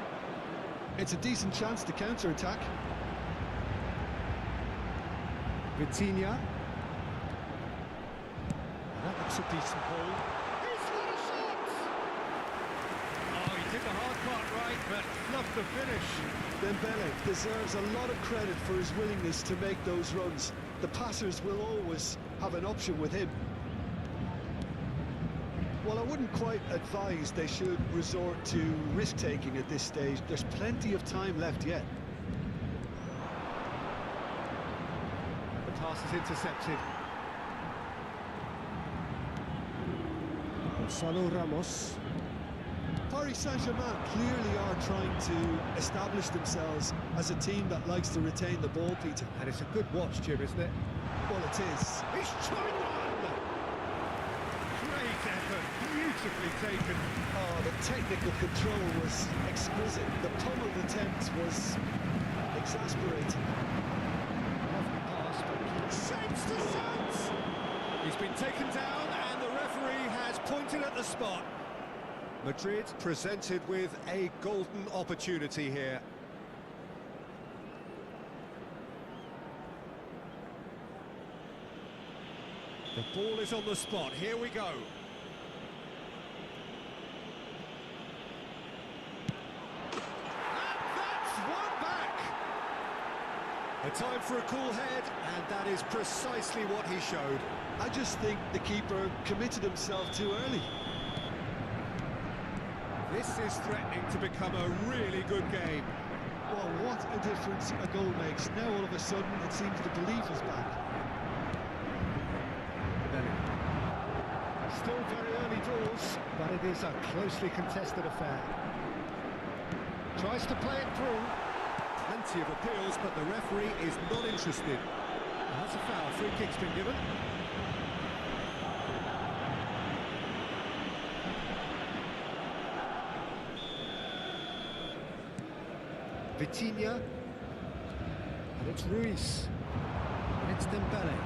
It's a decent chance to counter-attack. Vitinha. That looks a decent ball. He's got a shot! Oh, he did the hard part right, but fluffed the finish. Dembele deserves a lot of credit for his willingness to make those runs. The passers will always have an option with him. Well, I wouldn't quite advise they should resort to risk-taking at this stage. There's plenty of time left yet. The pass is intercepted. Gonzalo Ramos. Paris Saint-Germain clearly are trying to establish themselves as a team that likes to retain the ball, Peter. And it's a good watch, Jim, isn't it? Well, it is. He's trying one! Great effort, beautifully taken. Oh, the technical control was exquisite. The pummeled attempt was exasperating. Lovely pass, but shapes to sense! He's been taken down, and the referee has pointed at the spot. Madrid presented with a golden opportunity here. The ball is on the spot, here we go. And that's one back! A time for a cool head, and that is precisely what he showed. I just think the keeper committed himself too early. This is threatening to become a really good game. Well, what a difference a goal makes. Now all of a sudden it seems the belief is back. Still very early doors, but it is a closely contested affair. Tries to play it through. Plenty of appeals, but the referee is not interested. That's a foul. Free kick's been given. Vitinha. And it's Ruiz. And it's Dembele.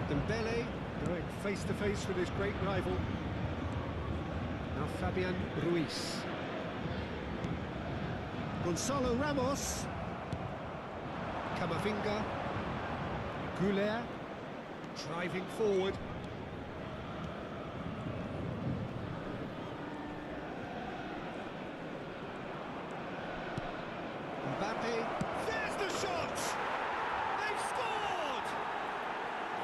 Dembele going face-to-face with his great rival. Now Fabian Ruiz. Gonzalo Ramos. Camavinga. Goulet. Driving forward. Mbappe. There's the shot! They've scored!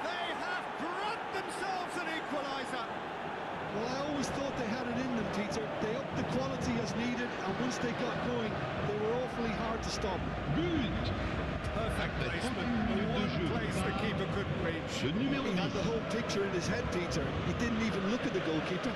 They have brought themselves an equaliser. Well, I always thought they had it in them, Peter. They upped the quality as needed, and once they got going, they were awfully hard to stop. But Perfect placement. The one place the keeper couldn't reach. le numéro He had the 10. whole picture in his head, Peter. He didn't even look at the goalkeeper.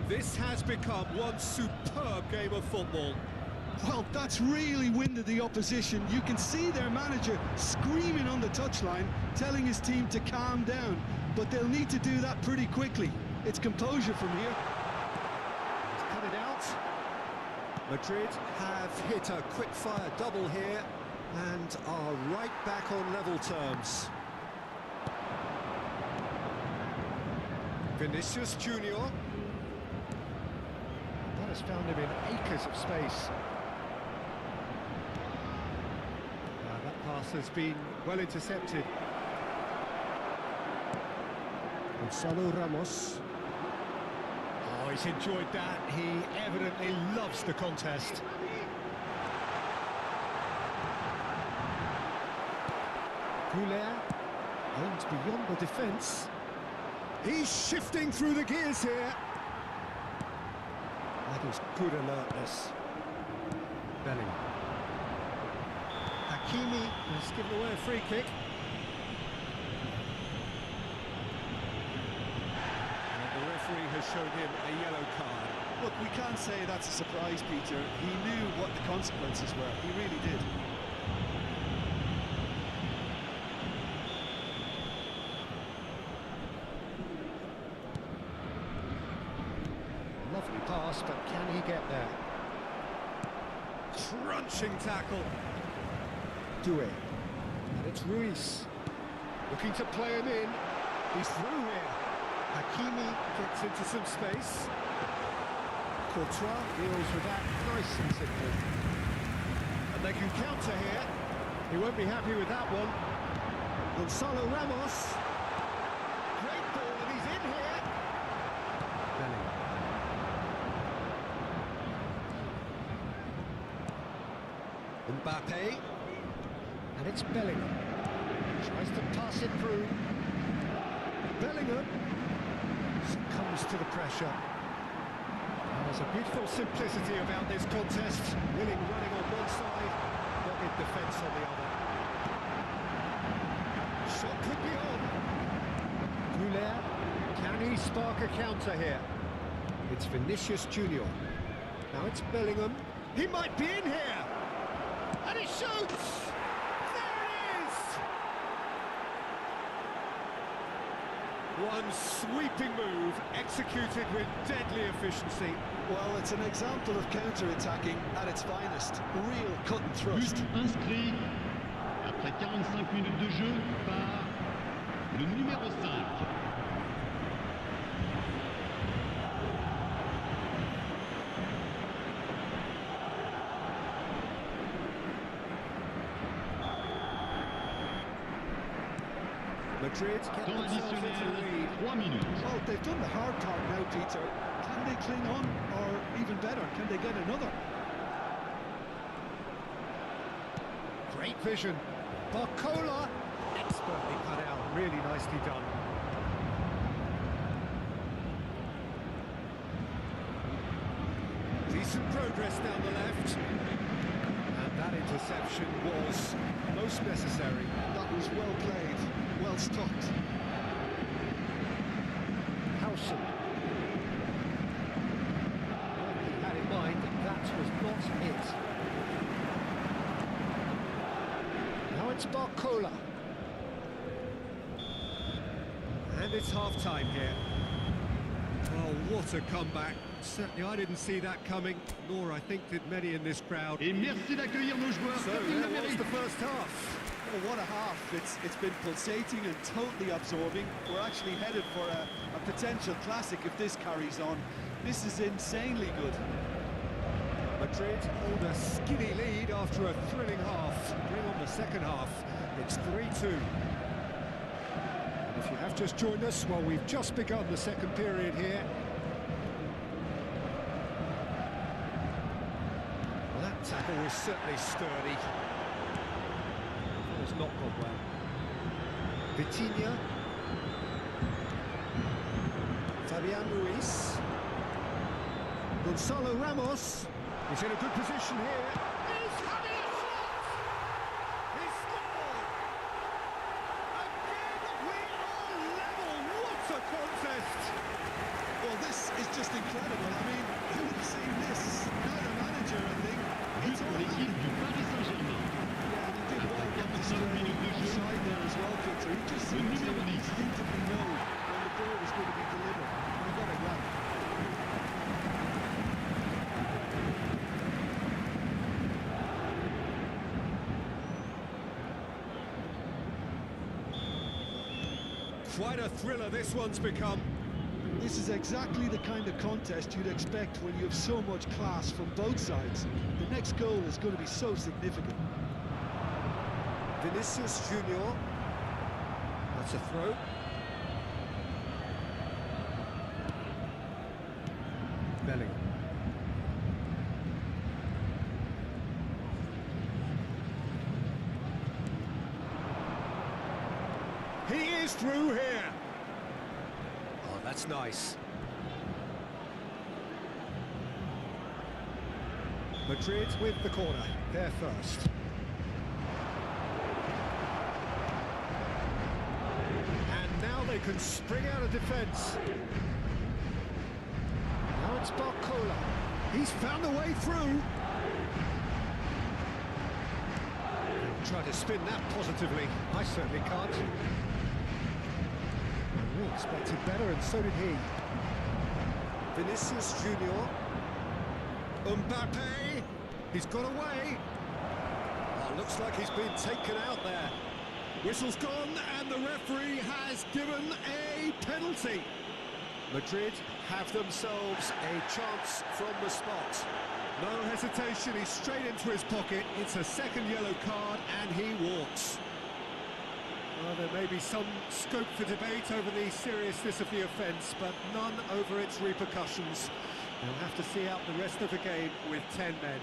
This has become one superb game of football. Well, that's really winded the opposition. You can see their manager screaming on the touchline, telling his team to calm down. But they'll need to do that pretty quickly. It's composure from here. He's cut it out. Madrid have hit a quick-fire double here and are right back on level terms. Vinicius Junior. That has found him in acres of space. That pass has been well intercepted. Gonzalo Ramos. Oh, he's enjoyed that. He evidently loves the contest. Goulet aims beyond the defence. He's shifting through the gears here. That is good alertness. Bellingham. Hakimi has given away a free kick. And the referee has shown him a yellow card. Look, we can't say that's a surprise, Peter. He knew what the consequences were. He really did. Lovely pass, but can he get there? Crunching tackle. Doué. And it's Ruiz. Looking to play him in. He's through here. Hakimi gets into some space. Courtois deals with that nice and simple. And they can counter here. He won't be happy with that one. Gonzalo Ramos. Great ball, and he's in here. Bellingham. Mbappe. And it's Bellingham. Tries to pass it through. Bellingham succumbs to the pressure. There's a beautiful simplicity about this contest. Willing running on one side, dogged defence on the other. Shot could be on. Goulet, can he spark a counter here? It's Vinicius Junior. Now it's Bellingham. He might be in here. And he shoots! There it is! One sweeping move, executed with deadly efficiency. Well, it's an example of counter-attacking at its finest. Real cut and But thrust. inscrit après 45 minutes de jeu par le numéro 5. Madrid get Temps themselves into the additionnel, lead. 3 minutes. Well, they've done the hard part now, Peter. Can they cling on, or even better, can they get another? Great vision. Barcola, expertly cut out, really nicely done. Decent progress down the left. And that interception was most necessary. That was well played, well stopped. Howson. He had in mind that was not it. Now it's Barcola. And it's half-time here. Oh, what a comeback. Certainly I didn't see that coming, nor I think did many in this crowd. Et merci d'accueillir nos joueurs So comme ils le there was méritent. the first half. Oh, what a half. It's been pulsating and totally absorbing. We're actually headed for a potential classic if this carries on. This is insanely good. Madrid hold a skinny lead after a thrilling half. Bring on the second half. It's 3-2. And if you have just joined us, well, we've just begun the second period here. Well, that tackle was certainly sturdy. It was not gone well. Vitinha. Fabian Ruiz. Gonzalo Ramos. He's in a good position here. He's having a shot! He scored! Again, we are level! What a contest! Well, this is just incredible. I mean, who would have seen this? Not a manager, I think. But It's pour all l'équipe du Paris Saint-Germain. Yeah, and he did well Après on the 45 minutes de jeu, side there as well, Peter. He just seemed to numéro 10. instinctively know when the ball was going to be delivered. And he got it right. Quite a thriller this one's become. This is exactly the kind of contest you'd expect when you have so much class from both sides. The next goal is going to be so significant. Vinicius Junior. That's a throw. Bellingham. He is through here. Oh, that's nice. Madrid with the corner. They're first. And now they can spring out of defence. Now it's Barcola. He's found a way through. Try to spin that positively. I certainly can't. We expected better, and so did he. Vinicius Junior. Mbappe. He's got away. Oh, looks like he's been taken out there. Whistle's gone, and the referee has given a penalty. Madrid have themselves a chance from the spot. No hesitation, he's straight into his pocket. It's a second yellow card, and he walks. Well, there may be some scope for debate over the seriousness of the offence, but none over its repercussions. They'll have to see out the rest of the game with 10 men.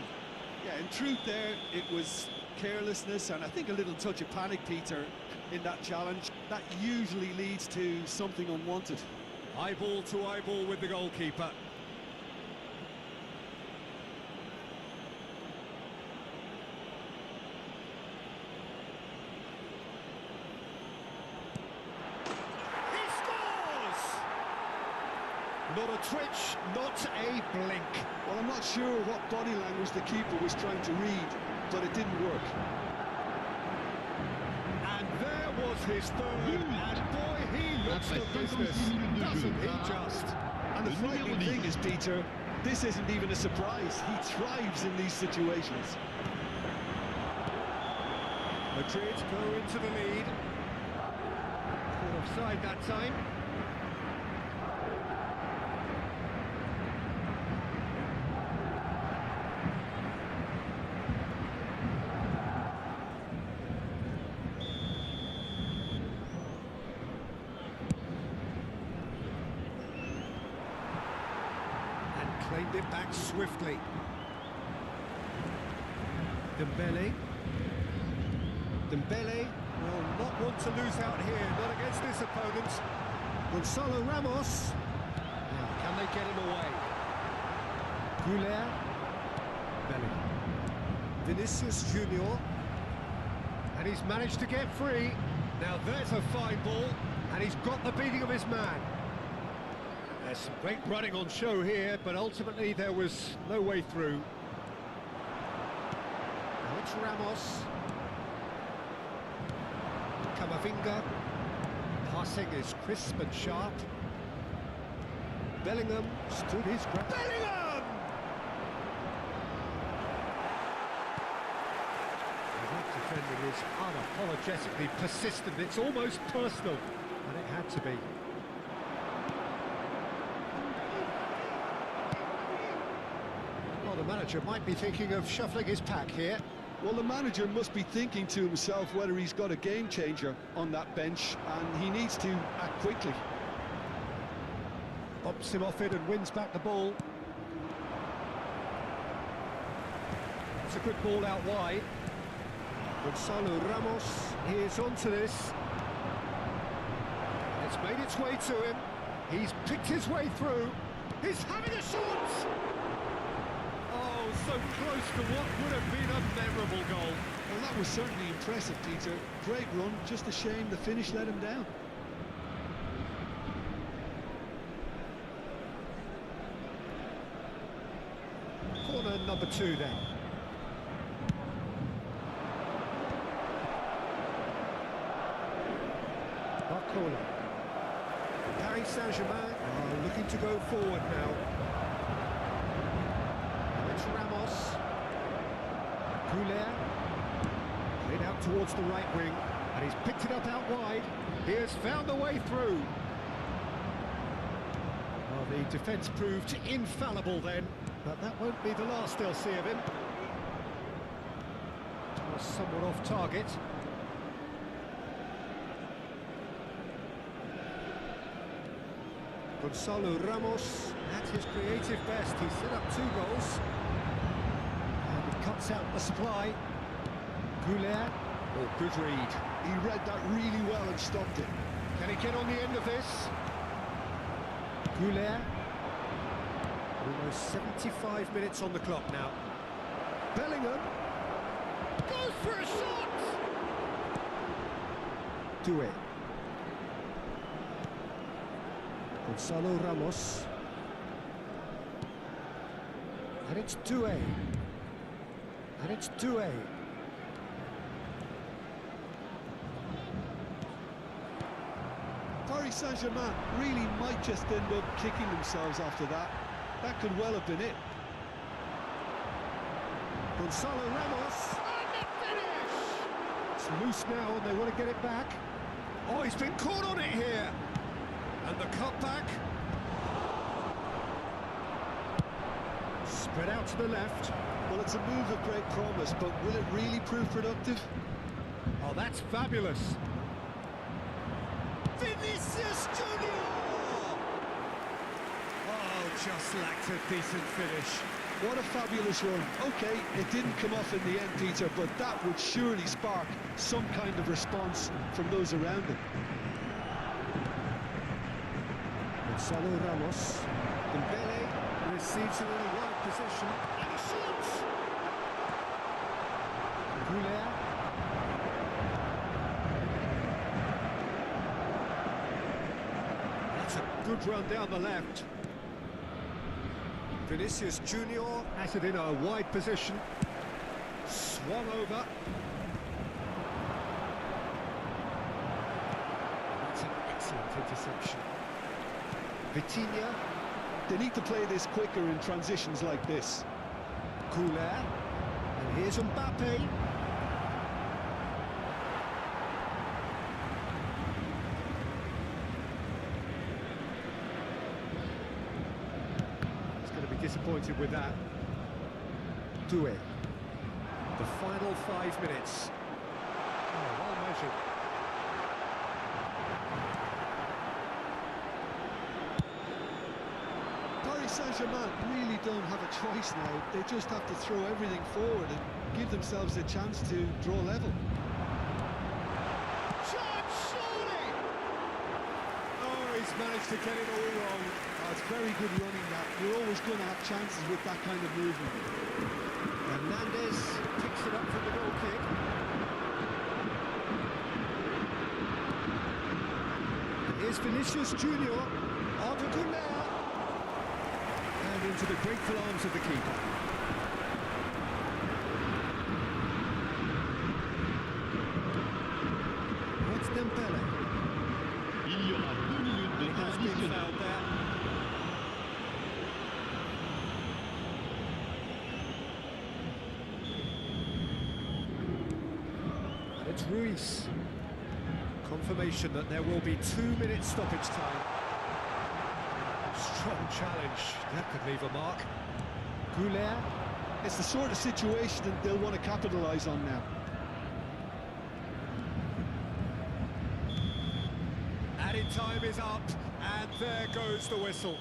Yeah, in truth there, it was carelessness and I think a little touch of panic, Peter, in that challenge. That usually leads to something unwanted. Eyeball to eyeball with the goalkeeper. He scores! Not a twitch, not a blink. Well, I'm not sure what body language the keeper was trying to read, but it didn't work. And there was his third, and boy, he looks Après the 56 business, minutes de doesn't jeu. he just? And the Le numéro frightening 10. thing is, Peter, this isn't even a surprise. He thrives in these situations. Madrid go into the lead. Caught offside that time. And claimed it back swiftly. Dembele will not want to lose out here, not against this opponent. Gonzalo Ramos. Now, can they get him away? Goulet. Bellingham. Vinicius Junior. And he's managed to get free. Now there's a fine ball, and he's got the beating of his man. There's some great running on show here, but ultimately there was no way through. Now it's Ramos. Camavinga. Passing is crisp and sharp. Bellingham stood his ground. Bellingham! The defending is unapologetically persistent. It's almost personal, and it had to be. Well, the manager might be thinking of shuffling his pack here. Well, the manager must be thinking to himself whether he's got a game changer on that bench, and he needs to act quickly. Bumps him off it and wins back the ball. It's a good ball out wide. Gonzalo Ramos is onto this. It's made its way to him. He's picked his way through. He's having a shot! Oh, so close to what would have been a memorable goal. Well, that was certainly impressive, Peter. Great run, just a shame the finish let him down. Corner number 2 then. Barcola. Paris Saint-Germain are looking to go forward now. It's Ramos. Goulet. Played out towards the right wing, and he's picked it up out wide. He has found a way through. Well, the defence proved infallible then, but that won't be the last they'll see of him. Was somewhat off target. Gonzalo Ramos at his creative best. He set up 2 goals. And he cuts out the supply. Goulet. Oh, good read. He read that really well and stopped it. Can he get on the end of this? Goulet. Almost 75 minutes on the clock now. Bellingham goes for a shot! Doué. Gonzalo Ramos. And it's Doué. And it's Doué. Paris Saint-Germain really might just end up kicking themselves after that. That could well have been it. Gonzalo Ramos. And the finish! It's loose now and they want to get it back. Oh, he's been caught on it here. And the cutback. Spread out to the left. Well, it's a move of great promise, but will it really prove productive? Oh, that's fabulous. Vinicius Junior! Oh, just lacked a decent finish. What a fabulous run. OK, it didn't come off in the end, Peter, but that would surely spark some kind of response from those around him. Gonzalo Ramos. Dembele receives it in a wide position. And he shoots! Goulet. That's a good run down the left. Vinicius Junior has it in a wide position. Swung over. Excellent interception. Vitinha. They need to play this quicker in transitions like this. Couler. And here's Mbappe. He's going to be disappointed with that. Doué. The final 5 minutes. Oh, well measured. Paris Saint-Germain really don't have a choice now. They just have to throw everything forward and give themselves a chance to draw level. Chance, surely! Oh, he's managed to get it all wrong. Oh, it's very good running that. You're always going to have chances with that kind of movement. Hernandez picks it up from the goal kick. Here's Vinicius Junior. Arda Güler. And into the grateful arms of the keeper. It's Dembele. Il y aura 2 minutes de He temps has been additionnel. fouled there. And it's Ruiz. Confirmation that there will be 2 minutes stoppage time. Strong challenge. That could leave a mark. Güler. It's the sort of situation that they'll want to capitalise on now. Added time is up, and there goes the whistle.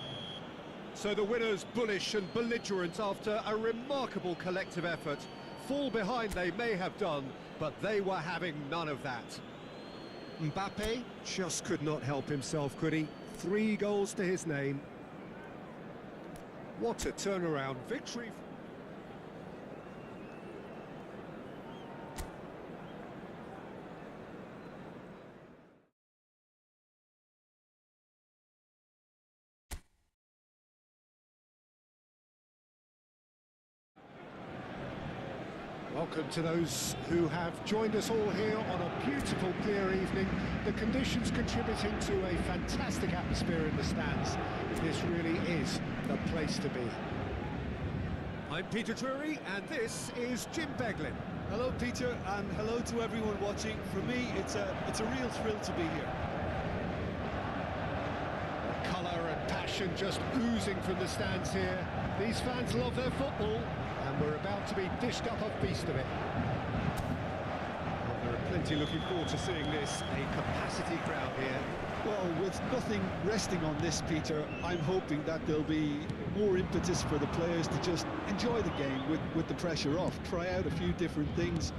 So the winners bullish and belligerent after a remarkable collective effort. Fall behind they may have done, but they were having none of that. Mbappe just could not help himself, could he? 3 goals to his name. What a turnaround victory. Welcome to those who have joined us all here on a beautiful, clear evening. The conditions contributing to a fantastic atmosphere in the stands. This really is the place to be. I'm Peter Drury, and this is Jim Beglin. Hello, Peter, and hello to everyone watching. For me, it's a real thrill to be here. Colour and passion just oozing from the stands here. These fans love their football, and we're about to be dished up a feast of it. Well, there are plenty looking forward to seeing this. A capacity crowd here. Well, with nothing resting on this, Peter, I'm hoping that there'll be more impetus for the players to just enjoy the game with the pressure off, try out a few different things,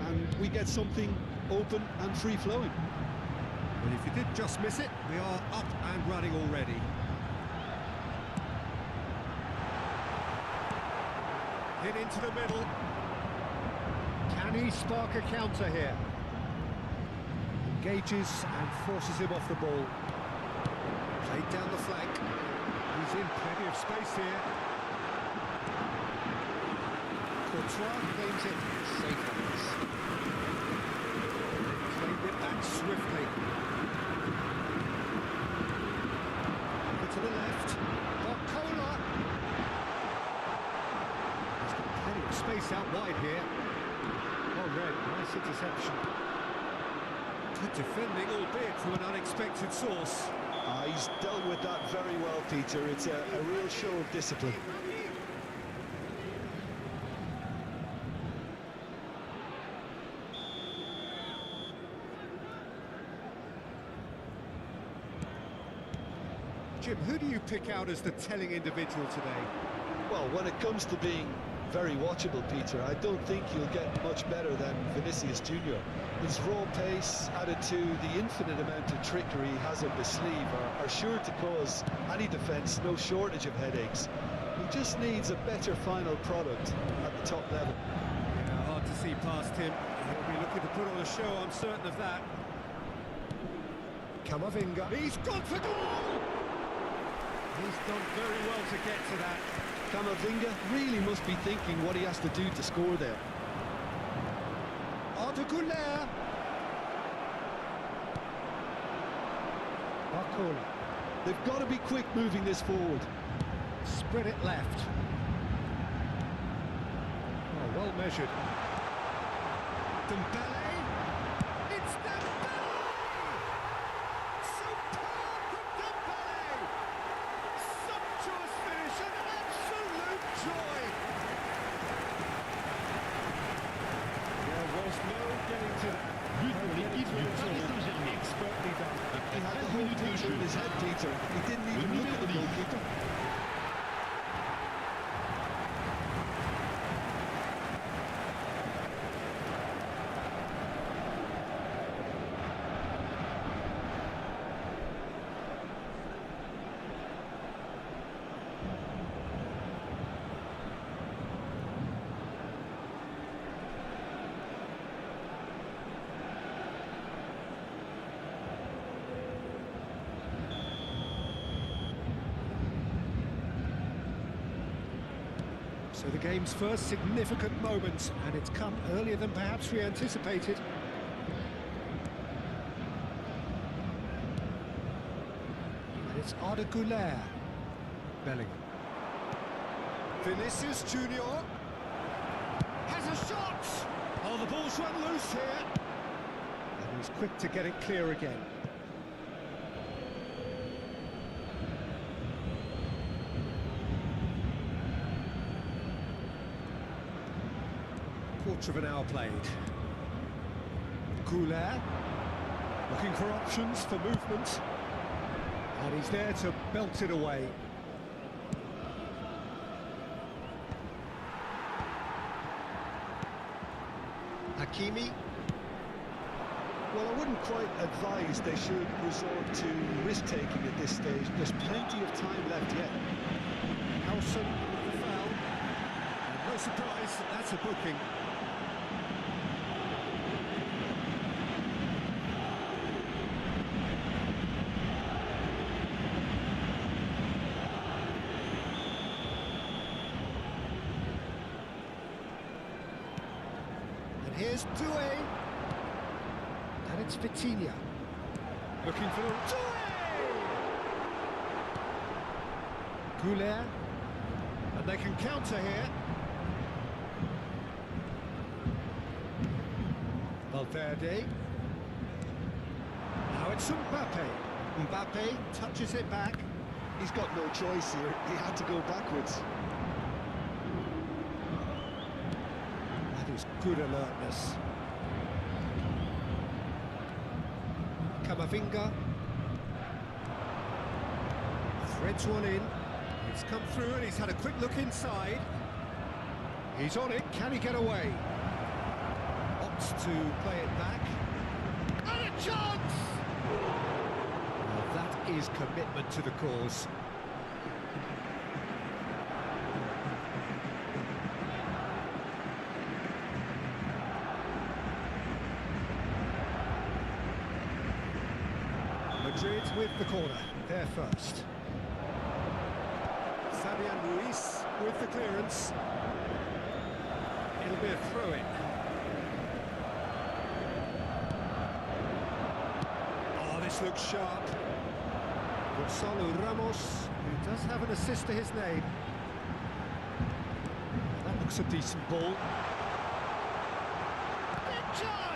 and we get something open and free-flowing. Well, if you did just miss it, we are up and running already. Hit into the middle. Can he spark a counter here? Engages and forces him off the ball. Played down the flank. He's in plenty of space here. Courtois claims it. Safe hands. Played it back swiftly. Over to the left. Barcola. He's got plenty of space out wide here. Well read, nice interception. Good defending, albeit from an unexpected source. He's dealt with that very well, Peter. It's a real show of discipline. Jim, who do you pick out as the telling individual today? Well, when it comes to being very watchable, Peter, I don't think you'll get much better than Vinicius Junior. His raw pace, added to the infinite amount of trickery he has up his sleeve, are sure to cause any defence no shortage of headaches. He just needs a better final product at the top level. Yeah, hard to see past him. He'll be looking to put on a show, I'm certain of that. Camavinga. He's gone for goal! He's done very well to get to that. Camavinga really must be thinking what he has to do to score there. Arda Güler. Barcola. They've got to be quick moving this forward. Spread it left. Oh, well measured. Dembele. It's Dembele! Superb from Dembele! Sumptuous finish, an absolute joy! There was no getting to that. But pour l'équipe du Paris Saint-Germain. Expertly done. He had the whole picture in his head, Peter. He didn't even look at the goalkeeper. So the game's first significant moment, and it's come earlier than perhaps we anticipated. And it's Arda Güler. Bellingham. Vinicius Junior has a shot! Oh, the ball's run loose here. And he's quick to get it clear again. Quarter of an hour played. Güler looking for options for movement, and he's there to belt it away. Hakimi. Well, I wouldn't quite advise they should resort to risk-taking at this stage. There's plenty of time left yet. Howson with the foul. And no surprise, that's a booking. And here's Doué. And it's Vitinha. Looking for the... Güler. And they can counter here. Valverde. Now it's Mbappe. Mbappe touches it back. He's got no choice here. He had to go backwards. That is good alertness. Camavinga. Threads one in. It's come through and he's had a quick look inside. He's on it. Can he get away? Opts to play it back. And a chance! Well, that is commitment to the cause. Madrid with the corner. They're first. Fabian Ruiz with the clearance. It'll be a throw-in. Oh, this looks sharp. Gonzalo Ramos, who does have an assist to his name. That looks a decent ball. Big chance!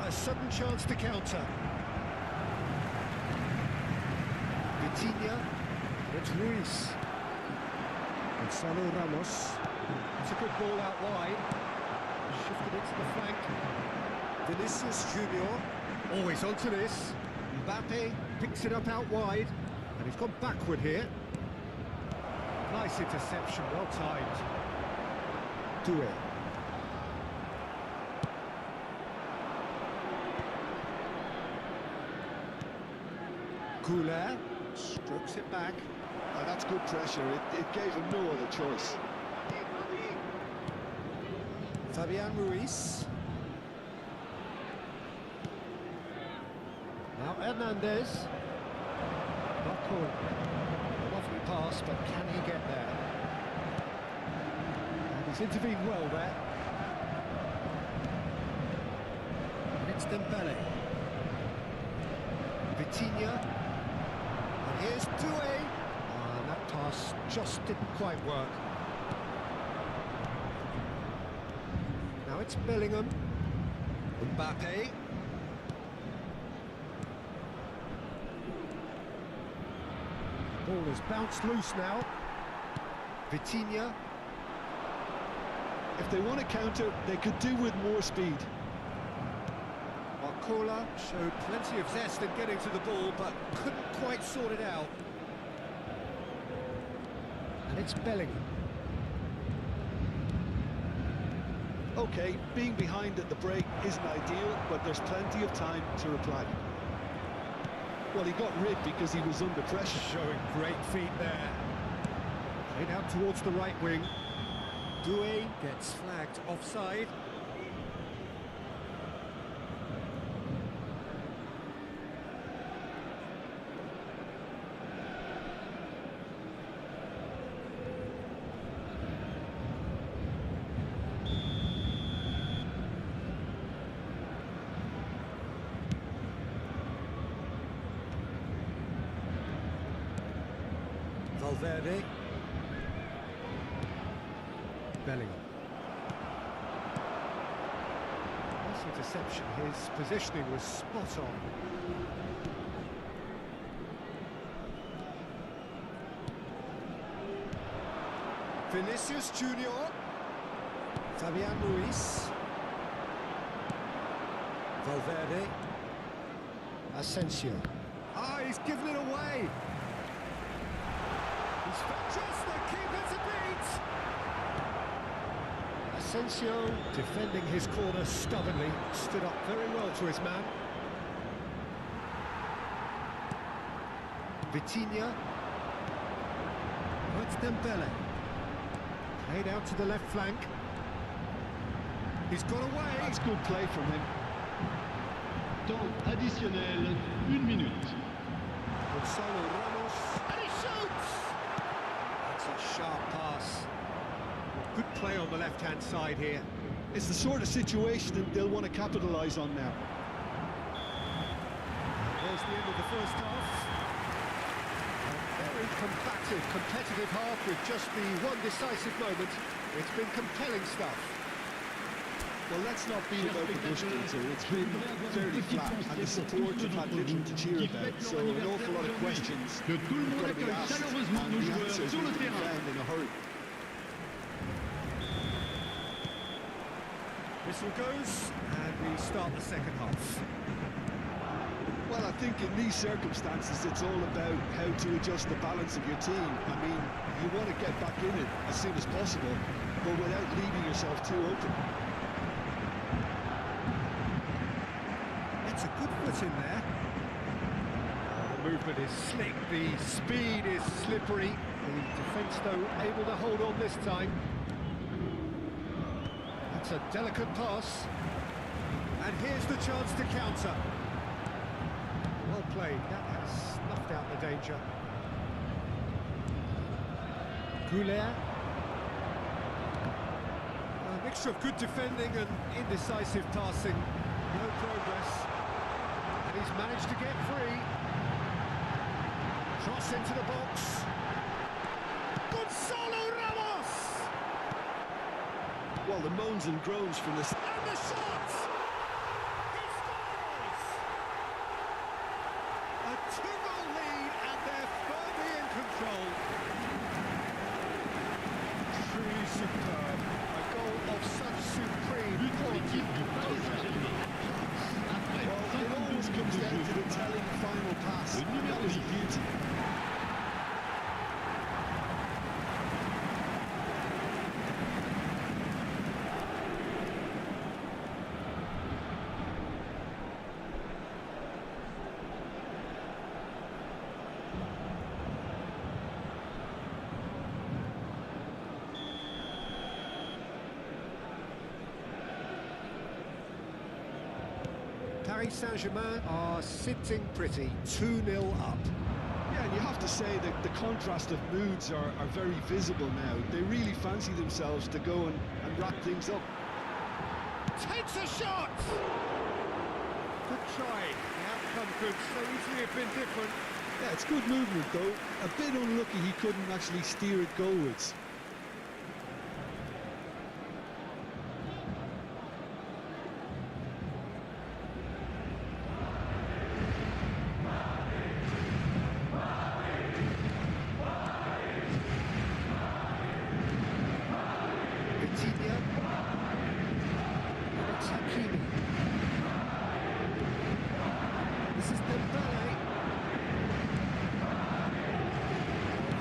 A sudden chance to counter. Vitinha, it's Ruiz. Gonzalo Ramos. It's a good ball out wide. Shifted it to the flank. Vinicius Junior. Always onto this. Mbappe picks it up out wide. And he's gone backward here. Nice interception, well timed. Doué. Güler strokes it back. That's good pressure. It gave him no other choice. Fabian Ruiz. Now Hernandez. Not cool. Lovely pass, but can he get there? And he's intervened well there. And it's Dembele. Vitinha. And here's Doué. And that pass just didn't quite work. Now it's Bellingham. Mbappe. Ball has bounced loose now. Vitinha. If they want to counter, they could do with more speed. Marcola showed plenty of zest in getting to the ball, but couldn't quite sort it out. And it's Bellingham. Okay, being behind at the break isn't ideal, but there's plenty of time to reply. Well, he got rid because he was under pressure. Showing great feet there. Played out towards the right wing. Doué gets flagged offside. Valverde. Bellingham. Nice interception. His positioning was spot on. Vinicius Junior. Fabian Ruiz. Valverde. Asensio. Ah, he's given it away. Just the keeper to beat! Asensio, defending his corner stubbornly, stood up very well to his man. Vitinha. That's Dembele. Played out to the left flank. He's got away! That's good play from him. Temps additionnel, 1 minute. Gonzalo Ramos. And he shoots! That's a sharp pass. Good play on the left-hand side here. It's the sort of situation that they'll want to capitalise on now. There's the end of the first half. A very combative, competitive half with just the one decisive moment. It's been compelling stuff. Well, let's not beat about the bush, Peter. It's been fairly flat, and the support have had little to cheer about. So an awful lot of questions Que tout le have monde got to be accueille asked, chaleureusement and nos the joueurs answers sur need le to be terrain. found in a hurry. Whistle goes, and we start the second half. Well, I think in these circumstances, it's all about how to adjust the balance of your team. I mean, you want to get back in it as soon as possible, but without leaving yourself too open. It's a good foot in there. The movement is slick, the speed is slippery. The defence, though, able to hold on this time. That's a delicate pass. And here's the chance to counter. Well played, that has snuffed out the danger. Goulet. A mixture of good defending and indecisive passing. No progress. And he's managed to get free. Cross into the box. Gonzalo Ramos! Well, the moans and groans from this. And the shot! He scores! A 2-goal lead, and they're firmly in control. Truly superb. A goal of such supreme But pour quality. l'équipe du Paris Saint-Germain. Après Well, it always 52 comes minutes down de to jeu, the telling final pass. Le And numéro that was a 10. beauty. Paris Saint-Germain are sitting pretty, 2-0 up. Yeah, and you have to say that the contrast of moods are very visible now. They really fancy themselves to go and wrap things up. Takes a shot! Good try. The outcome could so easily have been different. Yeah, it's good movement though. A bit unlucky he couldn't actually steer it goalwards. This is Dembele.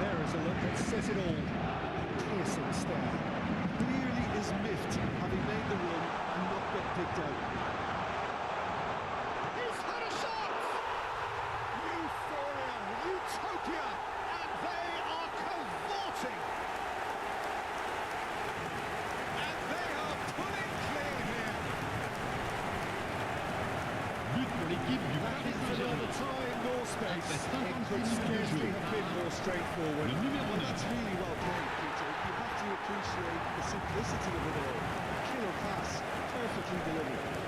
There is a look that says it all. A piercing stare. Clearly is miffed, having made the run and not got picked out. He's had a shot! Euphoria, utopia, and they are cavorting. And they are pulling clear here. But pour l'équipe du Paris Neither Saint-Germain. time nor space. Après It could 56 minutes de scarcely jeu. have been more straightforward. Le numéro Well, that's 9. really well played, Peter. You have to appreciate the simplicity of it all. Killer pass, perfectly delivered.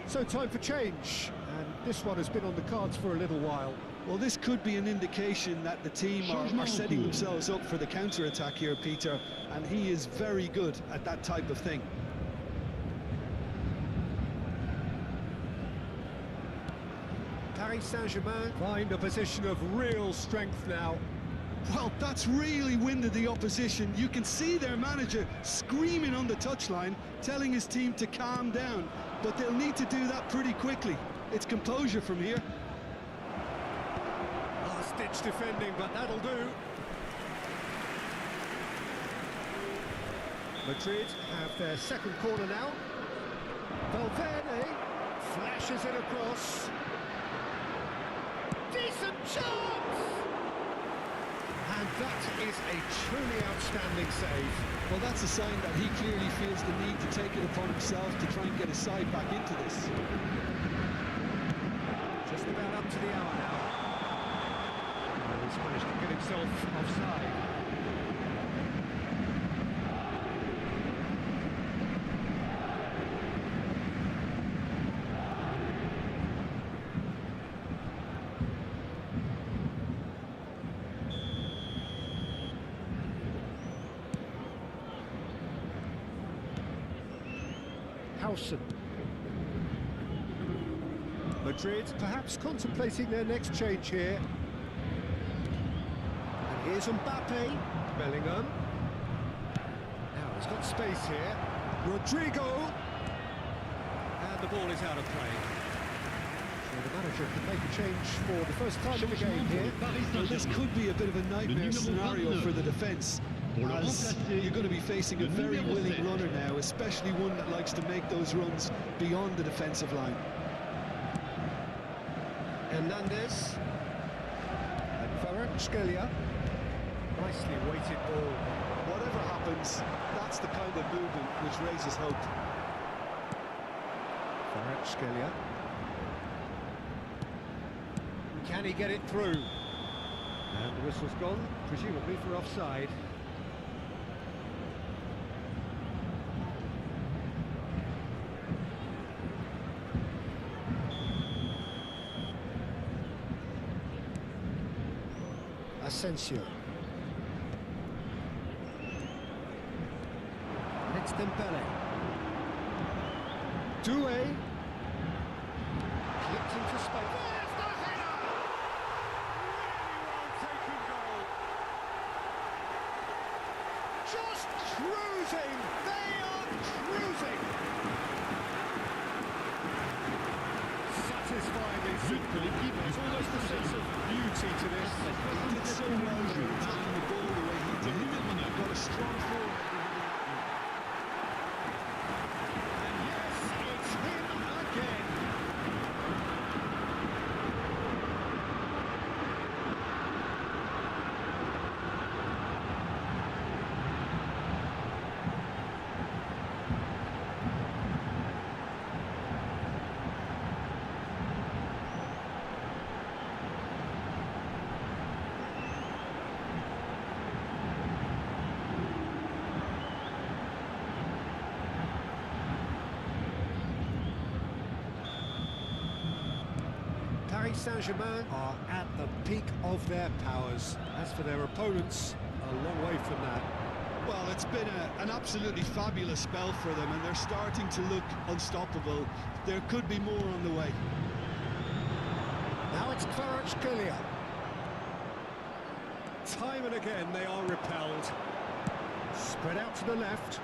So time for change, and this one has been on the cards for a little while. Well, this could be an indication that the team are setting themselves up for the counter-attack here, Peter, and he is very good at that type of thing. Paris Saint-Germain find a position of real strength now. Well, that's really winded the opposition. You can see their manager screaming on the touchline, telling his team to calm down, but they'll need to do that pretty quickly. It's composure from here. Last-ditch defending, but that'll do. Madrid have their second corner now. Valverde flashes it across. Decent chance! And that is a truly outstanding save. Well, that's a sign that he clearly feels the need to take it upon himself to try and get his side back into this. Just about up to the hour now. And he's managed to get himself offside. Madrid perhaps contemplating their next change here. And here's Mbappe, Bellingham. Now he's got space here. Rodrigo. And the ball is out of play. So the manager can make a change for the first time in the game here. Well, this could be a bit of a nightmare scenario for the defence, as you're going to be facing a very willing runner now, especially one that likes to make those runs beyond the defensive line. Hernandez and Kvaratskhelia. Nicely weighted ball. Whatever happens, that's the kind of movement which raises hope. Kvaratskhelia. Can he get it through? And the whistle's gone, presumably for offside. Asensio. It's Dembele. Doué. Clipped into space. There's the header! Really well taken goal. just cruising. They are cruising. Satisfyingly simple. There's almost a sense of beauty to this. He did so well attacking the ball the way he did. Got a strong forward. And yes, it's him again. Paris Saint-Germain are at the peak of their powers. As for their opponents, a long way from that. Well, it's been an absolutely fabulous spell for them, and they're starting to look unstoppable. There could be more on the way. Now it's Kvaratskhelia. Time and again they are repelled. Spread out to the left.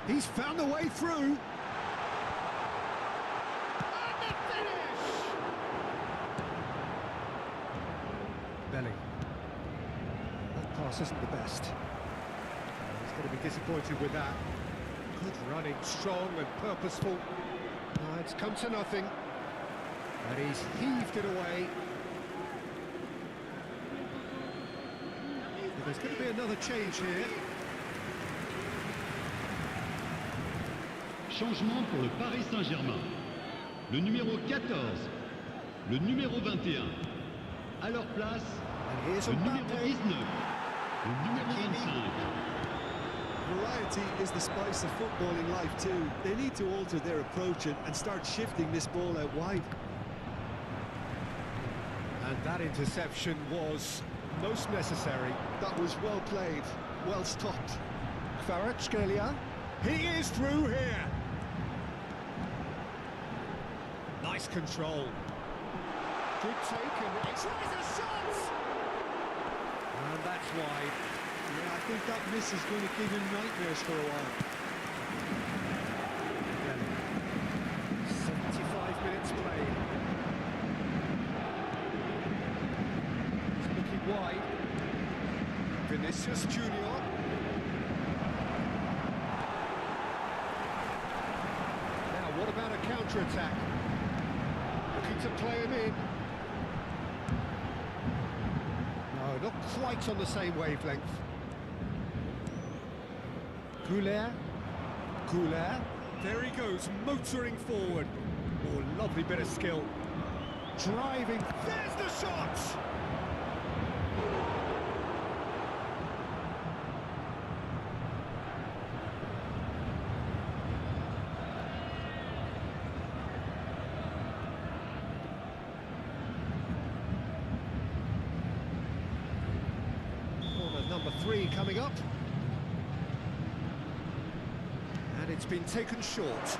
He's found the way through. And the finish! Belly. That pass isn't the best. He's going to be disappointed with that. Good running, strong and purposeful. It's come to nothing. And he's heaved it away. There's going to be another change here. Changement pour le Paris Saint-Germain. Le numéro 14, le numéro 21. À leur place, And here's le numéro Mbappé. 19, le numéro 25. Variety is the spice of football in life too. They need to alter their approach and start shifting this ball out wide. And that interception was most necessary. That was well played, well stopped. Kvaratskhelia. He is through here. Nice control. Good take and he tries a shot. And that's wide. Yeah, I think that miss is going to give him nightmares for a while. 75 minutes played. He's looking wide. Vinicius Junior. Now, what about a counter-attack? Looking to play him in. No, not quite on the same wavelength. Goulet. There he goes, motoring forward. Oh, lovely bit of skill. Driving. There's the shot! Corner number 3 coming up. And it's been taken short.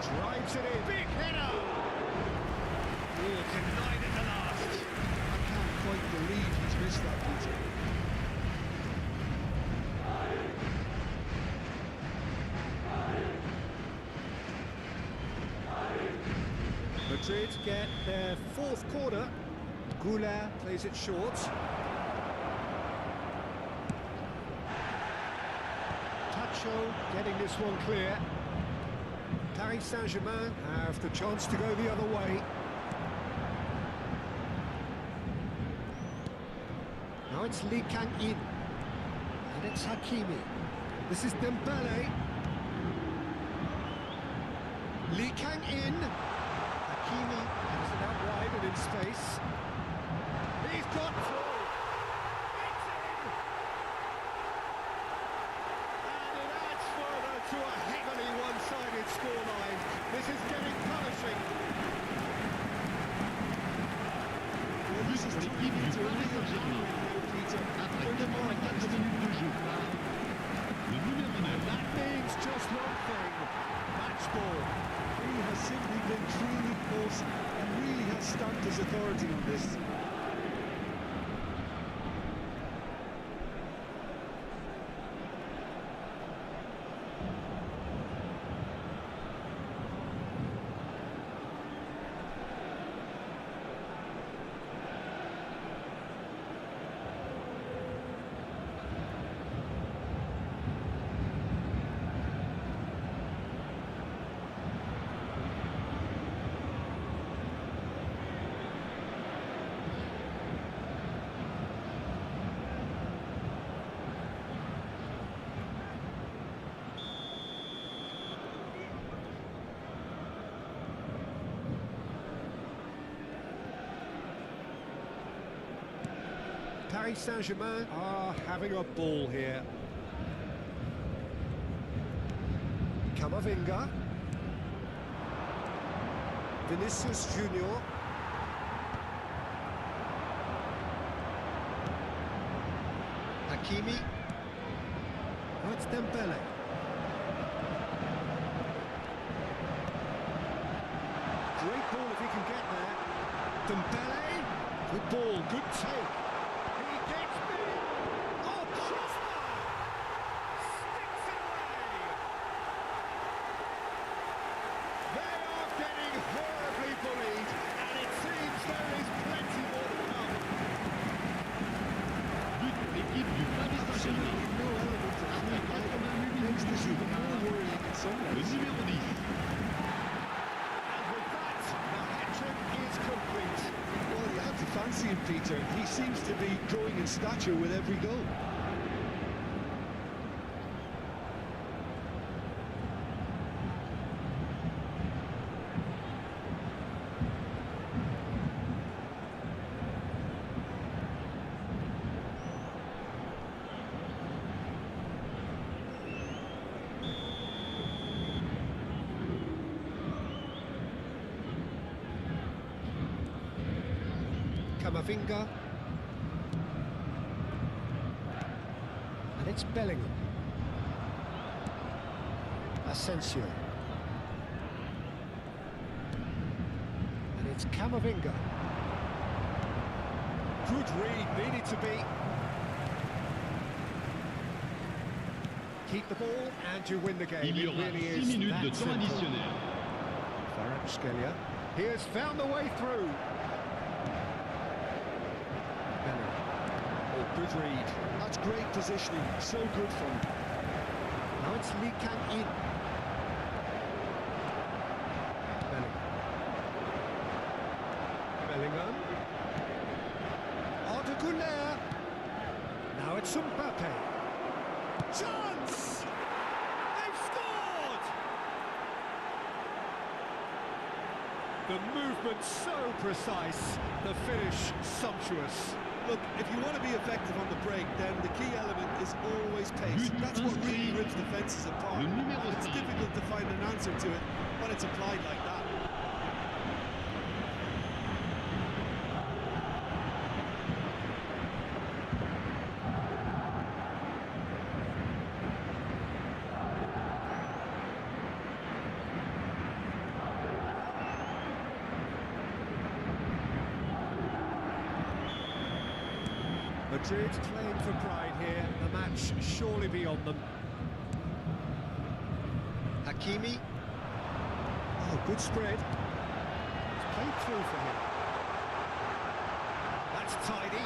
Drives it in. Big header! Oh, denied at the last. I can't quite believe he's missed that, Peter. Madrid get their 4th corner. Goulet plays it short. Tacho getting this one clear. Paris Saint-Germain have the chance to go the other way. Now it's Lee Kang-in. And it's Hakimi. This is Dembele. Lee Kang-in. Hakimi has it out wide and in space. He's got through. It's in. And it adds further to a heavily one-sided scoreline. This is getting punishing. Well, this is L'équipe du Paris Saint-Germain. Après 84 minutes de jeu par le numéro 9. That means just one thing. Match ball. He has simply been truly close and really has stamped his authority on this. Paris Saint-Germain are having a ball here. Camavinga. Vinicius Junior. Hakimi. Oh, it's Dembele. Great ball if he can get there. Dembele. Good ball, good take. He gets me. Oh, Chesma! Sticks it away. They are getting horribly bullied, and it seems there is plenty more to come. But l'équipe du Paris Saint-Germain. No element of panic either. Makes this even more worrying in some Le ways. numéro 10. And with that, the hat-trick is complete. Well, you have to fancy him, Peter. He seems to be growing in stature with every goal. Camavinga. And it's Bellingham. Asensio. And it's Camavinga. Good read, needed to be. Keep the ball and you win the game. Il y It aura really 6 is minutes that de temps simple. additionnel. Kvaratskhelia. He has found the way through. Bellingham. Oh, good read. That's great positioning. So good for him. Now it's Lee Kang-in. Bellingham. Arda Güler. Now it's Mbappe. Chance! They've scored! The movement so precise, the finish sumptuous. Look, if you want to be effective on the break, then the key element is always pace. But That's what really inscrit rips defences apart. le numéro And it's 5. difficult to find an answer to it when it's applied like that. Madrid playing for pride here, the match surely beyond them. Hakimi. Oh, good spread. It's played through for him. That's tidy.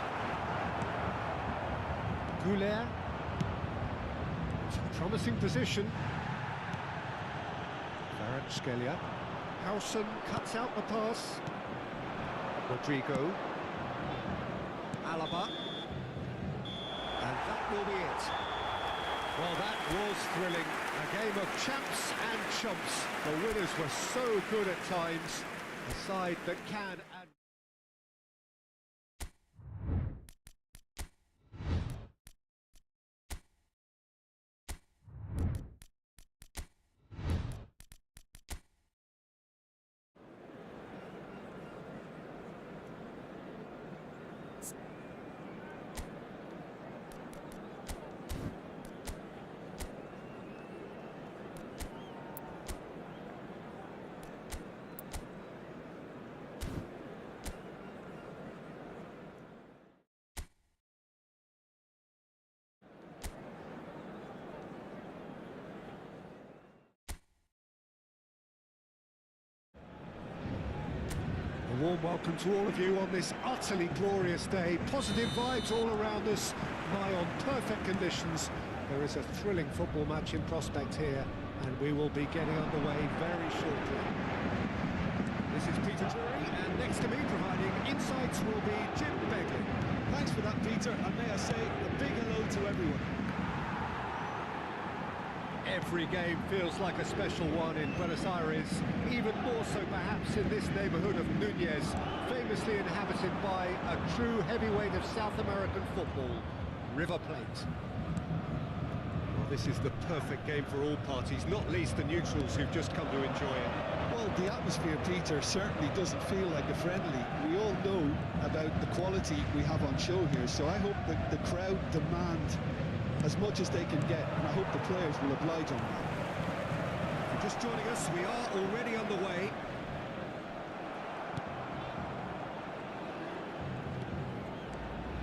Güler. It's a promising position. Kvaratskhelia. Howson cuts out the pass. Rodrigo. Alaba. And that will be it. Well, that was thrilling. A game of champs and chumps. The winners were so good at times. A side that can and... A warm welcome to all of you on this utterly glorious day. Positive vibes all around us, nigh on perfect conditions. There is a thrilling football match in prospect here, and we will be getting underway very shortly. This is Peter Drury, and next to me providing insights will be Jim Begley. Thanks for that, Peter, and may I say a big hello to everyone. Every game feels like a special one in Buenos Aires, even more so perhaps in this neighbourhood of Núñez, famously inhabited by a true heavyweight of South American football, River Plate. Well, this is the perfect game for all parties, not least the neutrals who've just come to enjoy it. Well, the atmosphere, Peter, certainly doesn't feel like a friendly. We all know about the quality we have on show here, so I hope that the crowd demand as much as they can get, and I hope the players will oblige on that. If you're just joining us, we are already underway.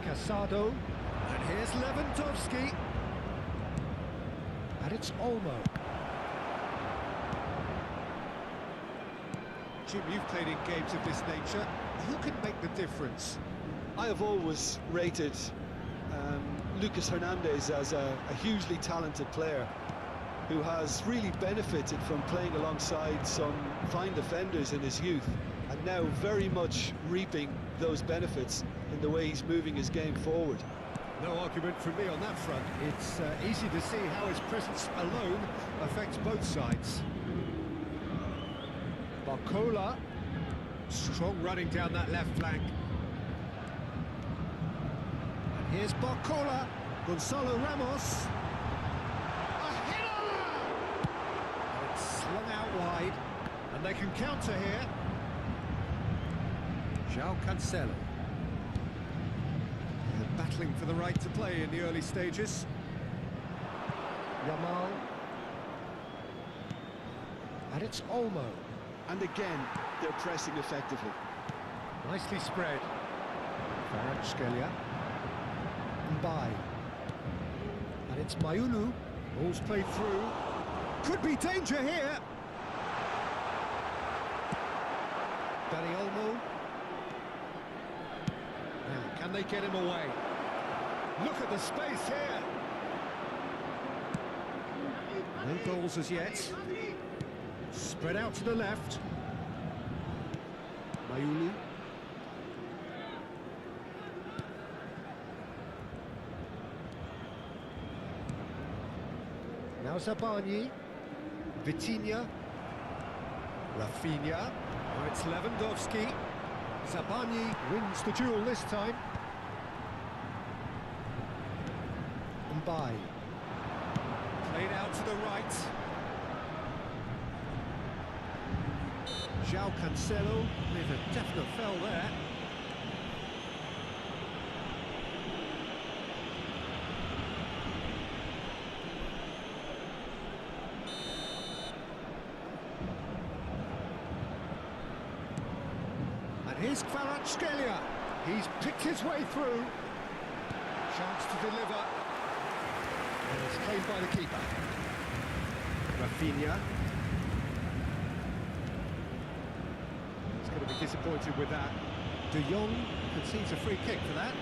Casado, and here's Lewandowski. And it's Olmo. Jim, you've played in games of this nature. Who can make the difference? I have always rated Lucas Hernandez as a hugely talented player who has really benefited from playing alongside some fine defenders in his youth, and now very much reaping those benefits in the way he's moving his game forward. No argument from me on that front. It's easy to see how his presence alone affects both sides. Barcola, strong running down that left flank. And here's Barcola, Gonzalo Ramos. A header! And it's slung out wide, and they can counter here. João Cancelo. They're battling for the right to play in the early stages. Yamal. And it's Olmo. And again, they're pressing effectively. Nicely spread. Kvaratskhelia. Mbai. And it's Mayulu. Ball's played through. Could be danger here. Dani Olmo. Now, can they get him away? Look at the space here. No goals as yet. Spread out to the left. Mayulu. Now Zabani. Vitinha. Rafinha. Now it's Lewandowski. Zabani wins the duel this time. Mbai. Played out to the right. João Cancelo with a definite foul there. And here's Kvaratskhelia. He's picked his way through. Chance to deliver. And it's claimed by the keeper. Rafinha. Going to be disappointed with that. De Jong concedes a free kick for that.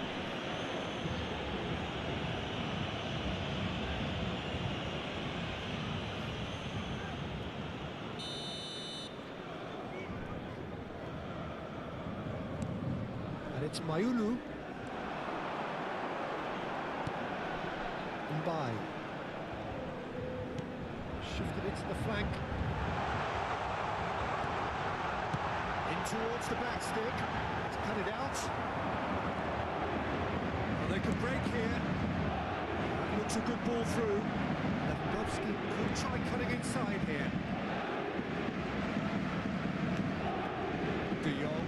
And it's Mayulu. Mbai. Shifted it to the flank. Towards the back stick, let's cut it out. Well, they can break here. Looks a good ball through. Lewandowski could try cutting inside here. De Jong.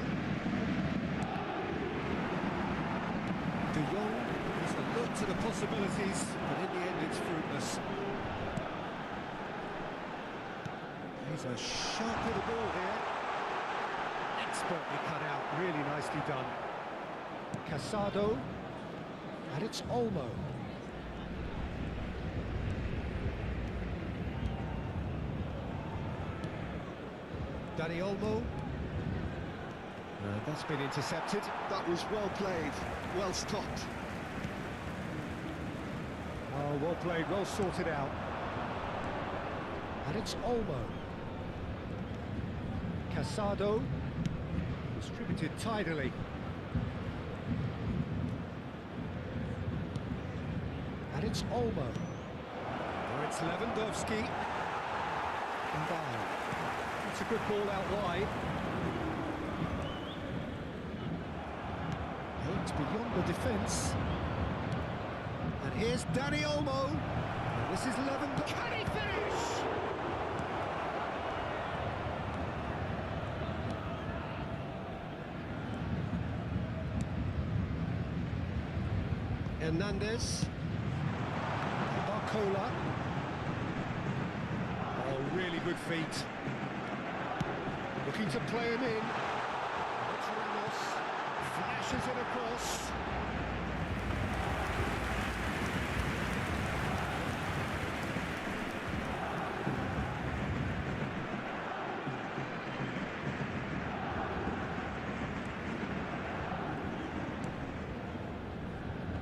De Jong has a look to the possibilities, but in the end it's fruitless. He's a sharp little ball here. Expertly cut out, really nicely done. Casado, and it's Olmo. Dani Olmo. That's been intercepted. That was well played, well stopped. Oh, well played, well sorted out. And it's Olmo. Casado. Distributed tidily. And it's Olmo. Oh, It's Lewandowski. And down. It's a good ball out wide. Aimed beyond the defence. And here's Dani Olmo. And this is Lewandowski. Can he finish? Hernandez. Barcola. Oh, really good feet. Looking to play him in. It's Ramos. Flashes it across.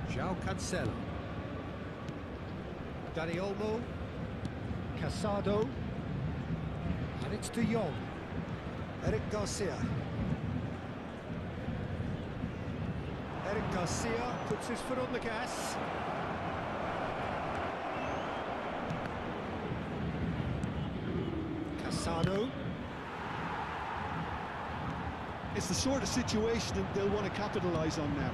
João Cancelo. Dani Olmo. Casado. And it's De Jong. Eric Garcia. Eric Garcia puts his foot on the gas. Casado. It's the sort of situation that they'll want to capitalise on now.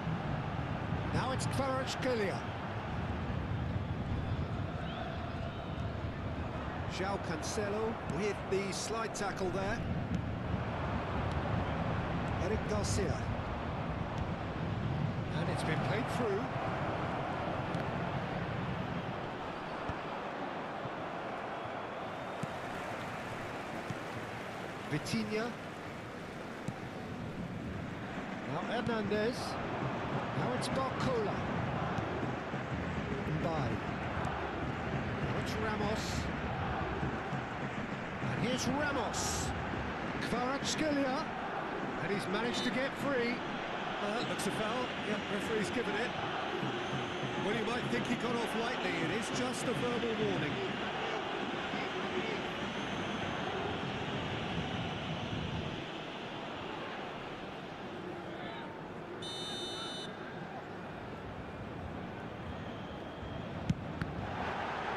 Now it's Kvaratskhelia. João Cancelo with the slide tackle there. Eric Garcia. And it's been played through. Vitinha. Now Hernandez. Now it's Barcola. Mbari. Now it's Ramos. And here's Ramos. Kvaratskhelia. And he's managed to get free. That looks a foul. Yep, referee's given it. Well, you might think he got off lightly. It is just a verbal warning.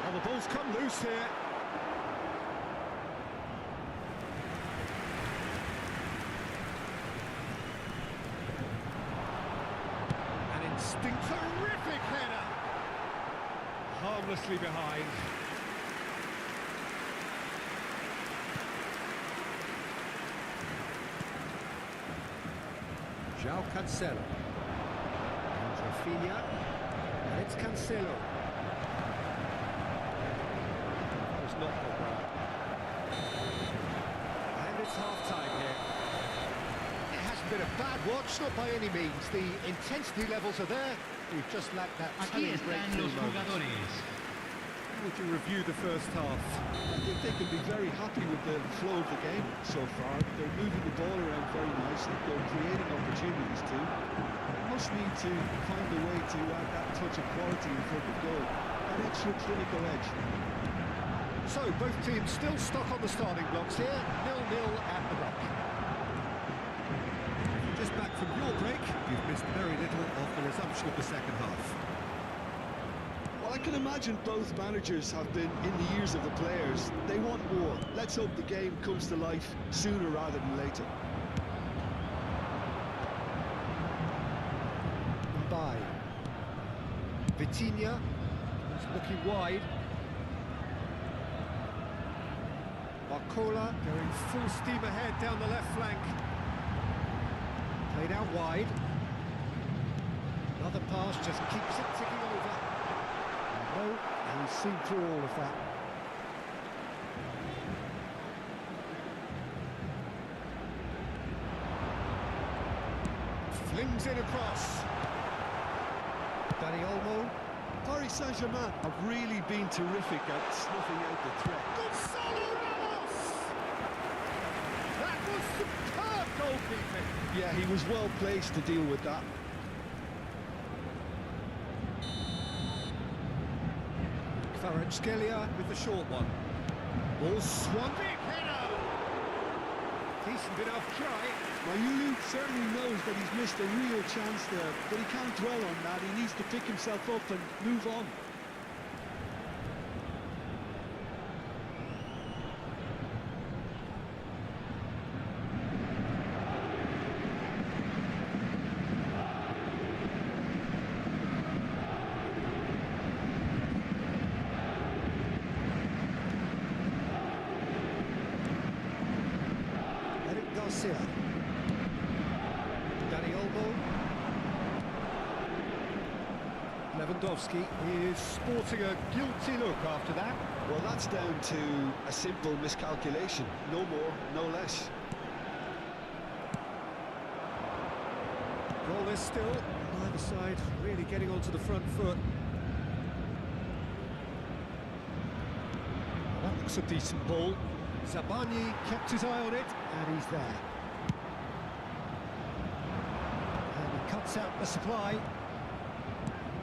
Well, the ball's come loose here. Terrific header! Harmlessly behind. João Cancelo. And Rafinha. And it's Cancelo. That was not good well. And it's half-time here. It hasn't been a bad watch, not by any means. The intensity levels are there. We've just lacked that Aquí están los jugadores. How would you review the first half? I think they can be very happy with the flow of the game so far. They're moving the ball around very nicely. They're creating opportunities too. They must need to find a way to add that touch of quality in front of goal. That extra clinical edge. So, both teams still stuck on the starting blocks here. 0-0 at the break. Just back from your break, you've missed very little of the resumption of the second half. Well, I can imagine both managers have been in the ears of the players. They want more. Let's hope the game comes to life sooner rather than later. By Vitinha, who's looking wide. Barcola going full steam ahead down the left flank. Played out wide. Another pass just keeps it ticking over. No, and he's seen through all of that. Flings it across. Dani Olmo. Paris Saint-Germain have really been terrific at snuffing out the threat. Gonzalo Ramos! That was superb goalkeeping. Yeah, he was well placed to deal with that. Kvaratskhelia with the short one. Ball swung. Big header! Decent enough try. Mayulu certainly knows that he's missed a real chance there, but he can't dwell on that. He needs to pick himself up and move on. Garcia. Danny Olmo. Lewandowski is sporting a guilty look after that. Well, that's down to a simple miscalculation. No more, no less. Goal is still, neither side really getting onto the front foot. That looks a decent ball. Zabani kept his eye on it, and he's there. And he cuts out the supply.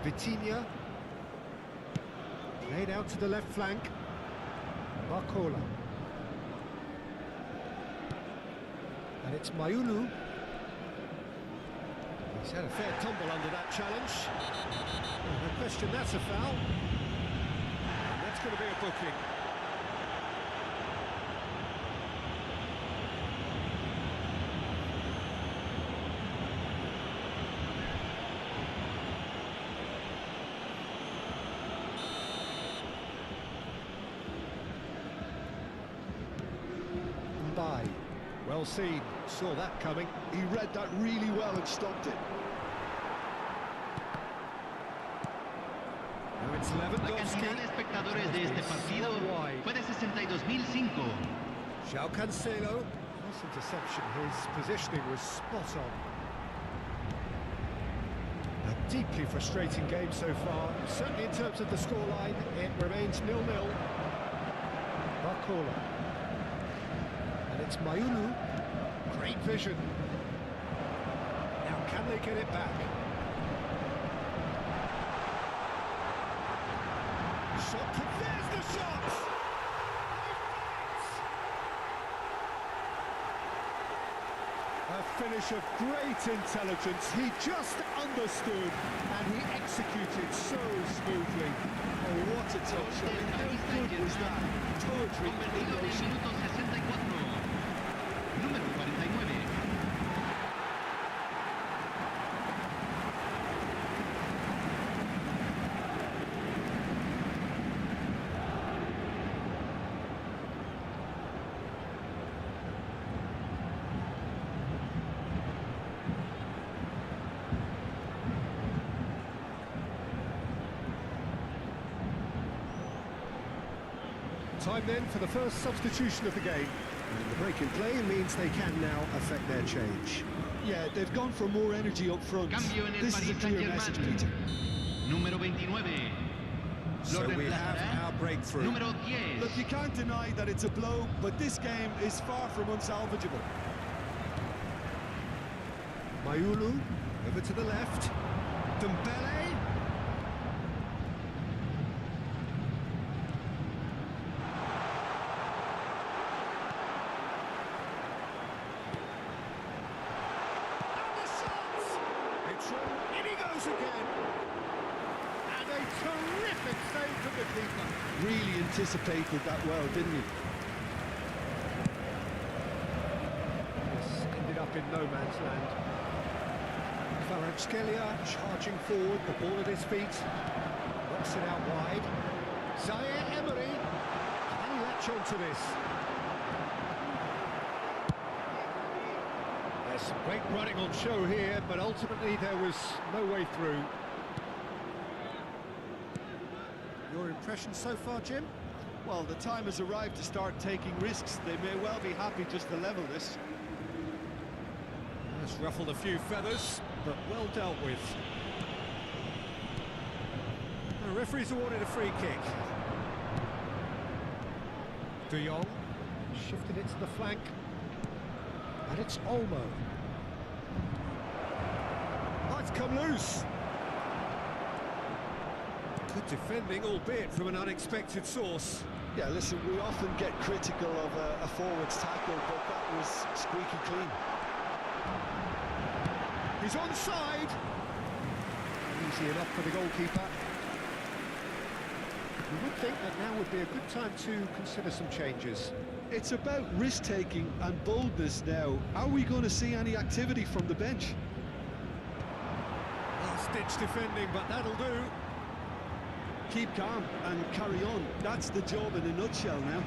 Vitinha. Played out to the left flank. Barcola. And it's Mayulu. He's had a fair tumble under that challenge. No question that's a foul. And that's going to be a booking. Well seen, saw that coming. He read that really well and stopped it. Now it's La Lewandowski. cantidad de espectadores de este partido fue de 62.005. João Cancelo. Nice interception, his positioning was spot on. A deeply frustrating game so far. Certainly in terms of the scoreline, it remains 0-0. Barcola. And it's Mayulu. Great vision. Now can they get it back? Shot, there's the shot! A finish of great intelligence. He just understood and he executed so smoothly. Oh, what a touch. I mean, how good was that? Poetry in Convertido en el motion. minuto 64. Número 49. Time then for the first substitution of the game. And the break in play means they can now affect their change. Yeah, they've gone for more energy up front. Cambio en el This is a Paris clear message, Saint-Germain. Peter. Número 29. So we have our breakthrough. Número 10. Look, you can't deny that it's a blow, but this game is far from unsalvageable. Mayulu, over to the left. Dembele. In he goes again. And a terrific save from the keeper. Really anticipated that well, didn't he? This ended up in no man's land. Kvaratskhelia charging forward, the ball at his feet. Knocks it out wide. Zaire Emery. Can he latch on to this? There's some great running on show here, but ultimately there was no way through. Your impression so far, Jim? Well, the time has arrived to start taking risks. They may well be happy just to level this. Has ruffled a few feathers, but well dealt with. The referee's awarded a free kick. De Jong shifted it to the flank. And it's Olmo. Oh, it's come loose. Good defending, albeit from an unexpected source. Yeah, listen, we often get critical of a forward's tackle, but that was squeaky clean. He's onside. Easy enough for the goalkeeper. You would think that now would be a good time to consider some changes. It's about risk-taking and boldness now. Are we going to see any activity from the bench? Last-ditch defending, but that'll do. Keep calm and carry on. That's the job in a nutshell now.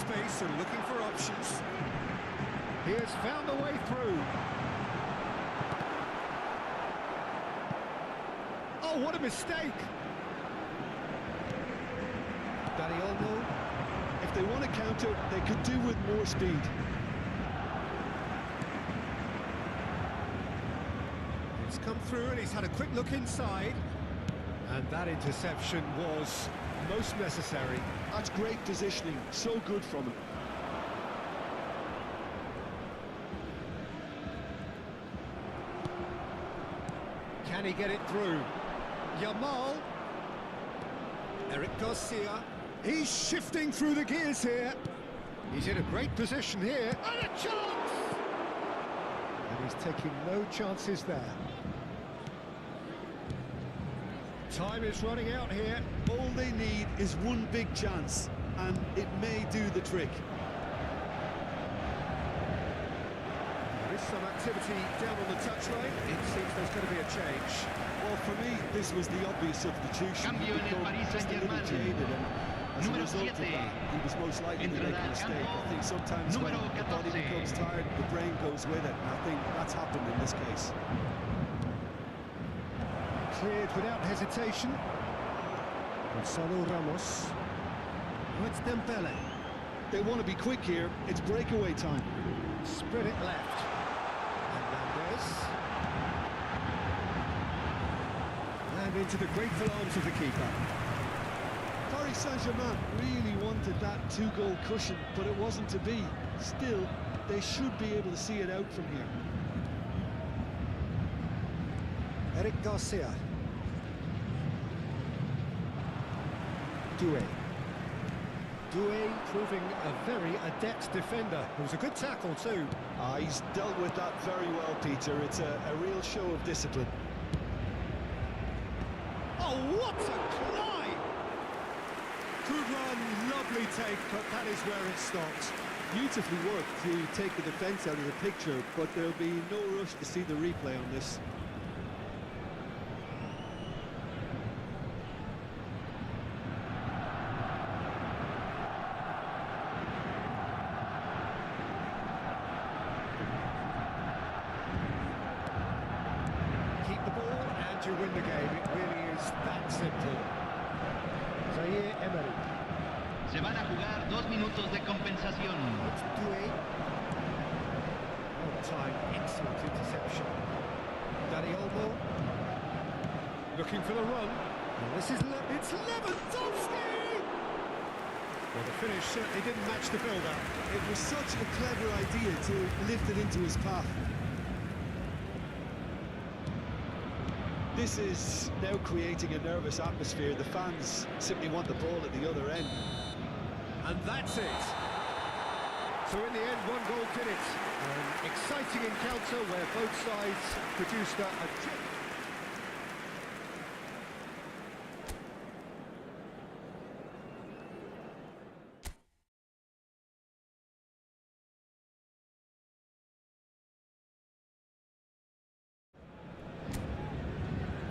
space and looking for options. He has found a way through. Oh, what a mistake! Dani Olmo. If they want to counter, they could do with more speed. It's come through and he's had a quick look inside. And that interception was most necessary. That's great positioning, so good from him. Can he get it through? Yamal. Eric Garcia. He's shifting through the gears here. He's in a great position here. And a chance! And he's taking no chances there. Time is running out here. All they need is one big chance, and it may do the trick. There is some activity down on the touchline. It seems there's going to be a change. Well, for me, this was the obvious substitution. Cambio en el Paris Just a little Saint-Germain. jaded, and as a Número result of 7. that, he was most likely to make Entrará a al mistake. campo. I think sometimes when Número the body 14. becomes tired, the brain goes with it, and I think that's happened in this case. Cleared without hesitation. Gonzalo Ramos. Oh, it's Dembele. They want to be quick here. It's breakaway time. Spread it left. Hernandez. And into the grateful arms of the keeper. Paris Saint-Germain really wanted that two-goal cushion, but it wasn't to be. Still, they should be able to see it out from here. Eric Garcia. Doué. Doué proving a very adept defender. It was a good tackle too. He's dealt with that very well, Peter. It's a real show of discipline. Oh, what a climb! Good run, lovely take, but that is where it stopped. Beautifully worked to take the defence out of the picture, but there'll be no rush to see the replay on this. You win the game, it really is that simple. Zaire Emery. Se van a jugar 2 minutos de compensación. It's Doué. Well timed, excellent interception. Dani Olmo. Looking for the run. And this is it's Lewandowski! Well, the finish certainly didn't match the build-up. It was such a clever idea to lift it into his path. This is now creating a nervous atmosphere. The fans simply want the ball at the other end. And that's it. So in the end, one goal did it. An exciting encounter where both sides produced a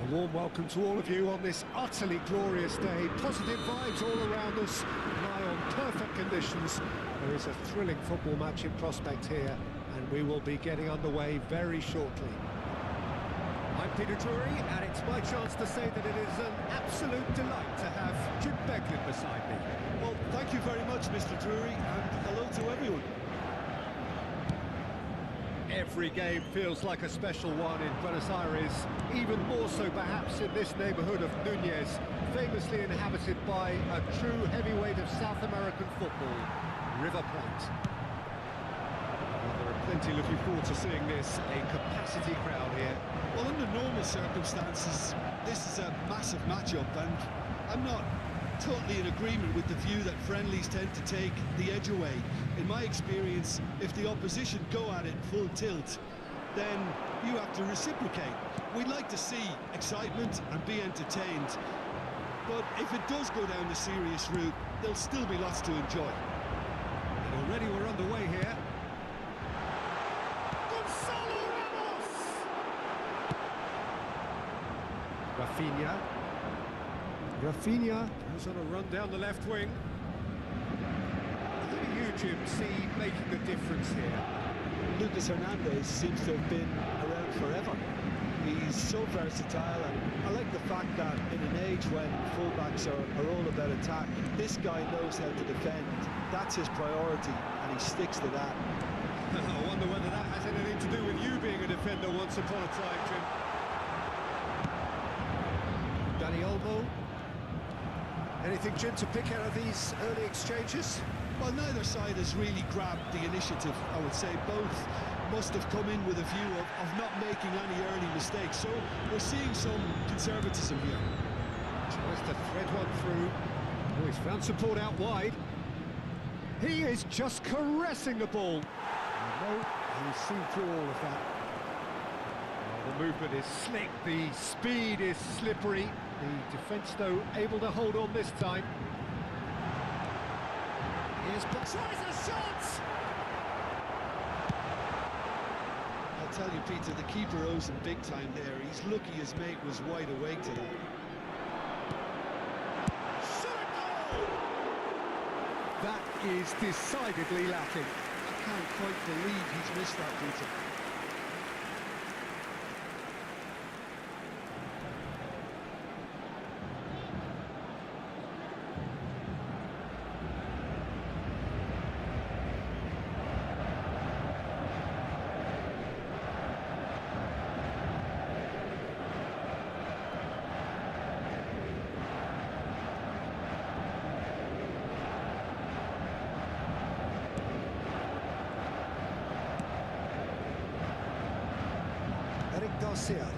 A warm welcome to all of you on this utterly glorious day. Positive vibes all around us, nigh on perfect conditions. There is a thrilling football match in prospect here, and we will be getting underway very shortly. I'm Peter Drury, and it's my chance to say that it is an absolute delight to have Jim Beglin beside me. Well, thank you very much, Mr. Drury, and hello to everyone. Every game feels like a special one in Buenos Aires, even more so perhaps in this neighbourhood of Núñez, famously inhabited by a true heavyweight of South American football, River Plate. Well, there are plenty looking forward to seeing this, a capacity crowd here. Well, under normal circumstances, this is a massive matchup, and I'm not totally in agreement with the view that friendlies tend to take the edge away. In my experience, if the opposition go at it full tilt, then you have to reciprocate. We'd like to see excitement and be entertained, but if it does go down the serious route, there'll still be lots to enjoy. And already we're underway here. Gonzalo Ramos! Rafinha goes on a run down the left wing. Who do you Jim see making the difference here? Lucas Hernandez seems to have been around forever. He's so versatile, and I like the fact that in an age when fullbacks are all about attack, this guy knows how to defend. That's his priority, and he sticks to that. I wonder whether that has anything to do with you being a defender once upon a time, Jim. Danny Olmo. Anything, Jim, to pick out of these early exchanges? Well, neither side has really grabbed the initiative, I would say. Both must have come in with a view of not making any early mistakes. So we're seeing some conservatism here. Tries to thread one through. Oh, he's found support out wide. He is just caressing the ball. No, he's seen through all of that. Oh, the movement is slick, the speed is slippery. The defence, though, able to hold on this time. Here's tries a shot! I'll tell you, Peter, the keeper owes him big time there. He's lucky his mate was wide awake to that. That is decidedly lacking. I can't quite believe he's missed that, Peter. Garcia.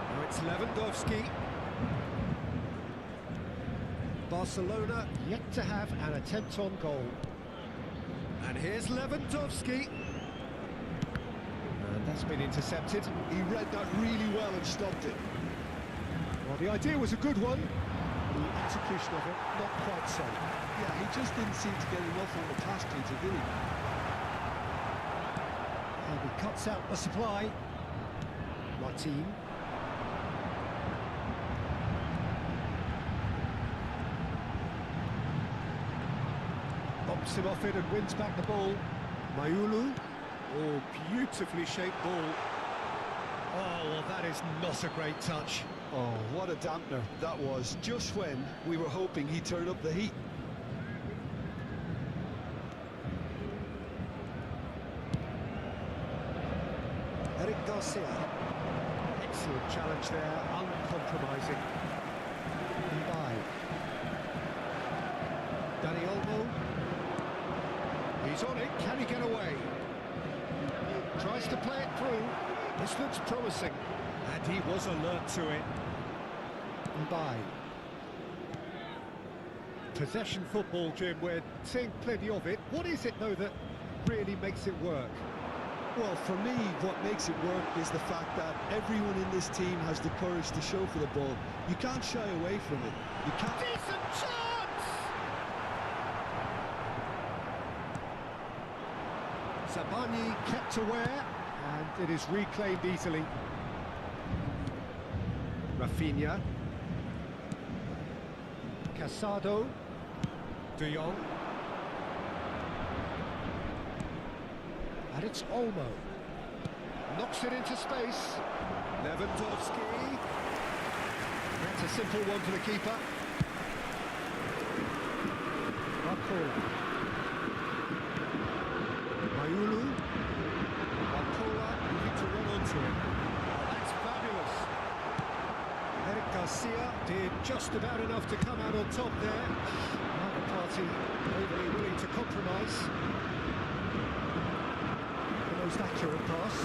Now it's Lewandowski. Barcelona yet to have an attempt on goal. And here's Lewandowski. And that's been intercepted. He read that really well and stopped it. Well, the idea was a good one. The execution of it, not quite so. Yeah, he just didn't seem to get enough on the pass, Peter, did he? And he cuts out the supply. Martin. Bumps him off it and wins back the ball. Mayulu. Oh, beautifully shaped ball. Oh, well, that is not a great touch. Oh, what a dampener that was, just when we were hoping he'd turn up the heat. Eric Garcia. Excellent challenge there, uncompromising. Mbaye. Danny Olmo. He's on it, can he get away? Tries to play it through. This looks promising. And he was alert to it. Mbaye. Possession football, Jim, we're seeing plenty of it. What is it, though, that really makes it work? Well, for me, what makes it work is the fact that everyone in this team has the courage to show for the ball. You can't shy away from it. You can't... Decent chance! Sabani kept aware, and it is reclaimed easily. Rafinha. Casado. De Jong. And it's Olmo. Knocks it into space. Lewandowski. That's a simple one for the keeper. Marcola. Mayulu. Marcola moving to run onto it. That's fabulous. Eric Garcia did just about enough to come out on top there. Neither party overly willing to compromise. Most accurate pass.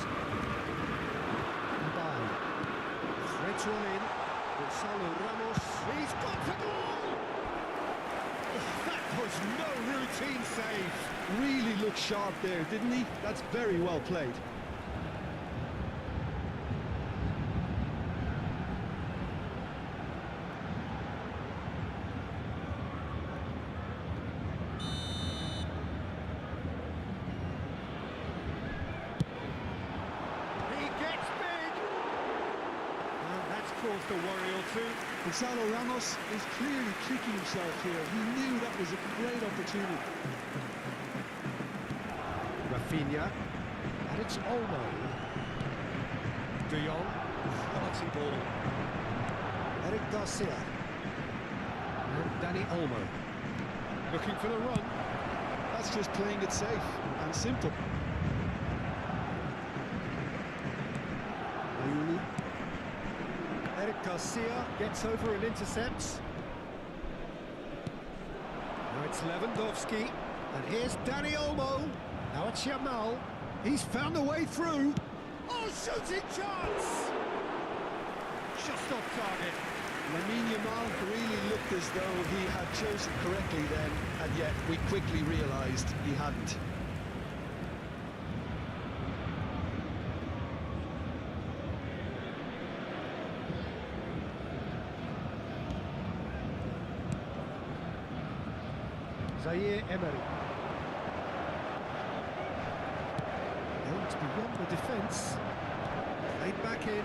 Mbaye threads one in. Gonzalo Ramos. He's got the goal! Oh, that was no routine save. Really looked sharp there, didn't he? That's very well played. Caused a worry or two. Gonzalo Ramos is clearly kicking himself here. He knew that was a great opportunity. Rafinha. And it's Olmo. De Jong. Quality ball. Eric Garcia. And Dani Olmo. Looking for the run. That's just playing it safe and simple. Ayulu. Eric Garcia gets over and intercepts. Now it's Lewandowski. And here's Dani Olmo. Now it's Yamal. He's found a way through. Oh, shooting chance! Just off target. Lamine Yamal really looked as though he had chosen correctly then, and yet we quickly realised he hadn't. Zaire Emery. Out beyond the defence. Played back in.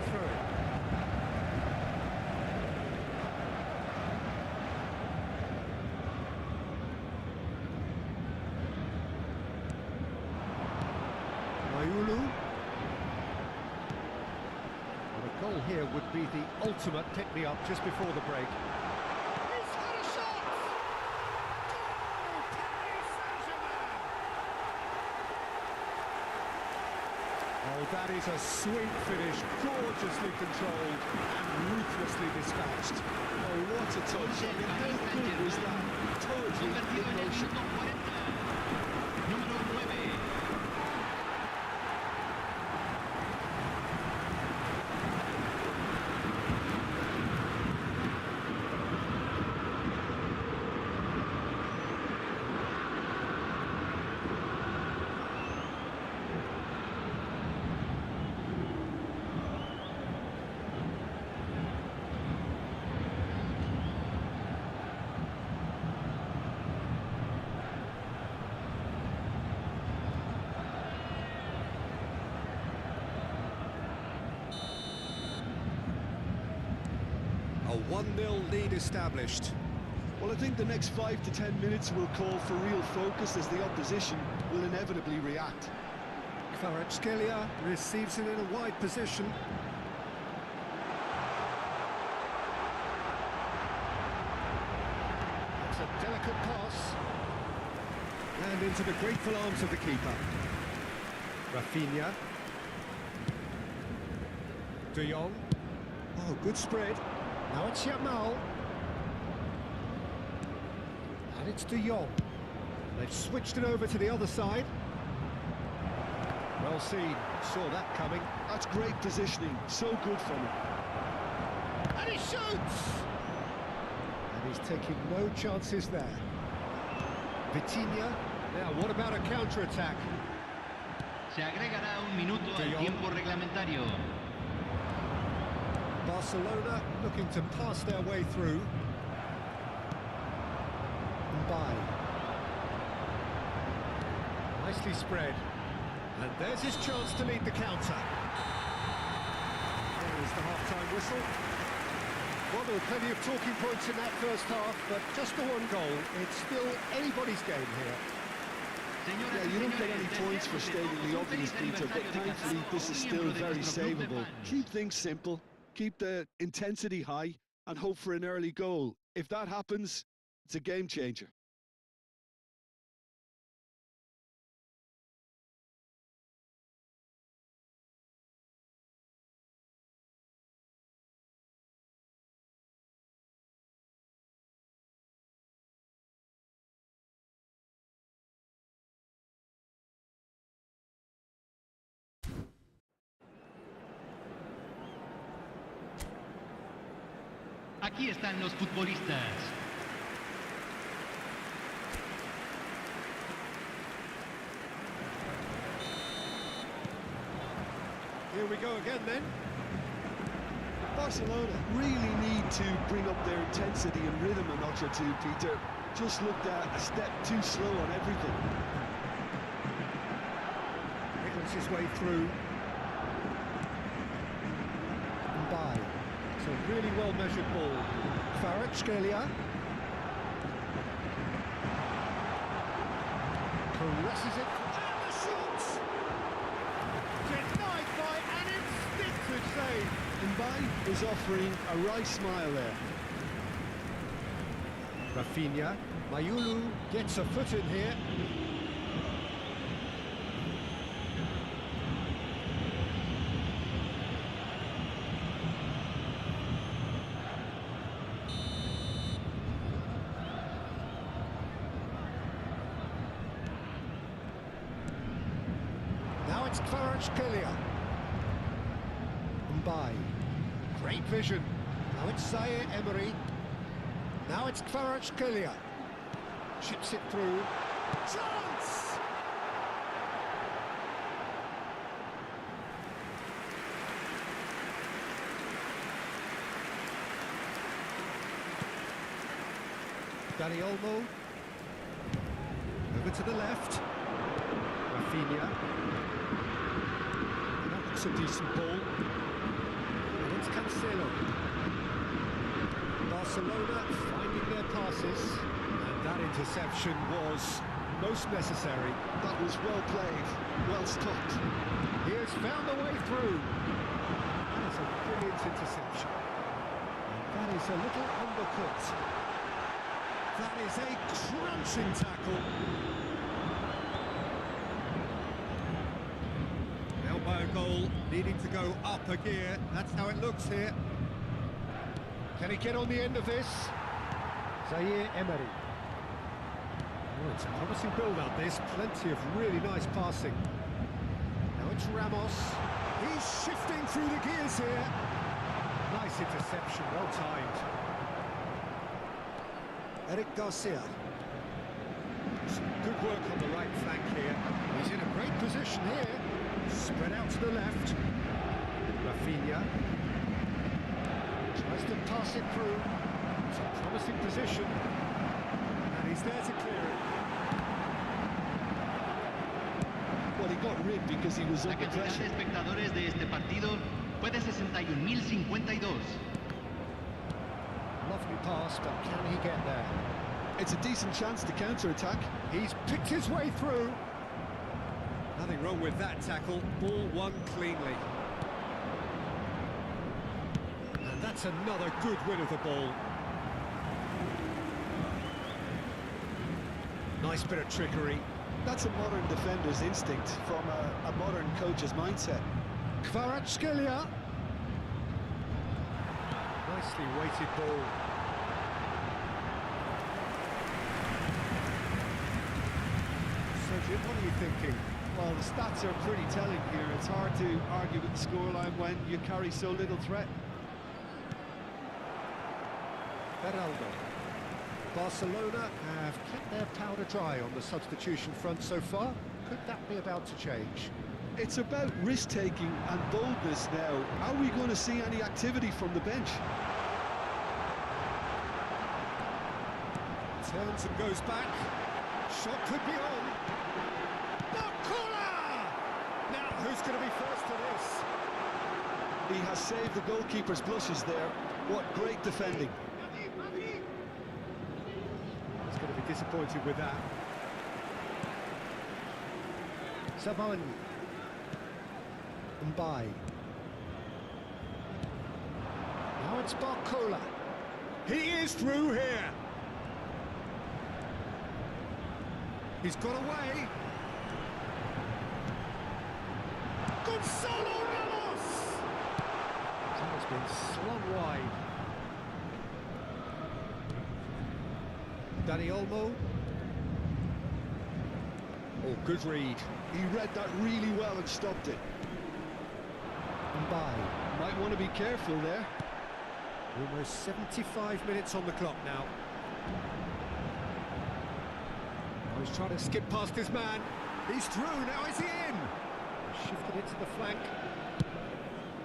Throw it. Ayulu. Goal here would be the ultimate pick-me-up just before the break. He's got a shot! Goal! Paris Saint-Germain! Oh, that is a sweet finish, gorgeously controlled and ruthlessly dispatched. Oh, what a touch! I mean, how good was that? Totally in motion. Número 9. A 1-0 lead established. Well, I think the next 5 to 10 minutes will call for real focus as the opposition will inevitably react. Kvaratskhelia receives it in a wide position. It's a delicate pass. And into the grateful arms of the keeper. Rafinha. De Jong. Oh, good spread. Now it's Yamal. And it's De Jong. They've switched it over to the other side. Well seen, saw that coming. That's great positioning, so good from him. And he shoots! And he's taking no chances there. Vitinha. Now, what about a counter-attack? Se agregará un minuto al tiempo reglamentario. Barcelona looking to pass their way through. Mbaye. Nicely spread. And there's his chance to lead the counter. There's the half-time whistle. Well, there were plenty of talking points in that first half, but just the one goal. It's still anybody's game here. Yeah, you don't get any points for stating the obvious, Peter, but thankfully this is still very savable. Keep things simple, keep the intensity high, and hope for an early goal. If that happens, it's a game changer. Aquí están los futbolistas. Here we go again then. Barcelona really need to bring up their intensity and rhythm a notch or two, Peter. Just looked at a step too slow on everything. Nichols his way through. Mbaye. a really well-measured ball. Kvaratskhelia. Caresses it. And the shot! Denied by an instinctive save. Mbaye is offering a wry smile there. Rafinha. Mayulu gets a foot in here. Now it's Kvaratskhelia. Mbaye. Great vision. Now it's Zaire Emery. Now it's Kvaratskhelia. Chips it through. Chance! Dani Olmo. Over to the left. Rafinha. And that looks a decent ball. And it's Cancelo. Barcelona finding their passes. And that interception was most necessary. That was well played, well stopped. He has found the way through. That is a brilliant interception. And that is a little undercut. That is a crunching tackle. Now by a goal, needing to go up a gear. That's how it looks here. Can he get on the end of this? Zaire Emery. Oh, it's a promising build-up, this. Plenty of really nice passing. Now it's Ramos. He's shifting through the gears here. Nice interception, well timed. Eric Garcia. Some good work on the right flank here. He's in a great position here. Spread out to the left. Rafinha. Tries to pass it through. It's a promising position. And he's there to clear it. Well, he got rid because he was La under cantidad pressure. de espectadores de este partido fue de 61.052. Lovely pass, but can he get there? It's a decent chance to counter-attack. He's picked his way through. Nothing wrong with that tackle. Ball won cleanly. And that's another good win of the ball. Nice bit of trickery. That's a modern defender's instinct from a modern coach's mindset. Kvaratskhelia. Nicely weighted ball. Sergio, what are you thinking? Well, the stats are pretty telling here. It's hard to argue with the scoreline when you carry so little threat. Beraldo. Barcelona have kept their powder dry on the substitution front so far. Could that be about to change? It's about risk-taking and boldness now. Are we going to see any activity from the bench? Turns and goes back. Shot could be on. Bakula! Now, who's going to be first to this? He has saved the goalkeeper's blushes there. What great defending. He's going to be disappointed with that. Savani. Mbaye. Now it's Bakula. He is through here. He's got away. Gonzalo Ramos! That has been slung wide. Dani Olmo. Oh, good read. He read that really well and stopped it. Mbaye. Might want to be careful there. Almost 75 minutes on the clock now. Oh, he's trying to skip past his man. He's through, now is he in? Shifted it to the flank.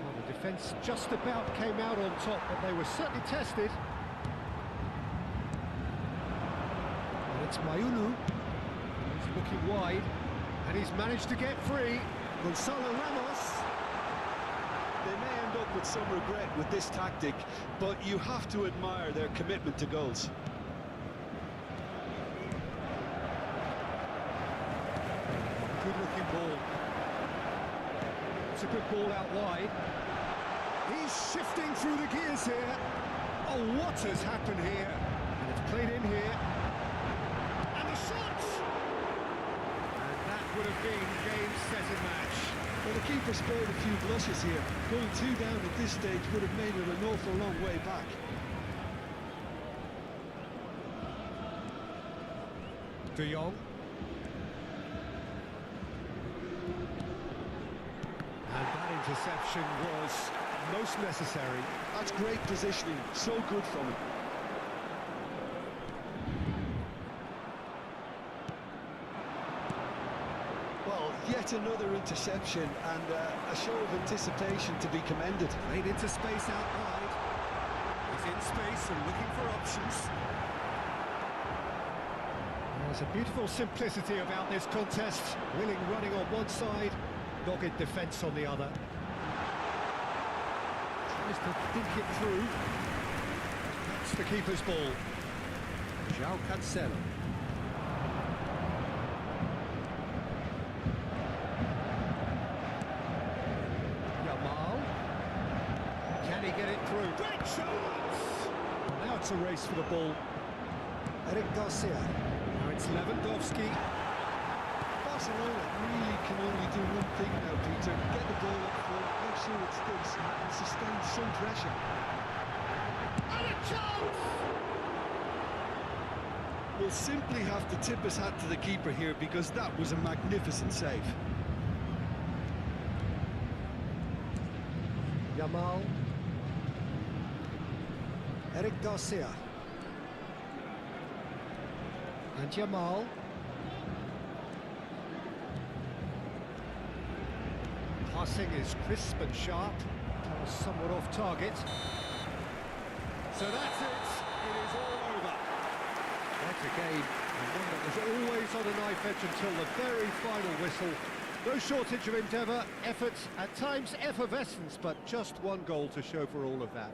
Well, the defence just about came out on top, but they were certainly tested. And it's Mayulu. He's looking wide, and he's managed to get free. Gonzalo Ramos. They may end up with some regret with this tactic, but you have to admire their commitment to goals. Good-looking ball. It's a good ball out wide. He's shifting through the gears here. Oh, what has happened here? And it's played in here. And the shot! And that would have been game, set and match. Well, the keeper spared a few blushes here. Going 2 down at this stage would have made it an awful long way back. De Jong. And that interception was most necessary. That's great positioning, so good from him. Well, yet another interception and a show of anticipation to be commended. Played into space out wide. He's in space and looking for options. There's a beautiful simplicity about this contest. Willing running on one side, dogged defence on the other. Tries to think it through. That's the keeper's ball. João Cancelo. Yamal. Can he get it through? Great chance! Now it's a race for the ball. Eric Garcia. Now it's Lewandowski. Barcelona really can only do one thing now, Peter. Get the ball up front, make sure it sticks, and sustain some pressure. And a chance! We'll simply have to tip his hat to the keeper here because that was a magnificent save. Yamal. Eric Garcia. And Yamal. Passing is crisp and sharp. That was somewhat off target. So that's it. It is all over. What a game. And one that was always on a knife edge until the very final whistle. No shortage of endeavour, effort, at times effervescence, but just one goal to show for all of that.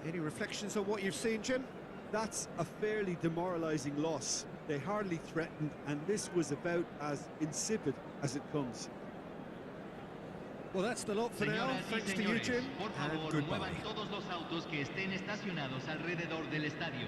Any reflections on what you've seen, Jim? That's a fairly demoralising loss. They hardly threatened, and this was about as insipid as it comes. Well, that's the lot for now. Thanks to you, Jim, por and favor, goodbye. muevan todos los autos que estén estacionados alrededor del estadio.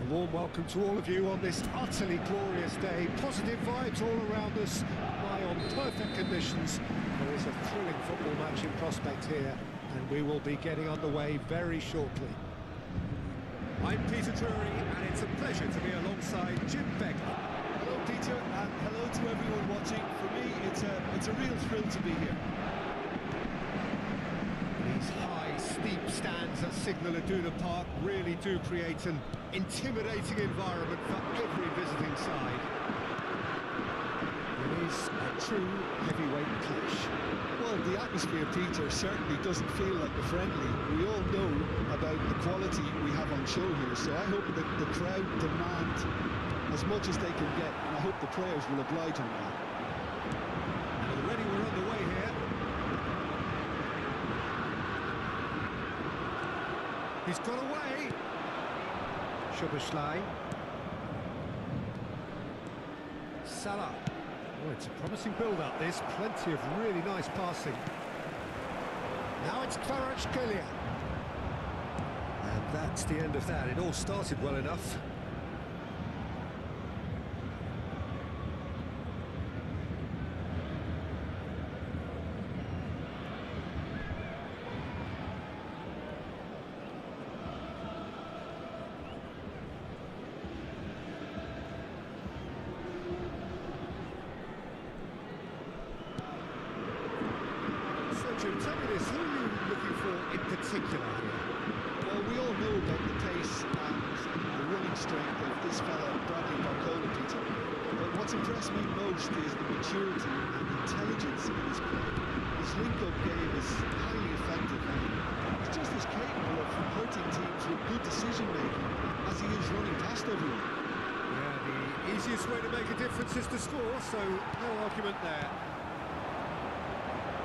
A warm welcome to all of you on this utterly glorious day. Positive vibes all around us, nigh on perfect conditions. There is a thrilling football match in prospect here, and we will be getting underway very shortly. I'm Peter Drury, and it's a pleasure to be alongside Jim Begley. Hello, Peter, and hello to everyone watching. For me, it's a real thrill to be here. These high, steep stands at Signal Iduna Park really do create an intimidating environment for every visiting side. It is a true heavyweight clash. Well, the atmosphere, Peter, certainly doesn't feel like a friendly. We all know about the quality we have on show here, so I hope that the crowd demand as much as they can get, and I hope the players will oblige on that. Already we're underway here. He's got away. Szoboszlai. Salah. Oh, it's a promising build-up, this. Plenty of really nice passing. Now it's Kvaratskhelia. And that's the end of that. It all started well enough. Jim, tell me this, who are you looking for in particular here? Well, we all know about the pace and the running strength of this fella, Bradley Barcola, Peter. But what's impressed me most is the maturity and intelligence in his play. His link-up game is highly effective and he's just as capable of hurting teams with good decision-making as he is running past everyone. Yeah, the easiest way to make a difference is to score, so no argument there.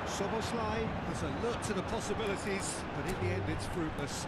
Szoboszlai has a look to the possibilities, but in the end it's fruitless.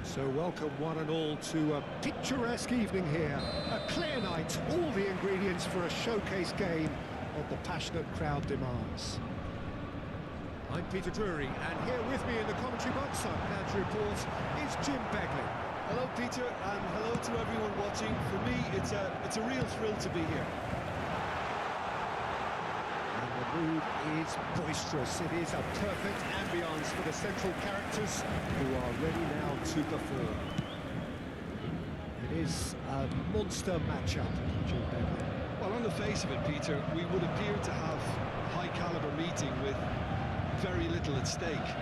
So welcome one and all to a picturesque evening here. A clear night, all the ingredients for a showcase game of the passionate crowd demands. I'm Peter Drury, and here with me in the commentary box, I'm glad to report, is Jim Begley. Hello, Peter, and hello to everyone watching. For me, it's a real thrill to be here. The mood is boisterous. It is a perfect ambience for the central characters who are ready now to perform. It is a monster matchup, Jim Begley. Well, on the face of it, Peter, we would appear to have a high-caliber meeting with very little at stake.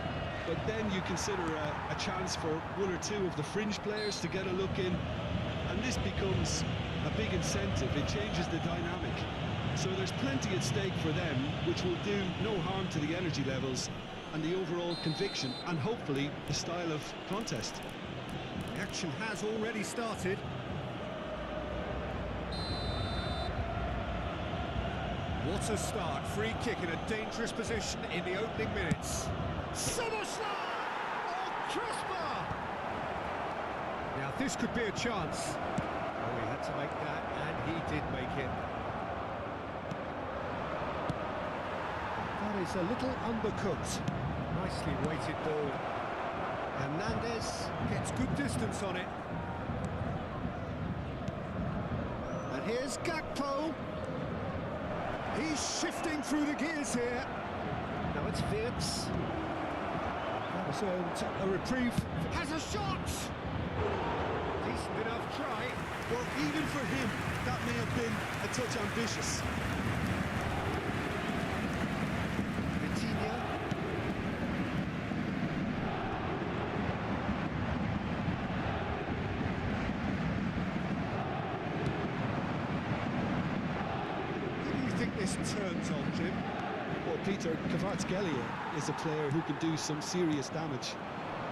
But then you consider a chance for one or two of the fringe players to get a look in, and this becomes a big incentive. It changes the dynamic. So there's plenty at stake for them, which will do no harm to the energy levels and the overall conviction, and hopefully the style of contest. The action has already started. What a start. Free kick in a dangerous position in the opening minutes. Szoboszlai! Oh, crossbar! Now this could be a chance. Oh, he had to make that, and he did make it. That is a little undercooked. Nicely weighted ball. Hernandez gets good distance on it. And here's Gakpo. He's shifting through the gears here. Now it's Wirtz. That was earned a reprieve. Has a shot! Decent enough try. Well, even for him, that may have been a touch ambitious. This turns on, Jim. Well, Peter, Kvaratskhelia is a player who can do some serious damage.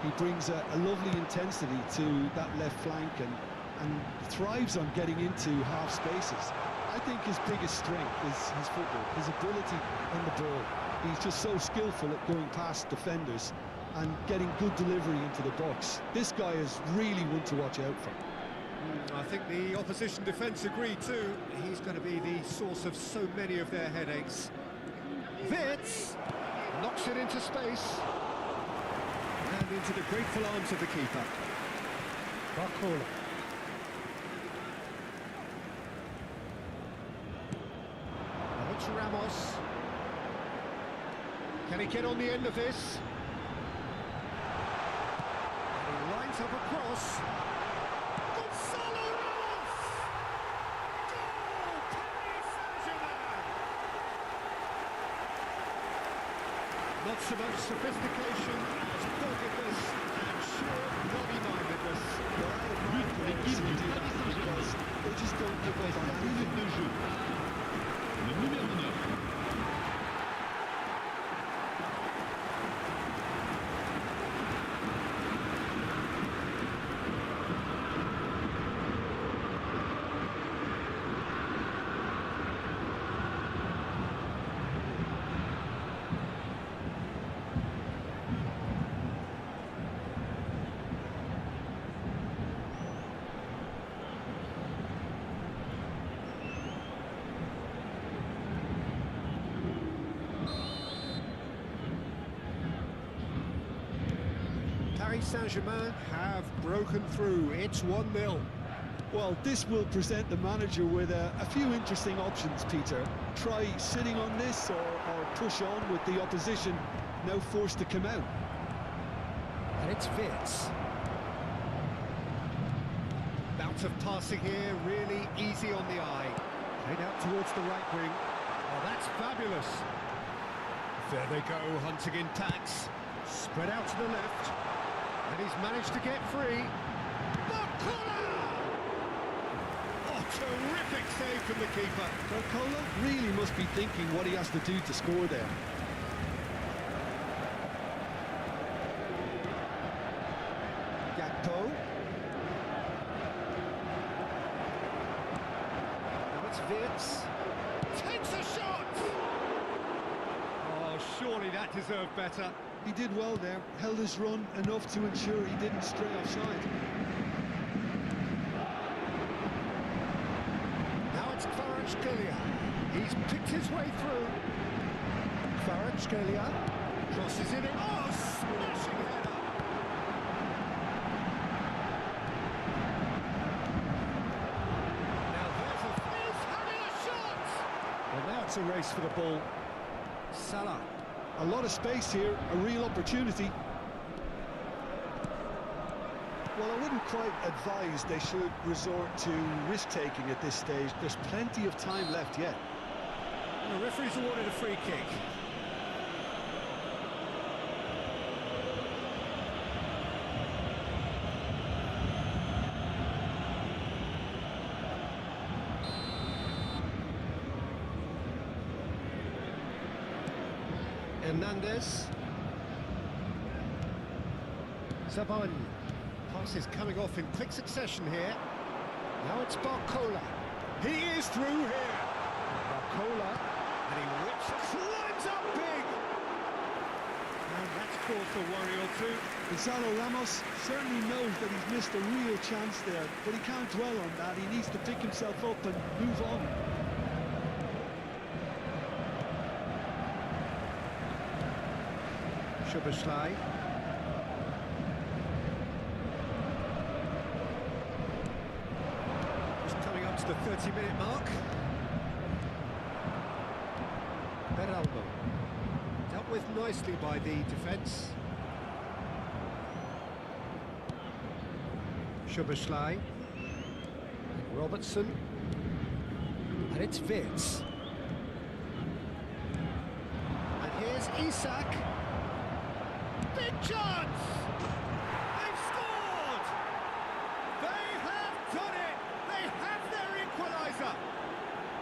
He brings a lovely intensity to that left flank and thrives on getting into half spaces. I think his biggest strength is his football, his ability on the ball. He's just so skillful at going past defenders and getting good delivery into the box. This guy is really one to watch out for. I think the opposition defence agree too. He's going to be the source of so many of their headaches. Wits knocks it into space and into the grateful arms of the keeper. Barcola. Now it's Ramos. Can he get on the end of this? And he lines up a cross. Not so much sophistication as doggedness and sheer bloody-mindedness. But pour l'équipe du Paris Saint-Germain. They just don't give Après up on 5 minutes de jeu, le numéro 9. Paris Saint-Germain have broken through. It's 1-0. Well, this will present the manager with a few interesting options, Peter. Try sitting on this or push on with the opposition now forced to come out. And it's Wits. Bout of passing here, really easy on the eye. Played out towards the right wing. Oh, that's fabulous. There they go, hunting in tacks. Spread out to the left. And he's managed to get free. Barcola! Oh, terrific save from the keeper. Barcola really must be thinking what he has to do to score there. Gakpo. Now it's Wits. Takes a shot! Oh, surely that deserved better. He did well there, held his run enough to ensure he didn't stray offside. Now it's Kvaratskhelia. He's picked his way through. Kvaratskhelia crosses in it. Oh, smashing header! Now he's having a shot! Well, now it's a race for the ball. Salah. A lot of space here, a real opportunity. Well, I wouldn't quite advise they should resort to risk-taking at this stage. There's plenty of time left yet. The referee's awarded a free kick. Hernandez. Zabani. Passes coming off in quick succession here. Now it's Barcola. He is through here. Barcola. And he whips, climbs up big. And that's cause for worry or two. Gonzalo Ramos certainly knows that he's missed a real chance there, but he can't dwell on that. He needs to pick himself up and move on. Szoboszlai. Just coming up to the 30-minute mark. Bernabéu. Dealt with nicely by the defence. Szoboszlai. Robertson. And it's Wits. And here's Isak. Big chance! They've scored! They have done it! They have their equaliser!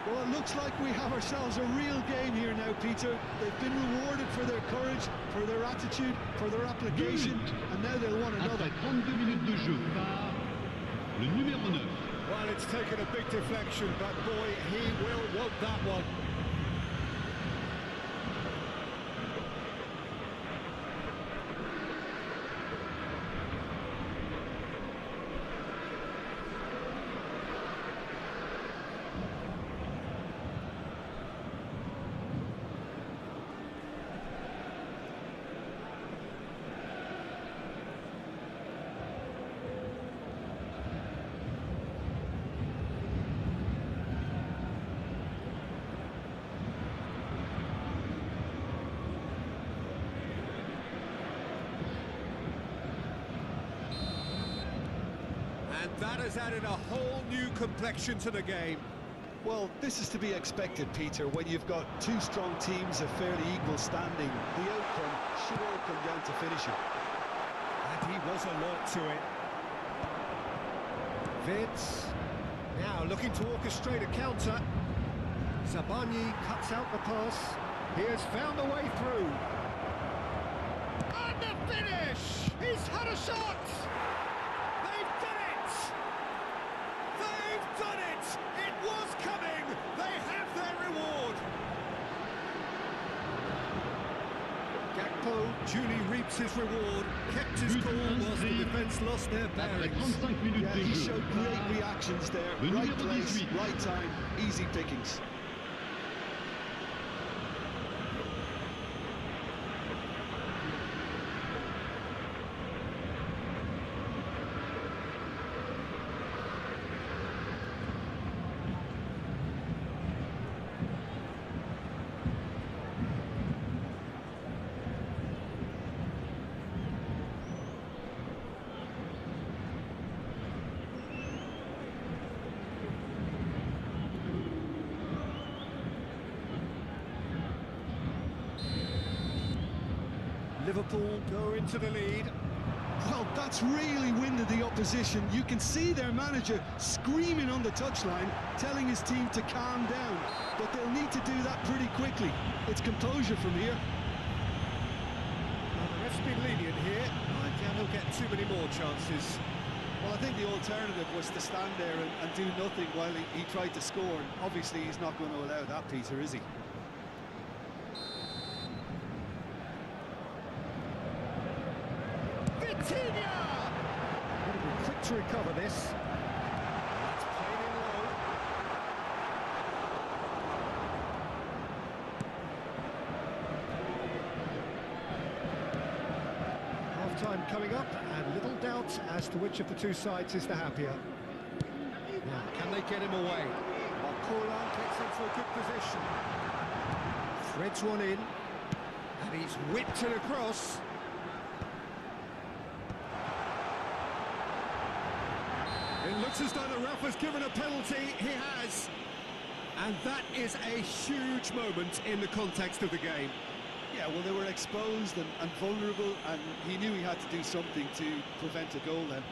Well, it looks like we have ourselves a real game here now, Peter. They've been rewarded for their courage, for their attitude, for their application, and now they'll want another. Après 32 minutes de jeu par le numéro 9. Well, it's taken a big deflection, but boy, he will want that one. That has added a whole new complexion to the game. Well, this is to be expected, Peter. When you've got two strong teams of fairly equal standing, the outcome should all come down to finishing. And he was alert to it. Vince, now looking to orchestrate a counter. Zabani cuts out the pass. He has found a way through. And the finish! He's had a shot! They've done it! They've done it! It was coming! They have their reward! Gakpo duly reaps his reward, kept his cool whilst the defence lost their Après bearings. 35 minutes Yeah, de he jeu. showed great reactions there. Le Right numéro place, 18. right time, easy pickings. Liverpool go into the lead. Well, that's really winded the opposition. You can see their manager screaming on the touchline, telling his team to calm down. But they'll need to do that pretty quickly. It's composure from here. Well, the ref's been lenient here. I doubt he'll get too many more chances. Well, I think the alternative was to stand there and do nothing while he tried to score. And obviously, he's not going to allow that, Peter, is he? Vitinha! Would have been quick to recover this. That's played in low. Half-time coming up, and little doubt as to which of the two sides is the happier. Now, can they get him away? Corlan gets into a good position. Threads one in, and he's whipped it across. It looks as though the ref has given a penalty. He has. And that is a huge moment in the context of the game. Yeah, well, they were exposed and vulnerable, and he knew he had to do something to prevent a goal then.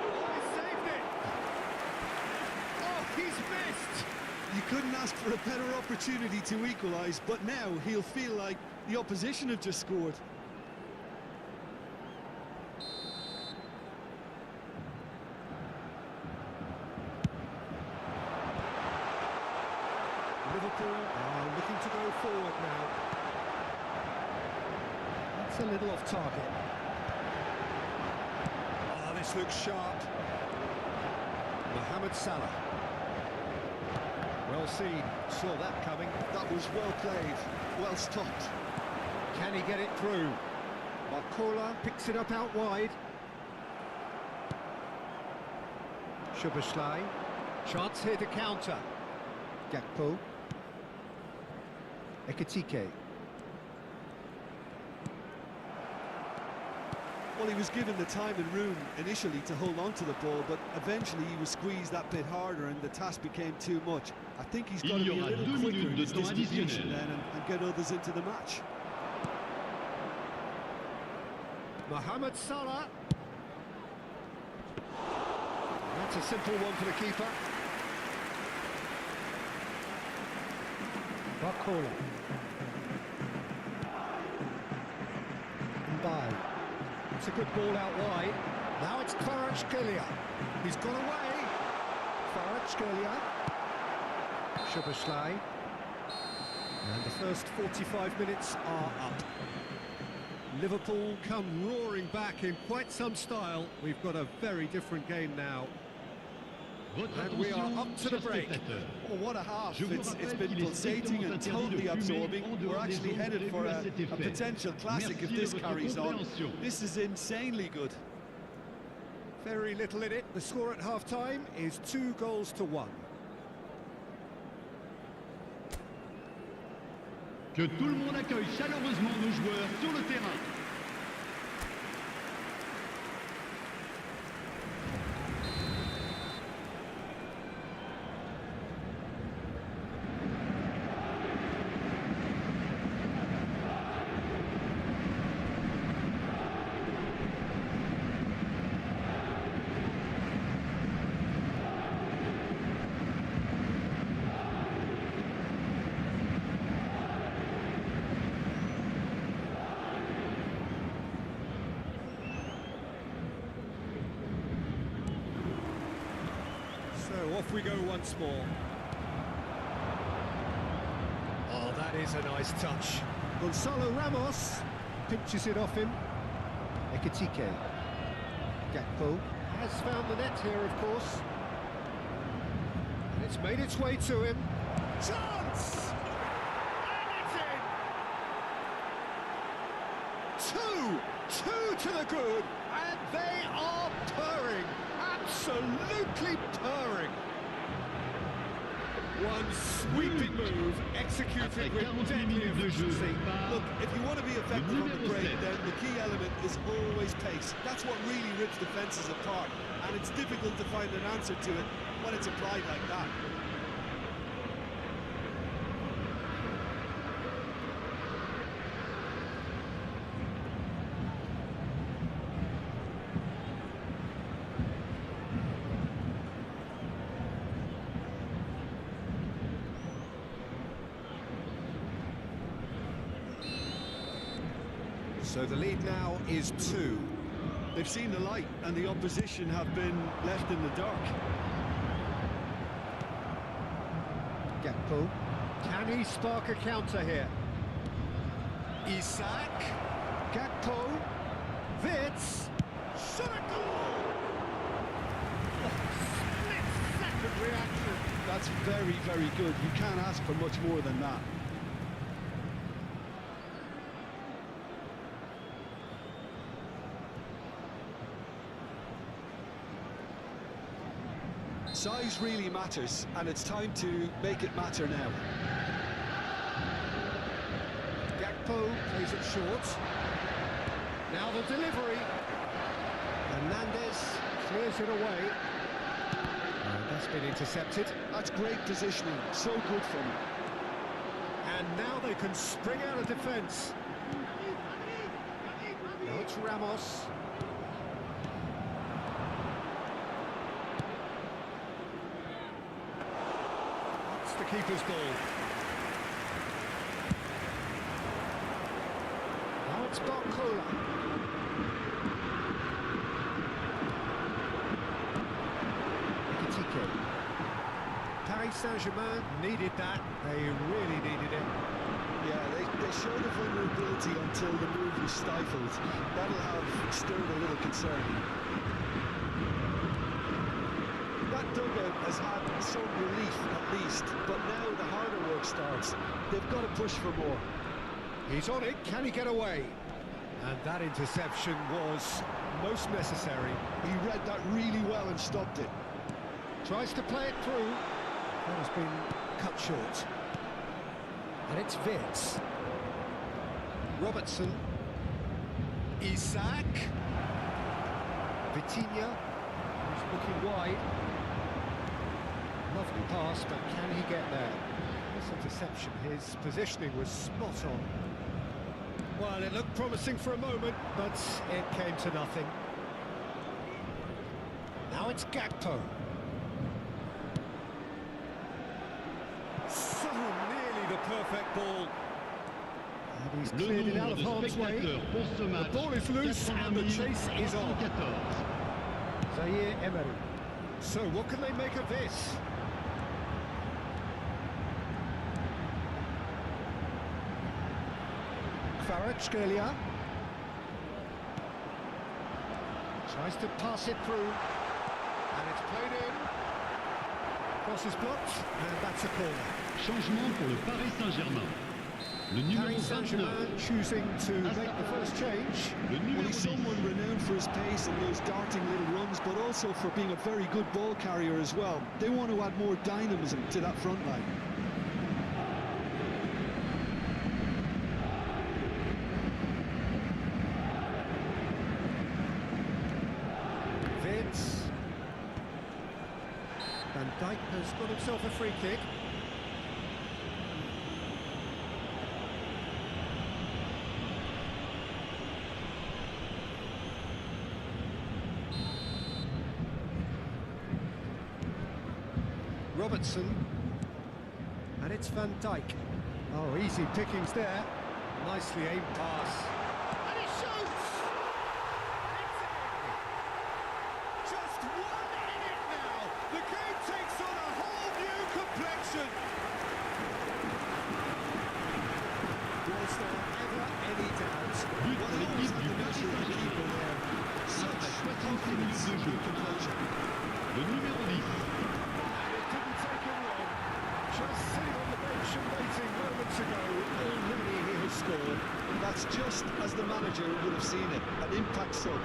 Oh, he saved it! Oh, he's missed! You couldn't ask for a better opportunity to equalise, but now he'll feel like the opposition have just scored. Liverpool are looking to go forward now. That's a little off target. Oh, this looks sharp. Mohamed Salah. Well seen, saw that coming. That was well played, well stopped. Can he get it through? Barcola picks it up out wide. Szoboszlai. Chance here to counter. Gakpo. Ekitike. Well, he was given the time and room initially to hold on to the ball, but eventually he was squeezed that bit harder and the task became too much. I think he's got to Il y be a aura little 2 quicker in minutes his de temps distribution additionnel. then and get others into the match. Mohamed Salah. That's a simple one for the keeper. Barcola. Mbaye. It's a good ball out wide. Now it's Kvaratskhelia. He's gone away. Kvaratskhelia. Szoboszlai. And the first 45 minutes are up. Liverpool come roaring back in quite some style. We've got a very different game now. Votre And we are attention, up to the chers break. spectateurs. Oh, what a half. Je vous It's rappelle been qu'il est pulsating strictement and interdit totally de fumer absorbing. en dehors We're des actually zones headed for prévues a à cet effet. potential classic if Merci this de votre carries on. compréhension. This is insanely good. Very little in it. The score at half-time is 2-1. Que tout le monde accueille chaleureusement nos joueurs sur le terrain. So off we go once more. Oh, that is a nice touch. Gonzalo Ramos pinches it off him. Ekitike. Gakpo has found the net here, of course. And it's made its way to him. Chance! And it's in! Two to the good, and they are purring. Absolutely purring. One sweeping move executed with deadly efficiency. Look, if you want to be effective on the break, then the key element is always pace. That's what really rips defences apart, and it's difficult to find an answer to it when it's applied like that. So the lead now is 2. They've seen the light, and the opposition have been left in the dark. Gakpo. Can he spark a counter here? Isak. Gakpo. Wits. Shot a goal! Split-second reaction. That's very, very good. You can't ask for much more than that. Size really matters, and it's time to make it matter now. Gakpo plays it short. Now the delivery. Hernandez clears it away. And that's been intercepted. That's great positioning, so good from him. And now they can spring out of defence. Now it's Ramos. The keeper's ball. Now it's Barcola. Ekitike. Paris Saint-Germain needed that. They really needed it. Yeah, they showed a vulnerability until the move was stifled. That'll have stirred a little concern. That dugout has had some relief at least, but now the harder work starts. They've got to push for more. He's on it, can he get away? And that interception was most necessary. He read that really well and stopped it. Tries to play it through. That has been cut short. And it's Wits. Robertson. Isak. Vitinha, who's looking wide. Lovely pass, but can he get there? This interception, his positioning was spot on. Well, it looked promising for a moment, but it came to nothing. Now it's Gakpo. So nearly the perfect ball. And he's cleared it out of harm's way. The ball is loose and the chase is on. Zaire Emery. So what can they make of this? Kvaratskhelia tries to pass it through, and it's played in. Cross is blocked, and that's a corner. Changement pour le Paris Saint-Germain. Le numéro Paris Saint-Germain choosing to make the first change. Well, he's someone renowned for his pace and those darting little runs, but also for being a very good ball carrier as well. They want to add more dynamism to that front line. Dijk has got himself a free kick. Robertson. And it's Van Dijk. Oh, easy pickings there. Nicely aimed pass. And he shoots! It's in! Just 1 minute now. The game takes on a whole new complexion. Was there ever any doubt? But pour l'équipe du Paris Saint-Germain. Après 66 minutes de jeu, le numéro 10. And it didn't take him long. Just sitting on the bench and waiting moments ago, already he has scored. That's just as the manager would have seen it, an impact sub.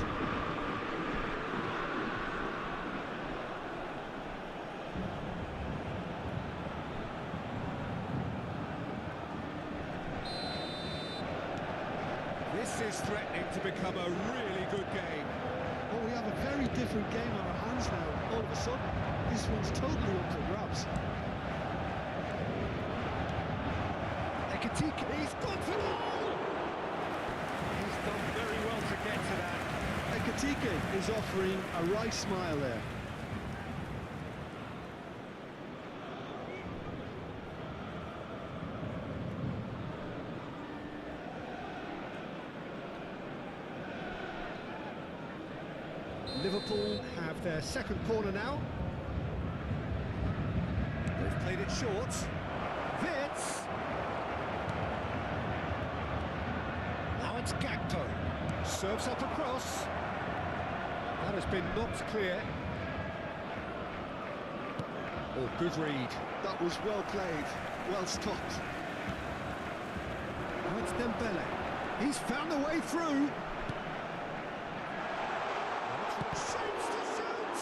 This is threatening to become a really good game. Oh, we have a very different game on our hands now. All of a sudden, this one's totally up for grabs. Ekatike, he's gone for the goal! He's done very well to get to that. Ekatike is offering a wry smile there. Liverpool have their second corner now. They've played it short. Vitz. Now it's Gakpo. Serves up across. That has been knocked clear. Oh, good read. That was well played, well stopped. Now it's Dembele. He's found a way through. Shoots to shoot!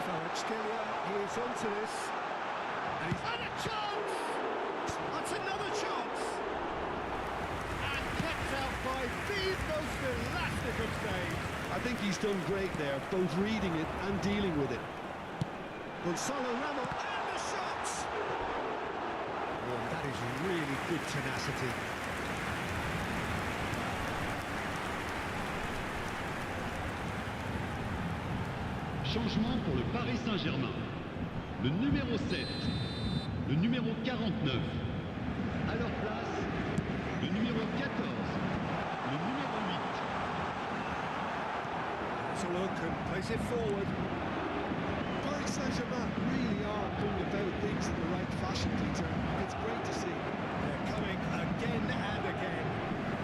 Kvaratskhelia, he is onto this. And he's had a chance! That's another chance! And kept out by the most elastic of saves. I think he's done great there, both reading it and dealing with it. Gonzalo Ramos, and the shot! Oh, that is really good tenacity. Changement pour le Paris Saint-Germain. Le numéro 7, le numéro 49. À leur place, le numéro 14, le numéro 8. Has a look and plays it forward. Paris Saint-Germain really are going about things in the right fashion, Peter. It's great to see. They're coming again and again.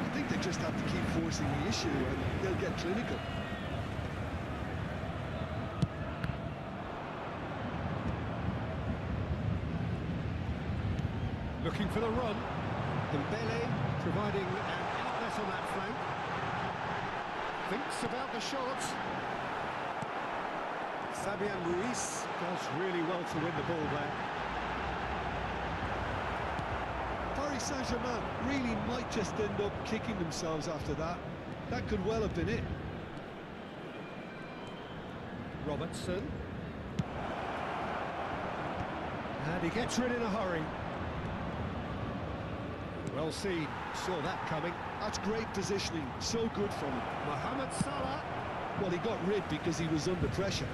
I think they just have to keep forcing the issue and they'll get clinical. Looking for the run. Dembele providing an outlet on that flank. Thinks about the shot. Fabian Ruiz does really well to win the ball there. Paris Saint-Germain really might just end up kicking themselves after that. That could well have been it. Robertson. And he gets rid in a hurry. Well seen, saw that coming. That's great positioning, so good from him. Mohamed Salah. Well, he got rid because he was under pressure.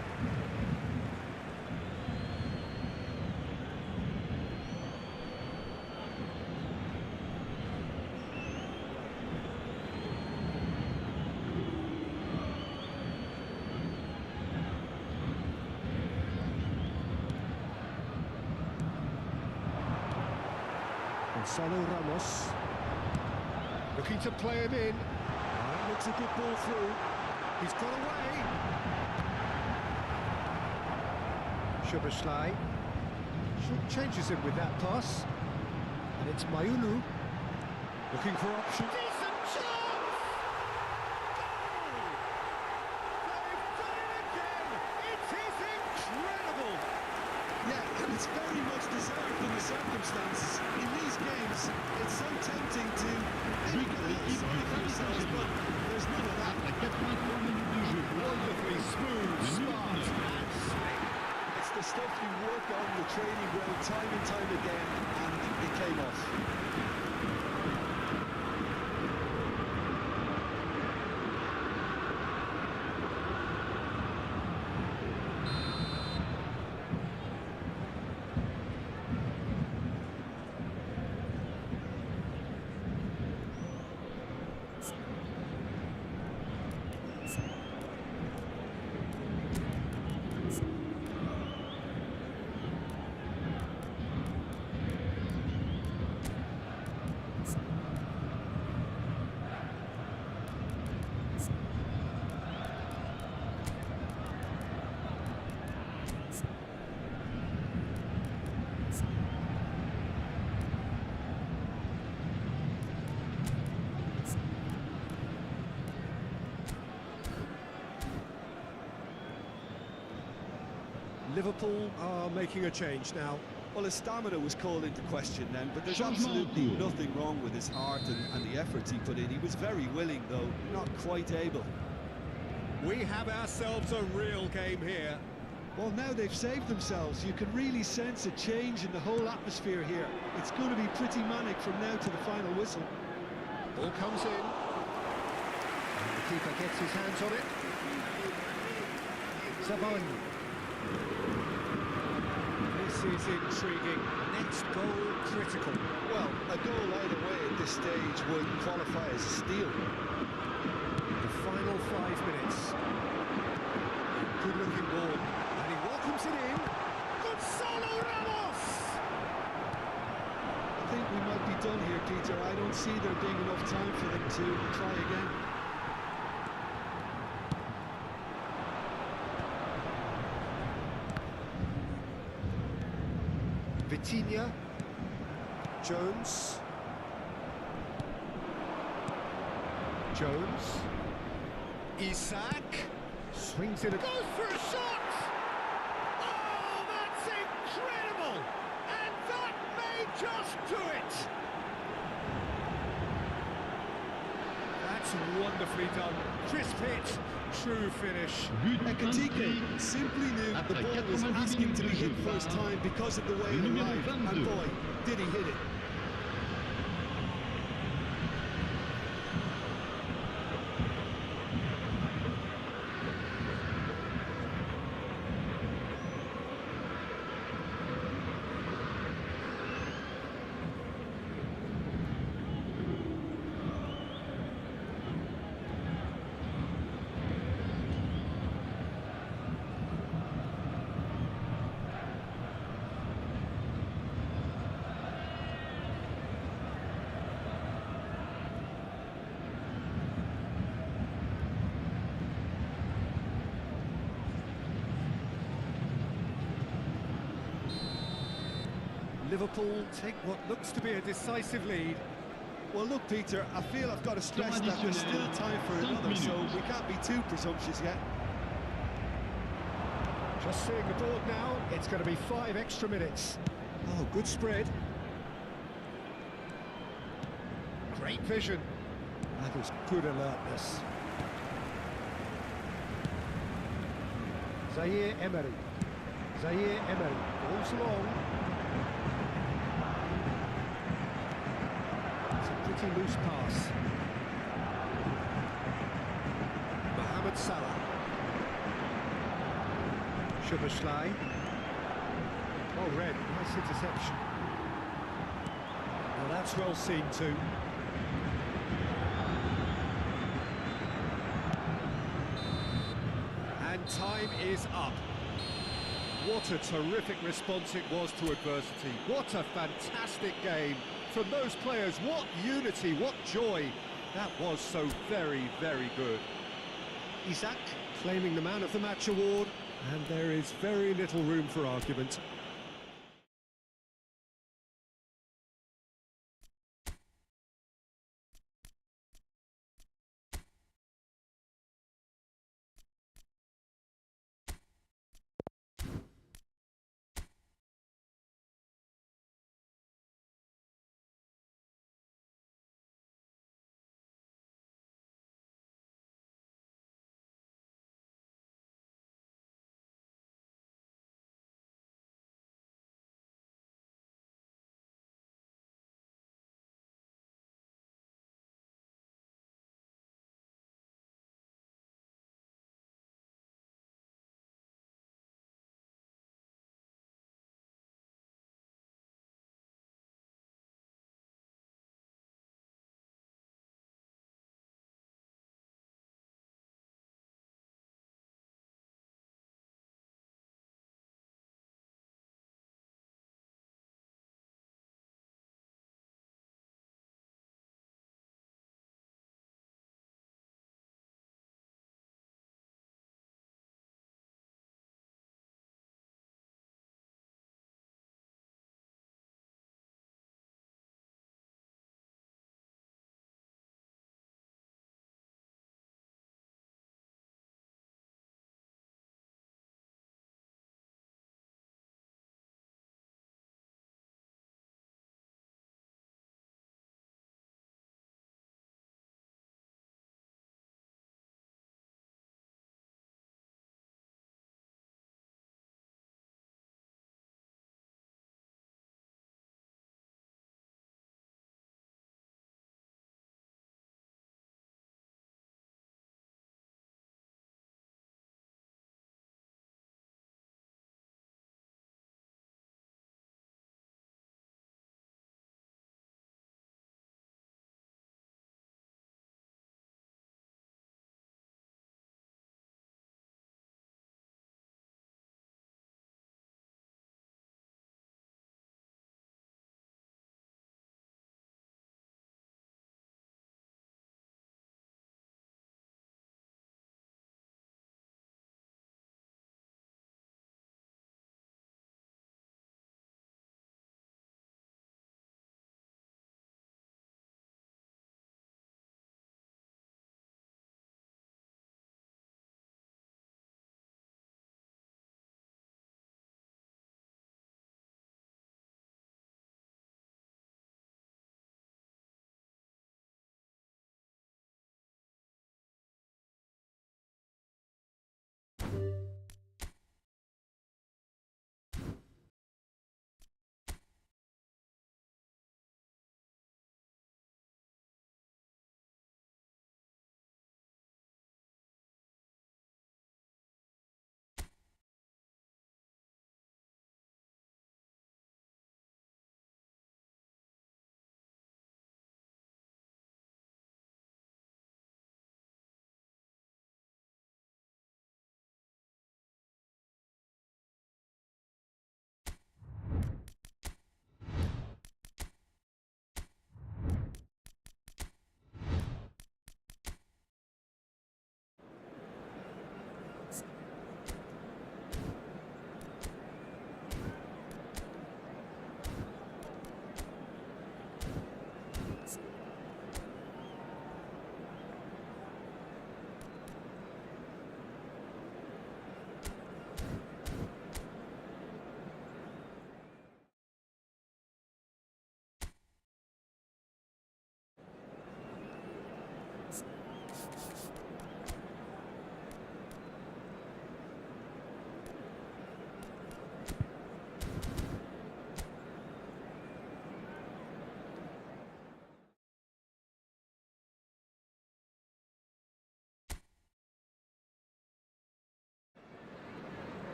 Gonzalo Ramos. Looking to play him in. That looks a good ball through. He's got away. Szoboszlai changes him with that pass. And it's Mayulu. Looking for option. Decent chance! Goal! They've done it again! It is incredible! Yeah, and it's very much deserved in the circumstances. In these games, it's so tempting to But pour l'équipe du Paris Saint-Germain. there's none of that. Après 83 minutes de jeu, training ground time and time again, and it came off. Liverpool are making a change now. Well, his stamina was called into question then, but there's absolutely nothing wrong with his heart and the efforts he put in. He was very willing, though, not quite able. We have ourselves a real game here. Well, now they've saved themselves. You can really sense a change in the whole atmosphere here. It's going to be pretty manic from now to the final whistle. Ball comes in. And the keeper gets his hands on it. Savon. This is intriguing. Next goal critical. Well, a goal either way at this stage would qualify as a steal. The final 5 minutes. Good looking ball. And he welcomes it in. Gonzalo Ramos! I think we might be done here, Peter. I don't see there being enough time for them to try again. Vitinha, Jones, Isak, swings it, goes for a shot! Oh, that's incredible! And that may just do it! That's wonderfully done. Crisp hit, true finish. Ekatike simply knew the ball was asking to be hit first time because of the way it arrived, and boy, did he hit it. Liverpool take what looks to be a decisive lead. Well, look, Peter, I feel I've got to stress that there's still time for another, so we can't be too presumptuous yet. Just seeing the board now, it's going to be 5 extra minutes. Oh, good spread. Great vision. That is good alertness. Zaire Emery. Balls along. It's a pretty loose pass. Mohamed Salah. Szoboszlai. Oh, red. Nice interception. Well, that's well seen too. And time is up. What a terrific response it was to adversity. What a fantastic game. From those players, what unity, what joy. That was so very, very good. Isak claiming the Man of the Match award, and there is very little room for argument.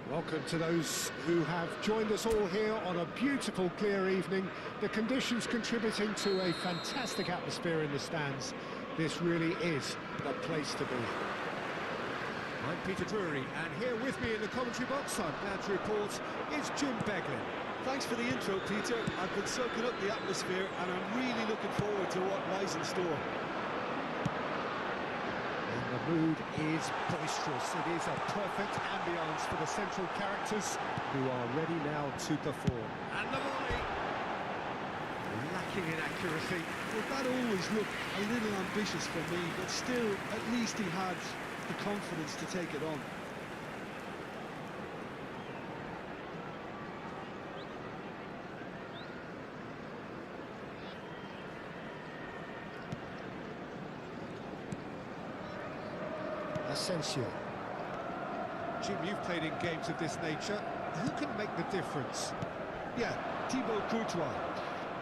Welcome to those who have joined us all here on a beautiful, clear evening. The conditions contributing to a fantastic atmosphere in the stands. This really is the place to be. I'm Peter Drury, and here with me in the commentary box, I'm glad to report, is Jim Beglin. Thanks for the intro, Peter. I've been soaking up the atmosphere and I'm really looking forward to what lies in store. The mood is boisterous. It is a perfect ambience for the central characters who are ready now to perform. And the volley! Lacking in accuracy. Well, that always looked a little ambitious for me, but still, at least he had the confidence to take it on. Asensio. Jim, you've played in games of this nature. Who can make the difference? Yeah, Thibaut Courtois.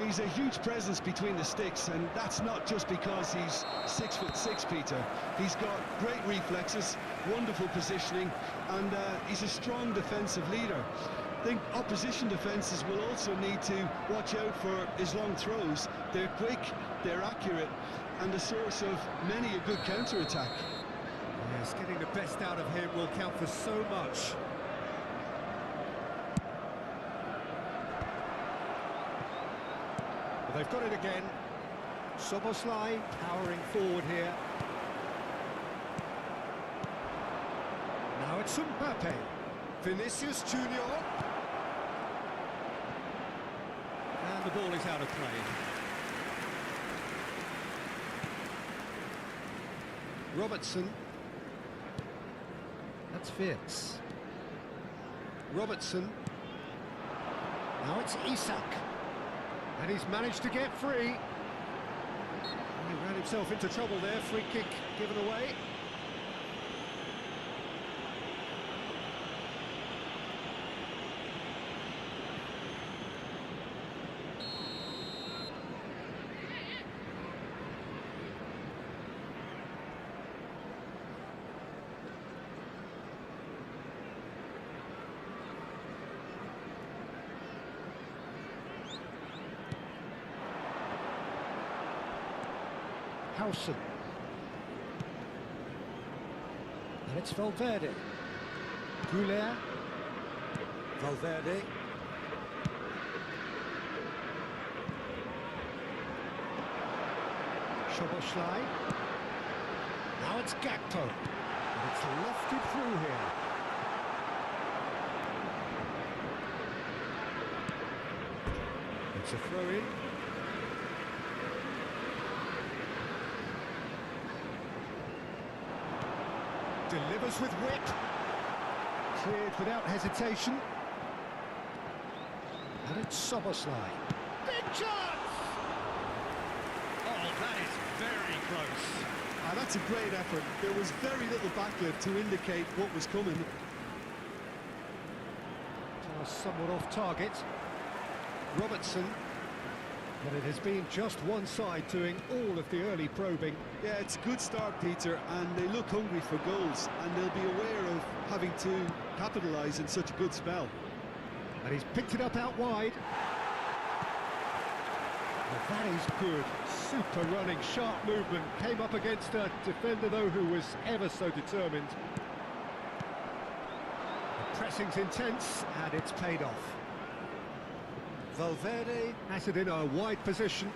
He's a huge presence between the sticks, and that's not just because he's 6'6", Peter. He's got great reflexes, wonderful positioning, and he's a strong defensive leader. I think opposition defences will also need to watch out for his long throws. They're quick, they're accurate, and a source of many a good counter-attack. Yes, getting the best out of him will count for so much. Well, they've got it again. Szoboszlai powering forward here. Now it's Mbappe. Vinicius Junior. And the ball is out of play. Robertson. That's Fierce. Robertson. Now it's Isak. And he's managed to get free. He ran himself into trouble there. Free kick given away. Howson. And it's Valverde. Goulet. Valverde. Szoboszlai. Now it's Gakpo. And it's lofted through here. It's a throw-in. Delivers with whip. Cleared without hesitation. And it's Szoboszlai. Big chance! Oh, that is very close. That's a great effort. There was very little backlit to indicate what was coming. Somewhat off target. Robertson. But it has been just one side doing all of the early probing. Yeah, it's a good start, Peter, and they look hungry for goals, and they'll be aware of having to capitalise in such a good spell. And he's picked it up out wide. Well, that is good. Super running, sharp movement. Came up against a defender, though, who was ever so determined. The pressing's intense, and it's paid off. Valverde has it in a wide position.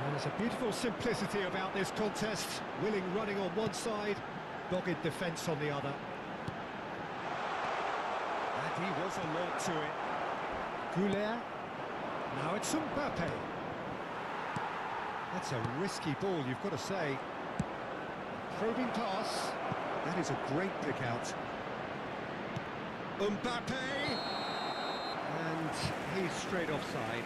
And there's a beautiful simplicity about this contest. Willing running on one side, dogged defence on the other. And he was alert to it. Goulet. Now it's Mbappe. That's a risky ball, you've got to say. Probing pass. That is a great pick out. Mbappe. And he's straight offside.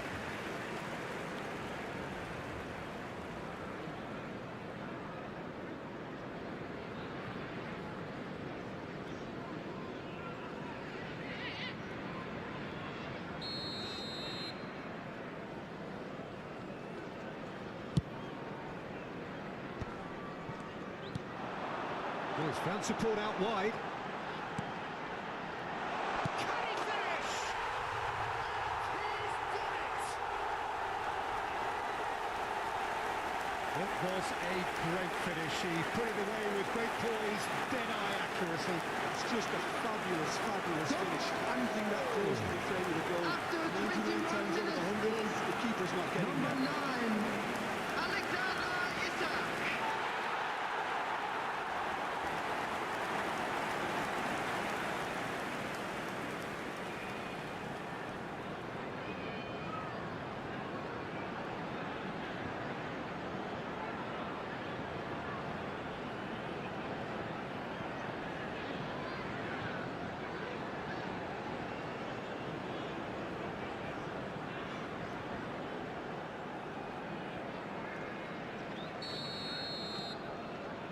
he's found support out wide. Can he finish? He's done it! It was a great finish. He put it away with great poise, dead-eye accuracy. It's just a fabulous, fabulous finish. Anything that goes to the frame of the goal. After 99 times out of 100, the keeper's not getting Number that. 9, Alexander Isak.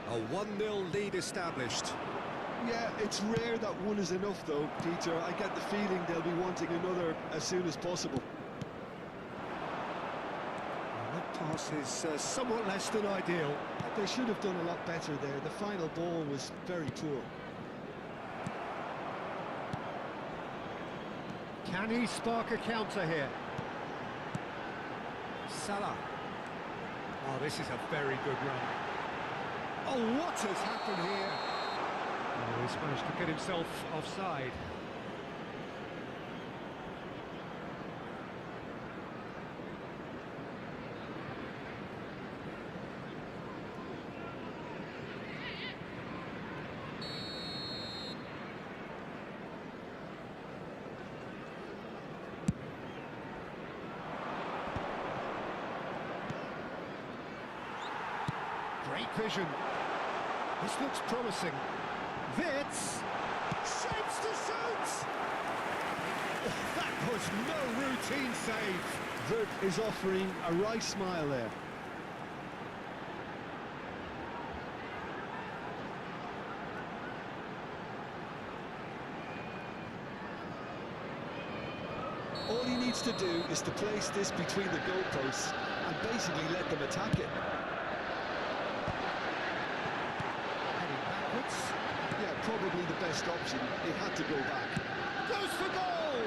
A 1-0 lead established. Yeah, it's rare that one is enough though, Peter. I get the feeling they'll be wanting another as soon as possible. Well, that pass is somewhat less than ideal. They should have done a lot better there. The final ball was very poor. Can he spark a counter here? Salah. Oh, this is a very good run. Oh, what has happened here? Oh, he's managed to get himself offside. Great vision. This looks promising. Wits shapes to shoot. Oh, that was no routine save. Vert is offering a wry smile there. All he needs to do is to place this between the goalposts and basically let them attack it. Yeah, probably the best option. It had to go back. Goes for goal!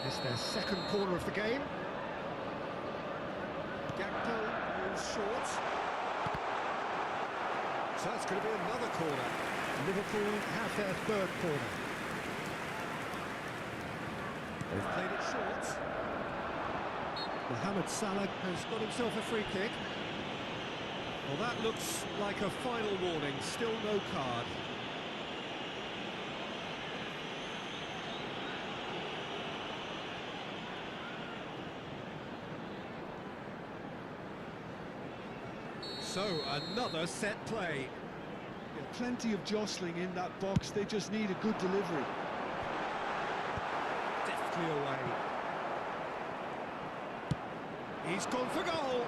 It's their second corner of the game. Gakpo is short. So that's going to be another corner. Liverpool have their third corner. They've played it short. Mohamed Salah has got himself a free kick. Well, that looks like a final warning. Still no card. So, another set play. Yeah, plenty of jostling in that box. They just need a good delivery. Deftly away. He's gone for goal.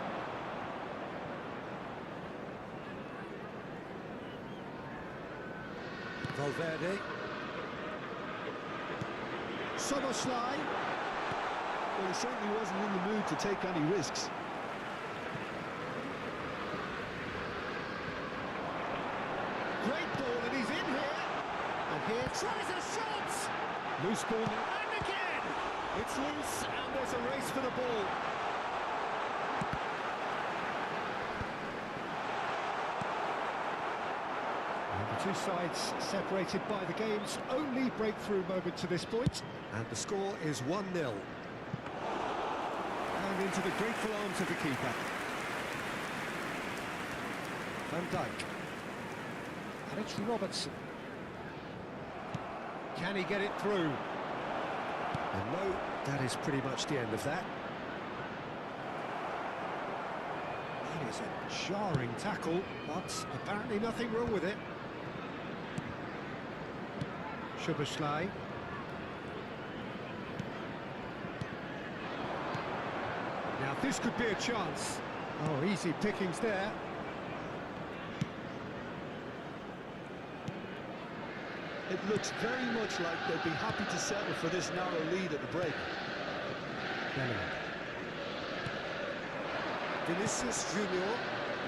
Valverde. Soboslai. Well, he certainly wasn't in the mood to take any risks. Great ball, and he's in here. And here tries a shot. Loose ball, and again. It's loose, and there's a race for the ball. And the two sides separated by the game's only breakthrough moment to this point. And the score is 1-0. And into the grateful arms of the keeper. Van Dijk. And it's Robertson. Can he get it through? And no, that is pretty much the end of that. That is a jarring tackle, but apparently nothing wrong with it. Szoboszlai. Now this could be a chance. Oh, easy pickings there. It looks very much like they'd be happy to settle for this narrow lead at the break. Vinicius Junior,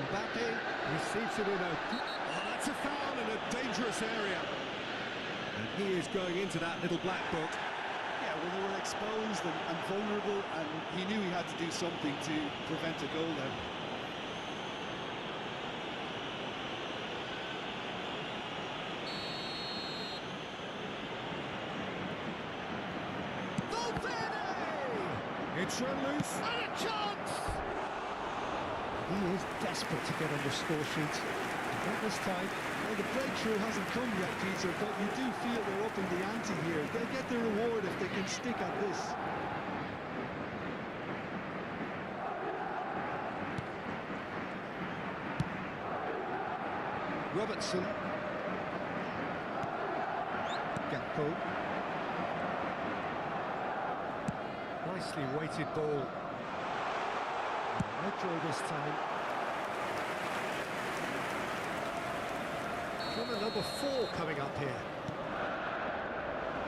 Mbappe receives it in a... Oh, that's a foul in a dangerous area. And he is going into that little black book. Yeah, well, they were exposed and vulnerable, and he knew he had to do something to prevent a goal there. It's run loose, and a chance! He is desperate to get on the score sheet. Not this time. Well, the breakthrough hasn't come yet, Peter, but you do feel they're upping the ante here. They'll get their reward if they can stick at this. Robertson. Gakpo. Nicely weighted ball. No draw this time. Corner number 4 coming up here.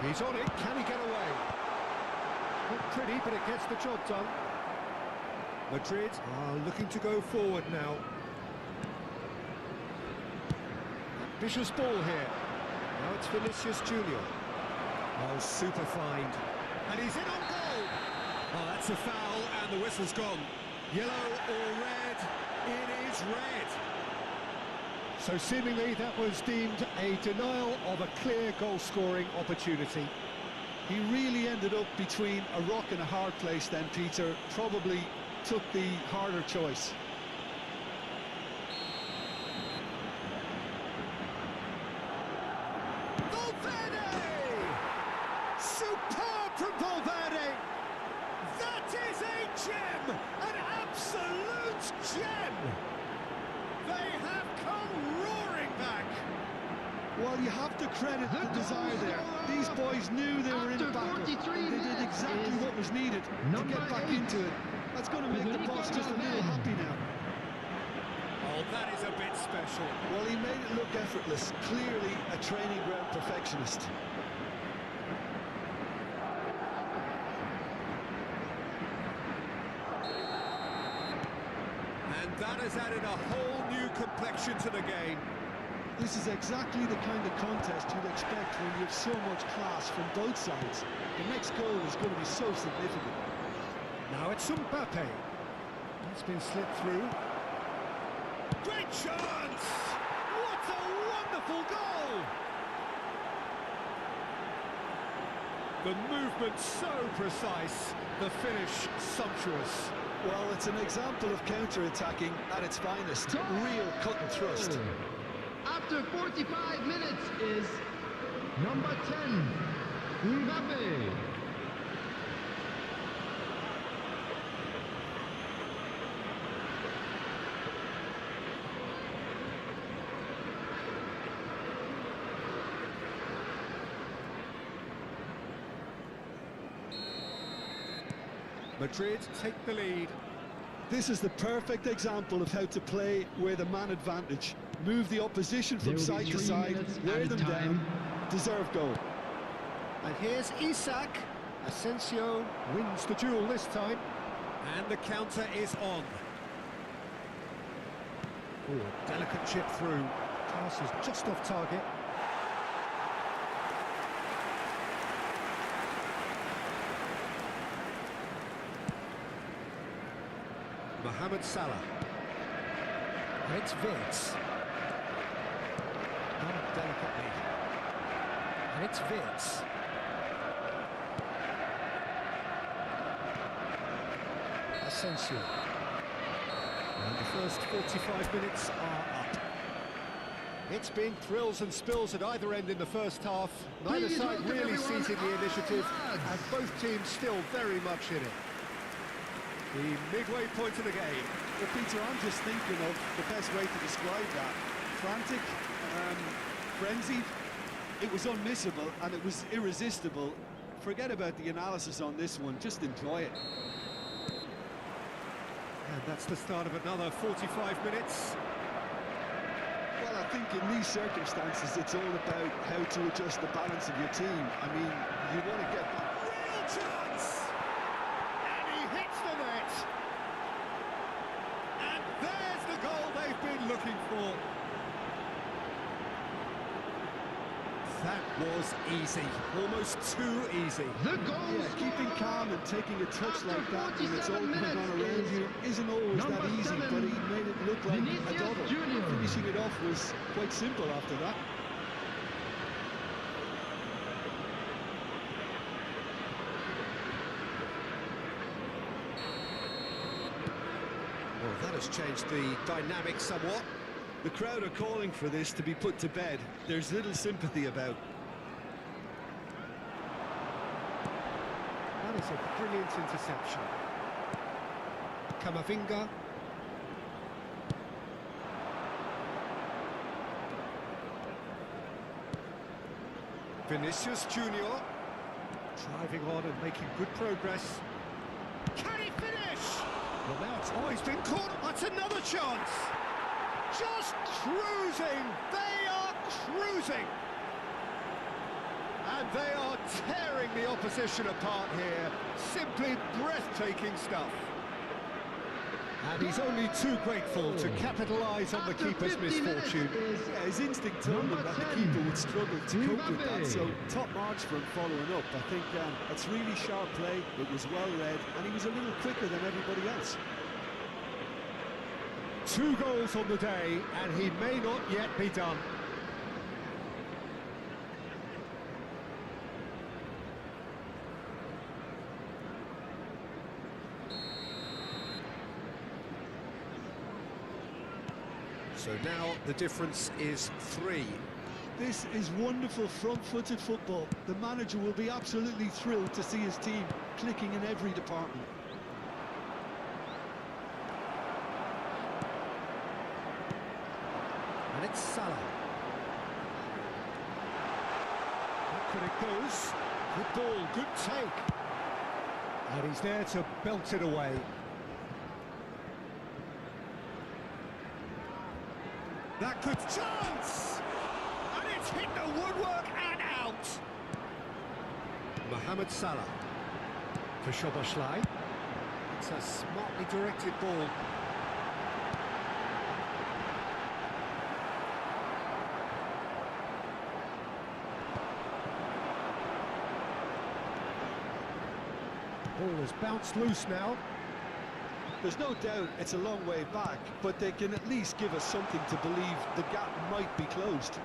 He's on it. Can he get away? Not pretty, but it gets the job done. Madrid are looking to go forward now. Ambitious ball here. Now it's Vinicius Junior. Oh, super find. And he's in on goal. Oh, that's a foul, and the whistle's gone. Yellow or red? It is red. So seemingly that was deemed a denial of a clear goal-scoring opportunity. He really ended up between a rock and a hard place then, Peter. Probably took the harder choice. Superb from Valverde! That is a gem! An absolute gem! They have come roaring back! Well, you have to credit the desire there. These boys knew they were in a battle. And they did exactly what was needed to get back into it. That's going to make the boss just a little happy now. Oh, that is a bit special. Well, he made it look effortless. Clearly a training ground perfectionist. And that has added a whole new complexion to the game. This is exactly the kind of contest you'd expect when you have so much class from both sides. The next goal is going to be so significant. Now it's Mbappe. It's been slipped through. Great chance! What a wonderful goal! The movement so precise, the finish sumptuous. Well, it's an example of counter-attacking at its finest. Real cut and thrust. After 45 minutes is number 10, Mbappe. Madrid take the lead. This is the perfect example of how to play with a man advantage. Move the opposition from side to side, wear them down, deserve goal. And here's Isak. Asensio wins the duel this time. And the counter is on. Oh, delicate chip through. Pass is just off target. Mohamed Salah. And it's Wirtz. Done delicately. And it's Wirtz. Asensio. And the first 45 minutes are up. It's been thrills and spills at either end in the first half. Neither side really seizing the initiative, and both teams still very much in it. The midway point of the game. Well, Peter, I'm just thinking of the best way to describe that. Frantic, frenzied. It was unmissable and it was irresistible. Forget about the analysis on this one, just enjoy it. And that's the start of another 45 minutes. Well, think in these circumstances, it's all about how to adjust the balance of your team. I mean, you want to get that. Real chance! And he hits the net! And there's the goal they've been looking for. That was easy, almost too easy. The goal Yeah, keeping calm and taking a touch like that when it's all going on around you isn't always that number easy, 7, but he made it look like a Vinicius double. Junior. Finishing it off was quite simple after that. Well, that has changed the dynamic somewhat. The crowd are calling for this to be put to bed. There's little sympathy about. That is a brilliant interception. Camavinga. Vinicius Junior. Driving on and making good progress. Can he finish? Well, now it's always been caught. That's another chance. Just cruising. They are cruising. And they are tearing the opposition apart here. Simply breathtaking stuff. And he's only too grateful to capitalise on the keeper's misfortune. Yeah, his instinct told him that the keeper would struggle to cope with that, so top marks for him following up. I think it's really sharp play, it was well read, and he was a little quicker than everybody else. 2 goals on the day, and he may not yet be done. So now the difference is 3. This is wonderful front-footed football. The manager will be absolutely thrilled to see his team clicking in every department. And it's Salah. Look at it goes. Good ball, good take. And he's there to belt it away. That could chance! And it's hit the woodwork and out! Mohamed Salah for Szoboszlai. It's a smartly directed ball. Ball has bounced loose now. There's no doubt it's a long way back, but they can at least give us something to believe the gap might be closed.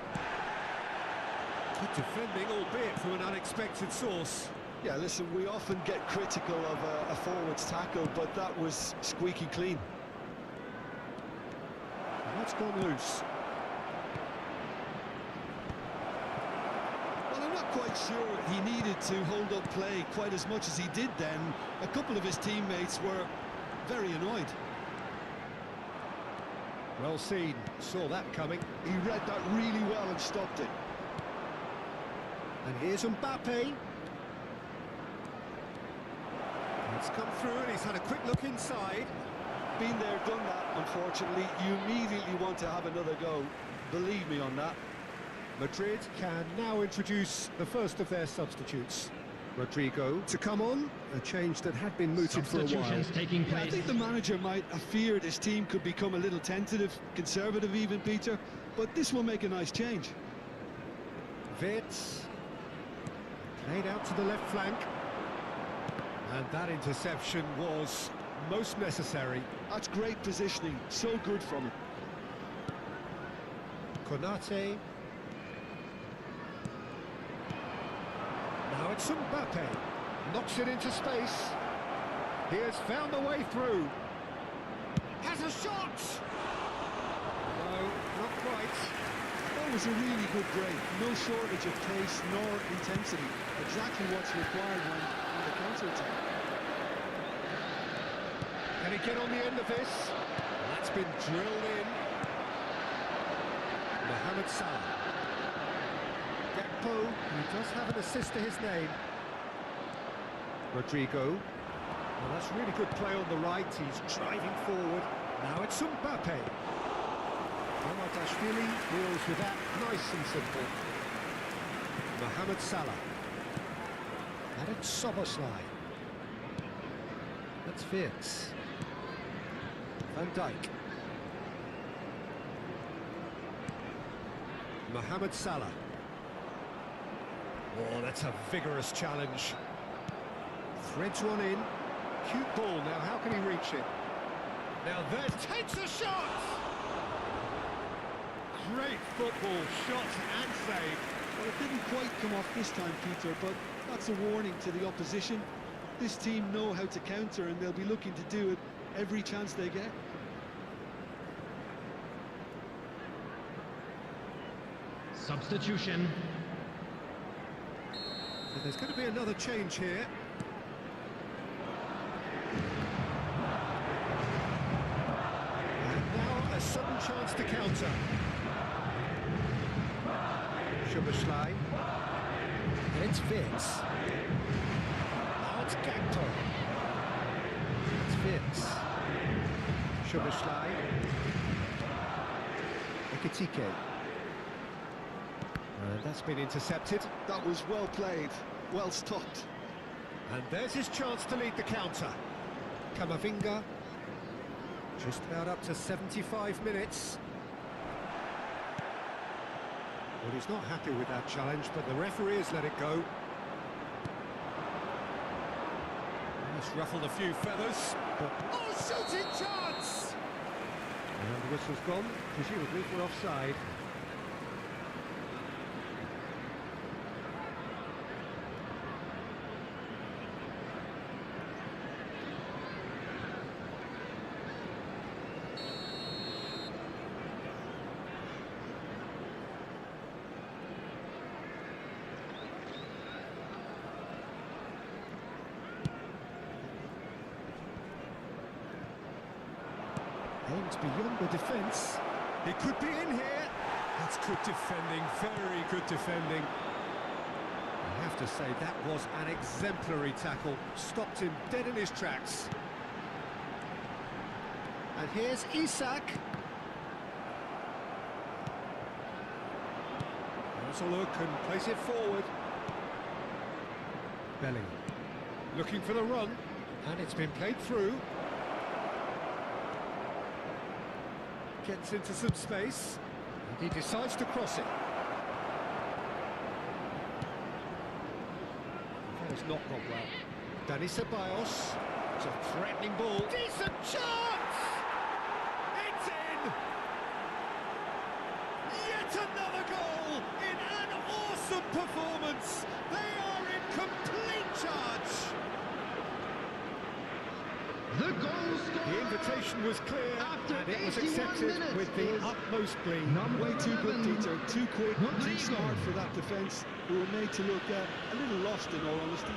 Good defending, albeit from an unexpected source. Yeah, listen, we often get critical of a forward's tackle, but that was squeaky clean. That's gone loose. Well, I'm not quite sure he needed to hold up play quite as much as he did then. A couple of his teammates were very annoyed. Well seen, saw that coming. He read that really well and stopped it. And here's Mbappe. It's come through and he's had a quick look inside. Been there, done that, unfortunately. You immediately want to have another go. Believe me on that. Madrid can now introduce the first of their substitutes. Rodrigo to come on, a change that had been mooted for a while. Substitutions taking Yeah, I place. think the manager might have feared his team could become a little tentative, conservative even, Peter, but this will make a nice change. Wirtz played out to the left flank. And that interception was most necessary. That's great positioning, so good from him. Konate. Now it's Mbappe. Knocks it into space. He has found the way through. Has a shot! No, not quite. That was a really good break. No shortage of pace nor intensity. Exactly what's required when on the counter-attack. Can he get on the end of this? That's been drilled in. Mohamed Salah. Gakpo, who does have an assist to his name. Rodrigo. Well, that's really good play on the right. He's driving forward. Now it's Mbappe. Mamardashvili deals with that nice and simple. Mohamed Salah. And it's Soboslai. That's Wirtz. Van Dijk. Mohamed Salah. Oh, that's a vigorous challenge. Threads one in. Cute ball. Now, how can he reach it? Now, there takes a shot! Great football, shot and save. Well, it didn't quite come off this time, Peter, but that's a warning to the opposition. This team know how to counter, and they'll be looking to do it every chance they get. Substitution. So there's going to be another change here. And now a sudden chance to counter. Szoboszlai. And it's Wirtz. Now it's Gakpo. It's Wirtz. Szoboszlai. Ekitike. And that's been intercepted. That was well played, well stopped. And there's his chance to lead the counter. Camavinga. Just about up to 75 minutes. Well, he's not happy with that challenge, but the referee has let it go. It's ruffled a few feathers, but... Oh, shooting chance! And the whistle's gone, presumably for offside. Aimed beyond the defence. He could be in here. That's good defending, very good defending. I have to say, that was an exemplary tackle. Stopped him dead in his tracks. And here's Isak. Has a look and plays it forward. Bellingham looking for the run, and it's been played through. Gets into some space, and he decides to cross it. That has not gone well. Dani Ceballos, it's a threatening ball. Decent chance! It's in! Yet another goal in an awesome performance. They are in complete charge. The goal scorer! The invitation was clear, After and it was 81 accepted minutes with the is utmost glee. Way too good, Peter. Too quick, too Rodrigo. smart for that defence. We were made to look a little lost, in all honesty.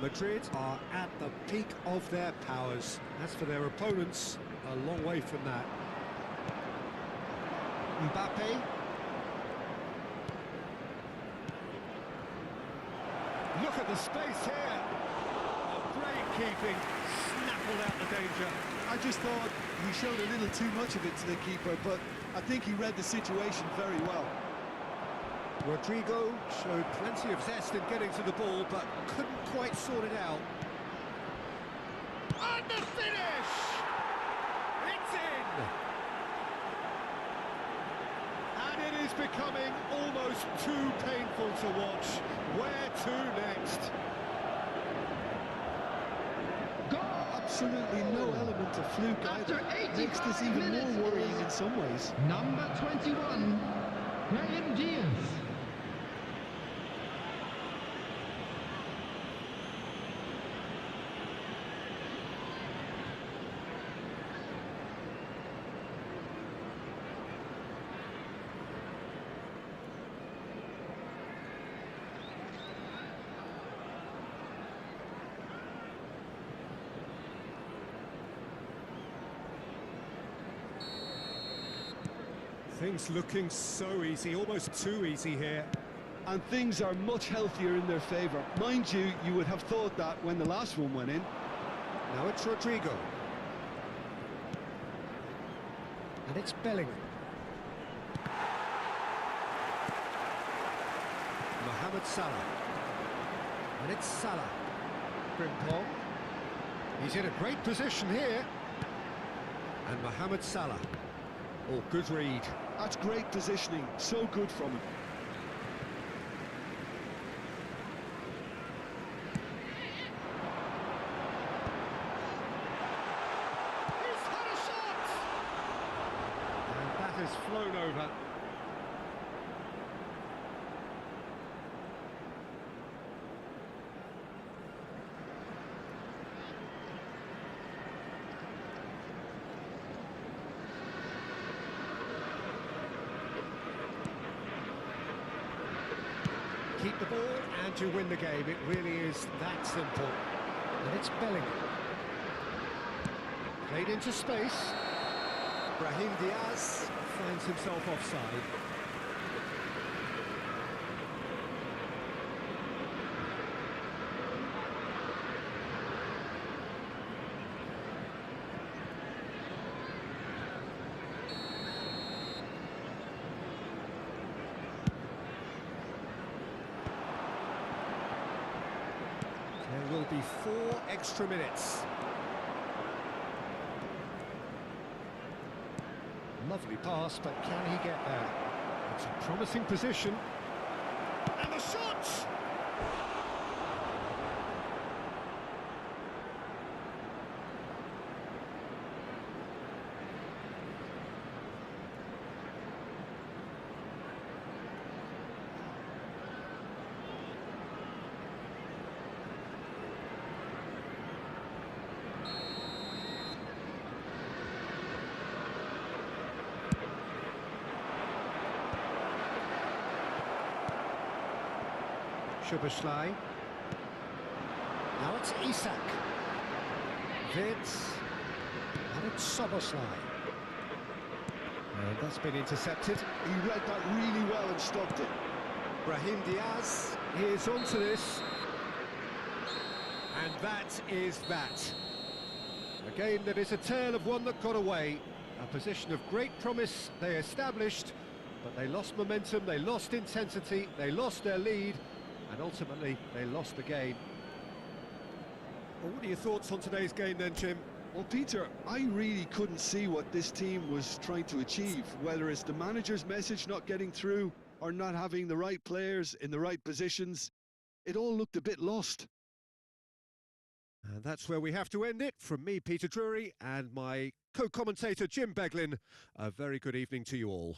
Madrid are at the peak of their powers. As for their opponents, a long way from that. Mbappe. Look at the space here. Oh, great keeping. Snaffled out the danger. I just thought he showed a little too much of it to the keeper, but I think he read the situation very well. Rodrigo showed plenty of zest in getting to the ball, but couldn't quite sort it out. And the finish! It's in! And it is becoming almost too painful to watch. Where to next? absolutely no element of fluke After either. 85 Makes this even minutes more worrying is in some ways. Number 21, Brahim Diaz. Things looking so easy, almost too easy here. And things are much healthier in their favour. Mind you, you would have thought that when the last one went in. Now it's Rodrigo. And it's Bellingham. Mohamed Salah. And it's Salah. Frimpong. He's in a great position here. And Mohamed Salah. Oh, good read. That's great positioning. So good from him. He's had a shot! And that has flown over. Keep the ball and you win the game. It really is that simple. And it's Bellingham. Played into space. Brahim Diaz finds himself offside. There will be 4 extra minutes. Lovely pass, but can he get there? It's a promising position. And the shot! Szoboszlai. Now it's Isak. Vids. And it's Szoboszlai. And that's been intercepted. He read that really well and stopped it. Brahim Diaz is onto this. And that is that. A game that is a tale of one that got away. A position of great promise they established, but they lost momentum, they lost intensity, they lost their lead, and ultimately they lost the game. Well, what are your thoughts on today's game then, Jim? Well, Peter, I really couldn't see what this team was trying to achieve, whether it's the manager's message not getting through or not having the right players in the right positions. It all looked a bit lost. And that's where we have to end it. From me, Peter Drury, and my co-commentator, Jim Beglin, a very good evening to you all.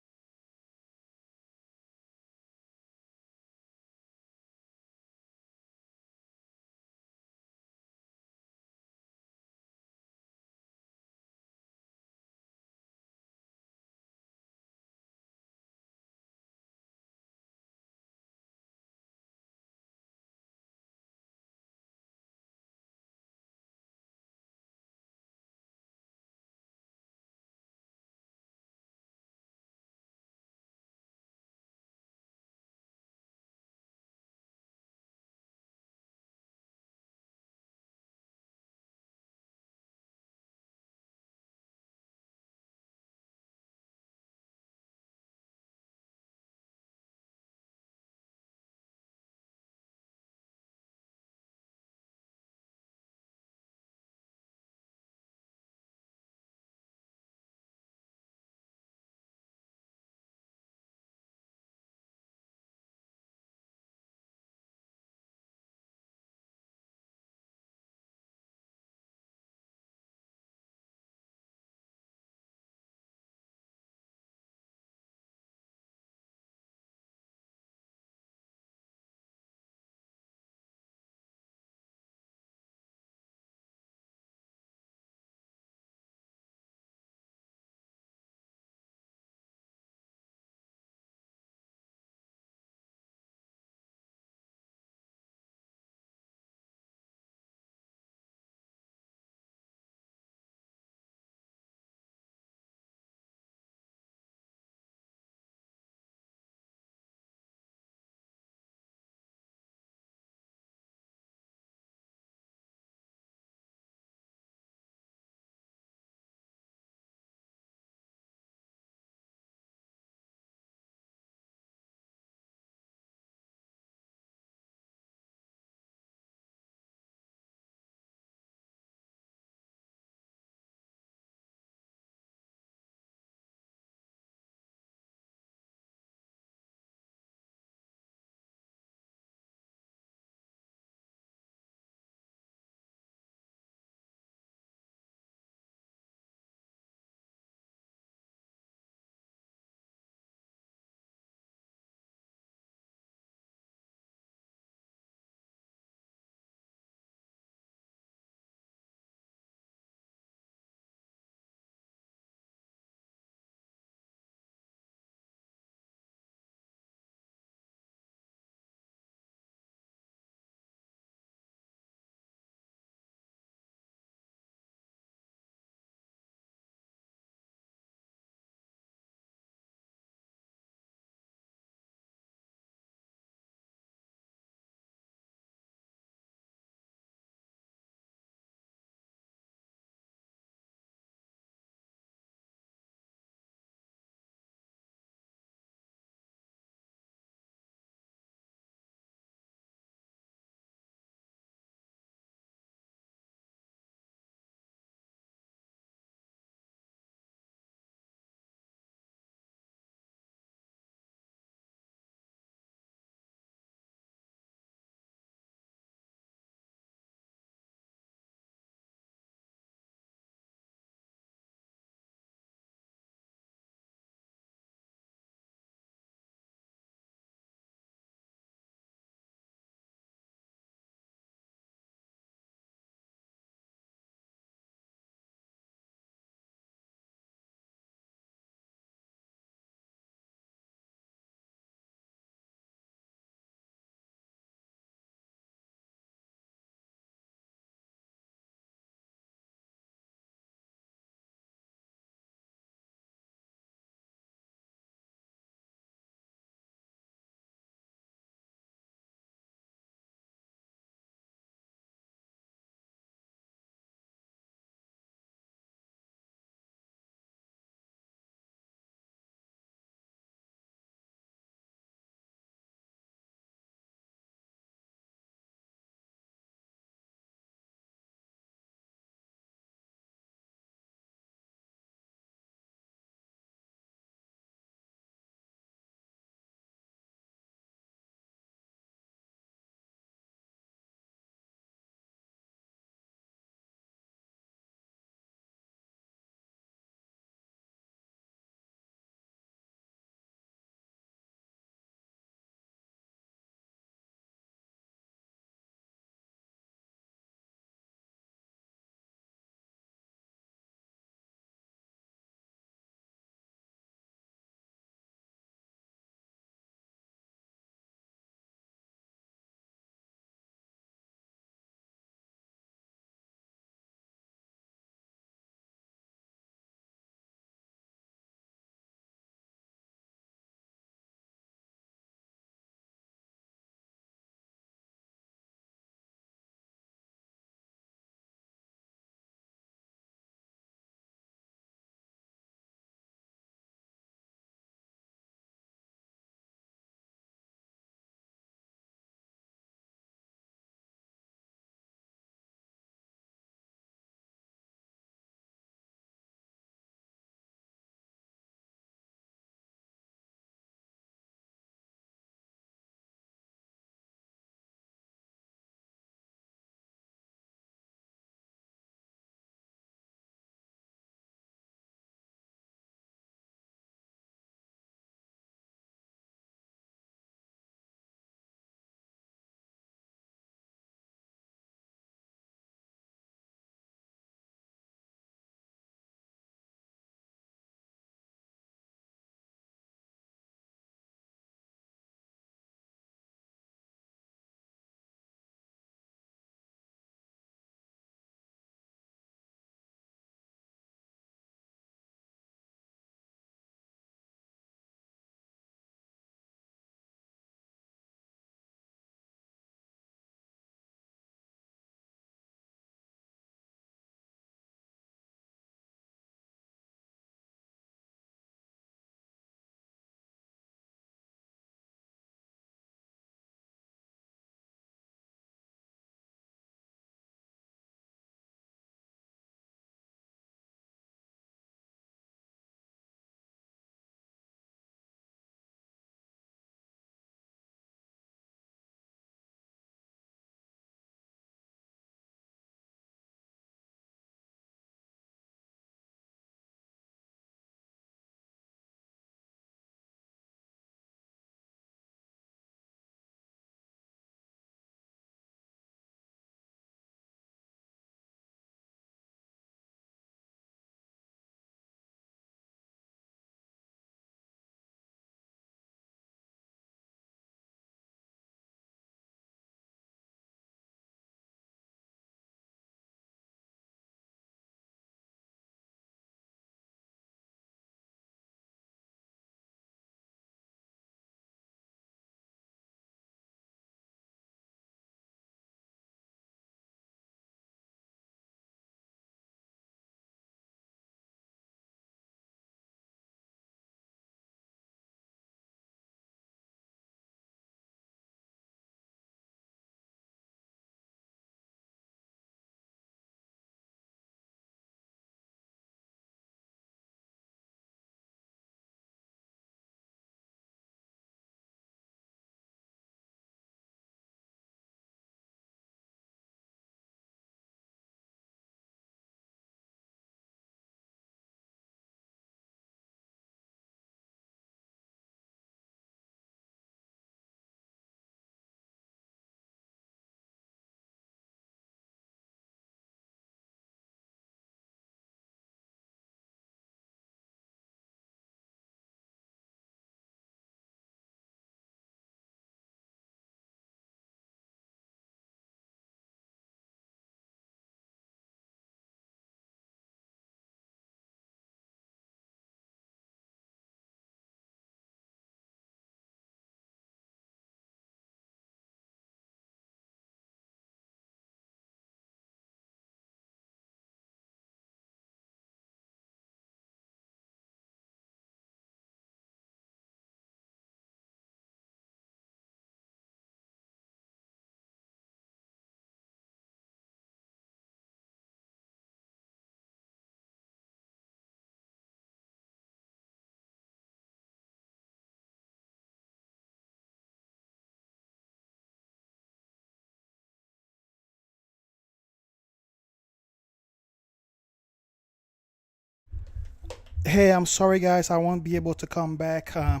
Hey, I'm sorry, guys. I won't be able to come back. I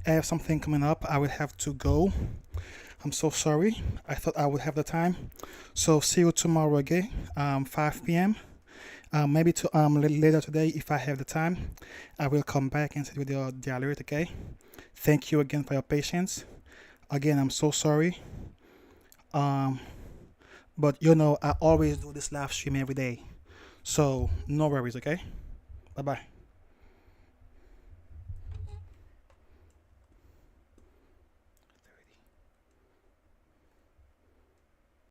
have something coming up. I will have to go. I'm so sorry. I thought I would have the time. So see you tomorrow again, 5 p.m. Maybe to later today if I have the time. I will come back and send you the alert. Okay. Thank you again for your patience. Again, I'm so sorry. But you know I always do this live stream every day. So no worries. Okay. Bye bye.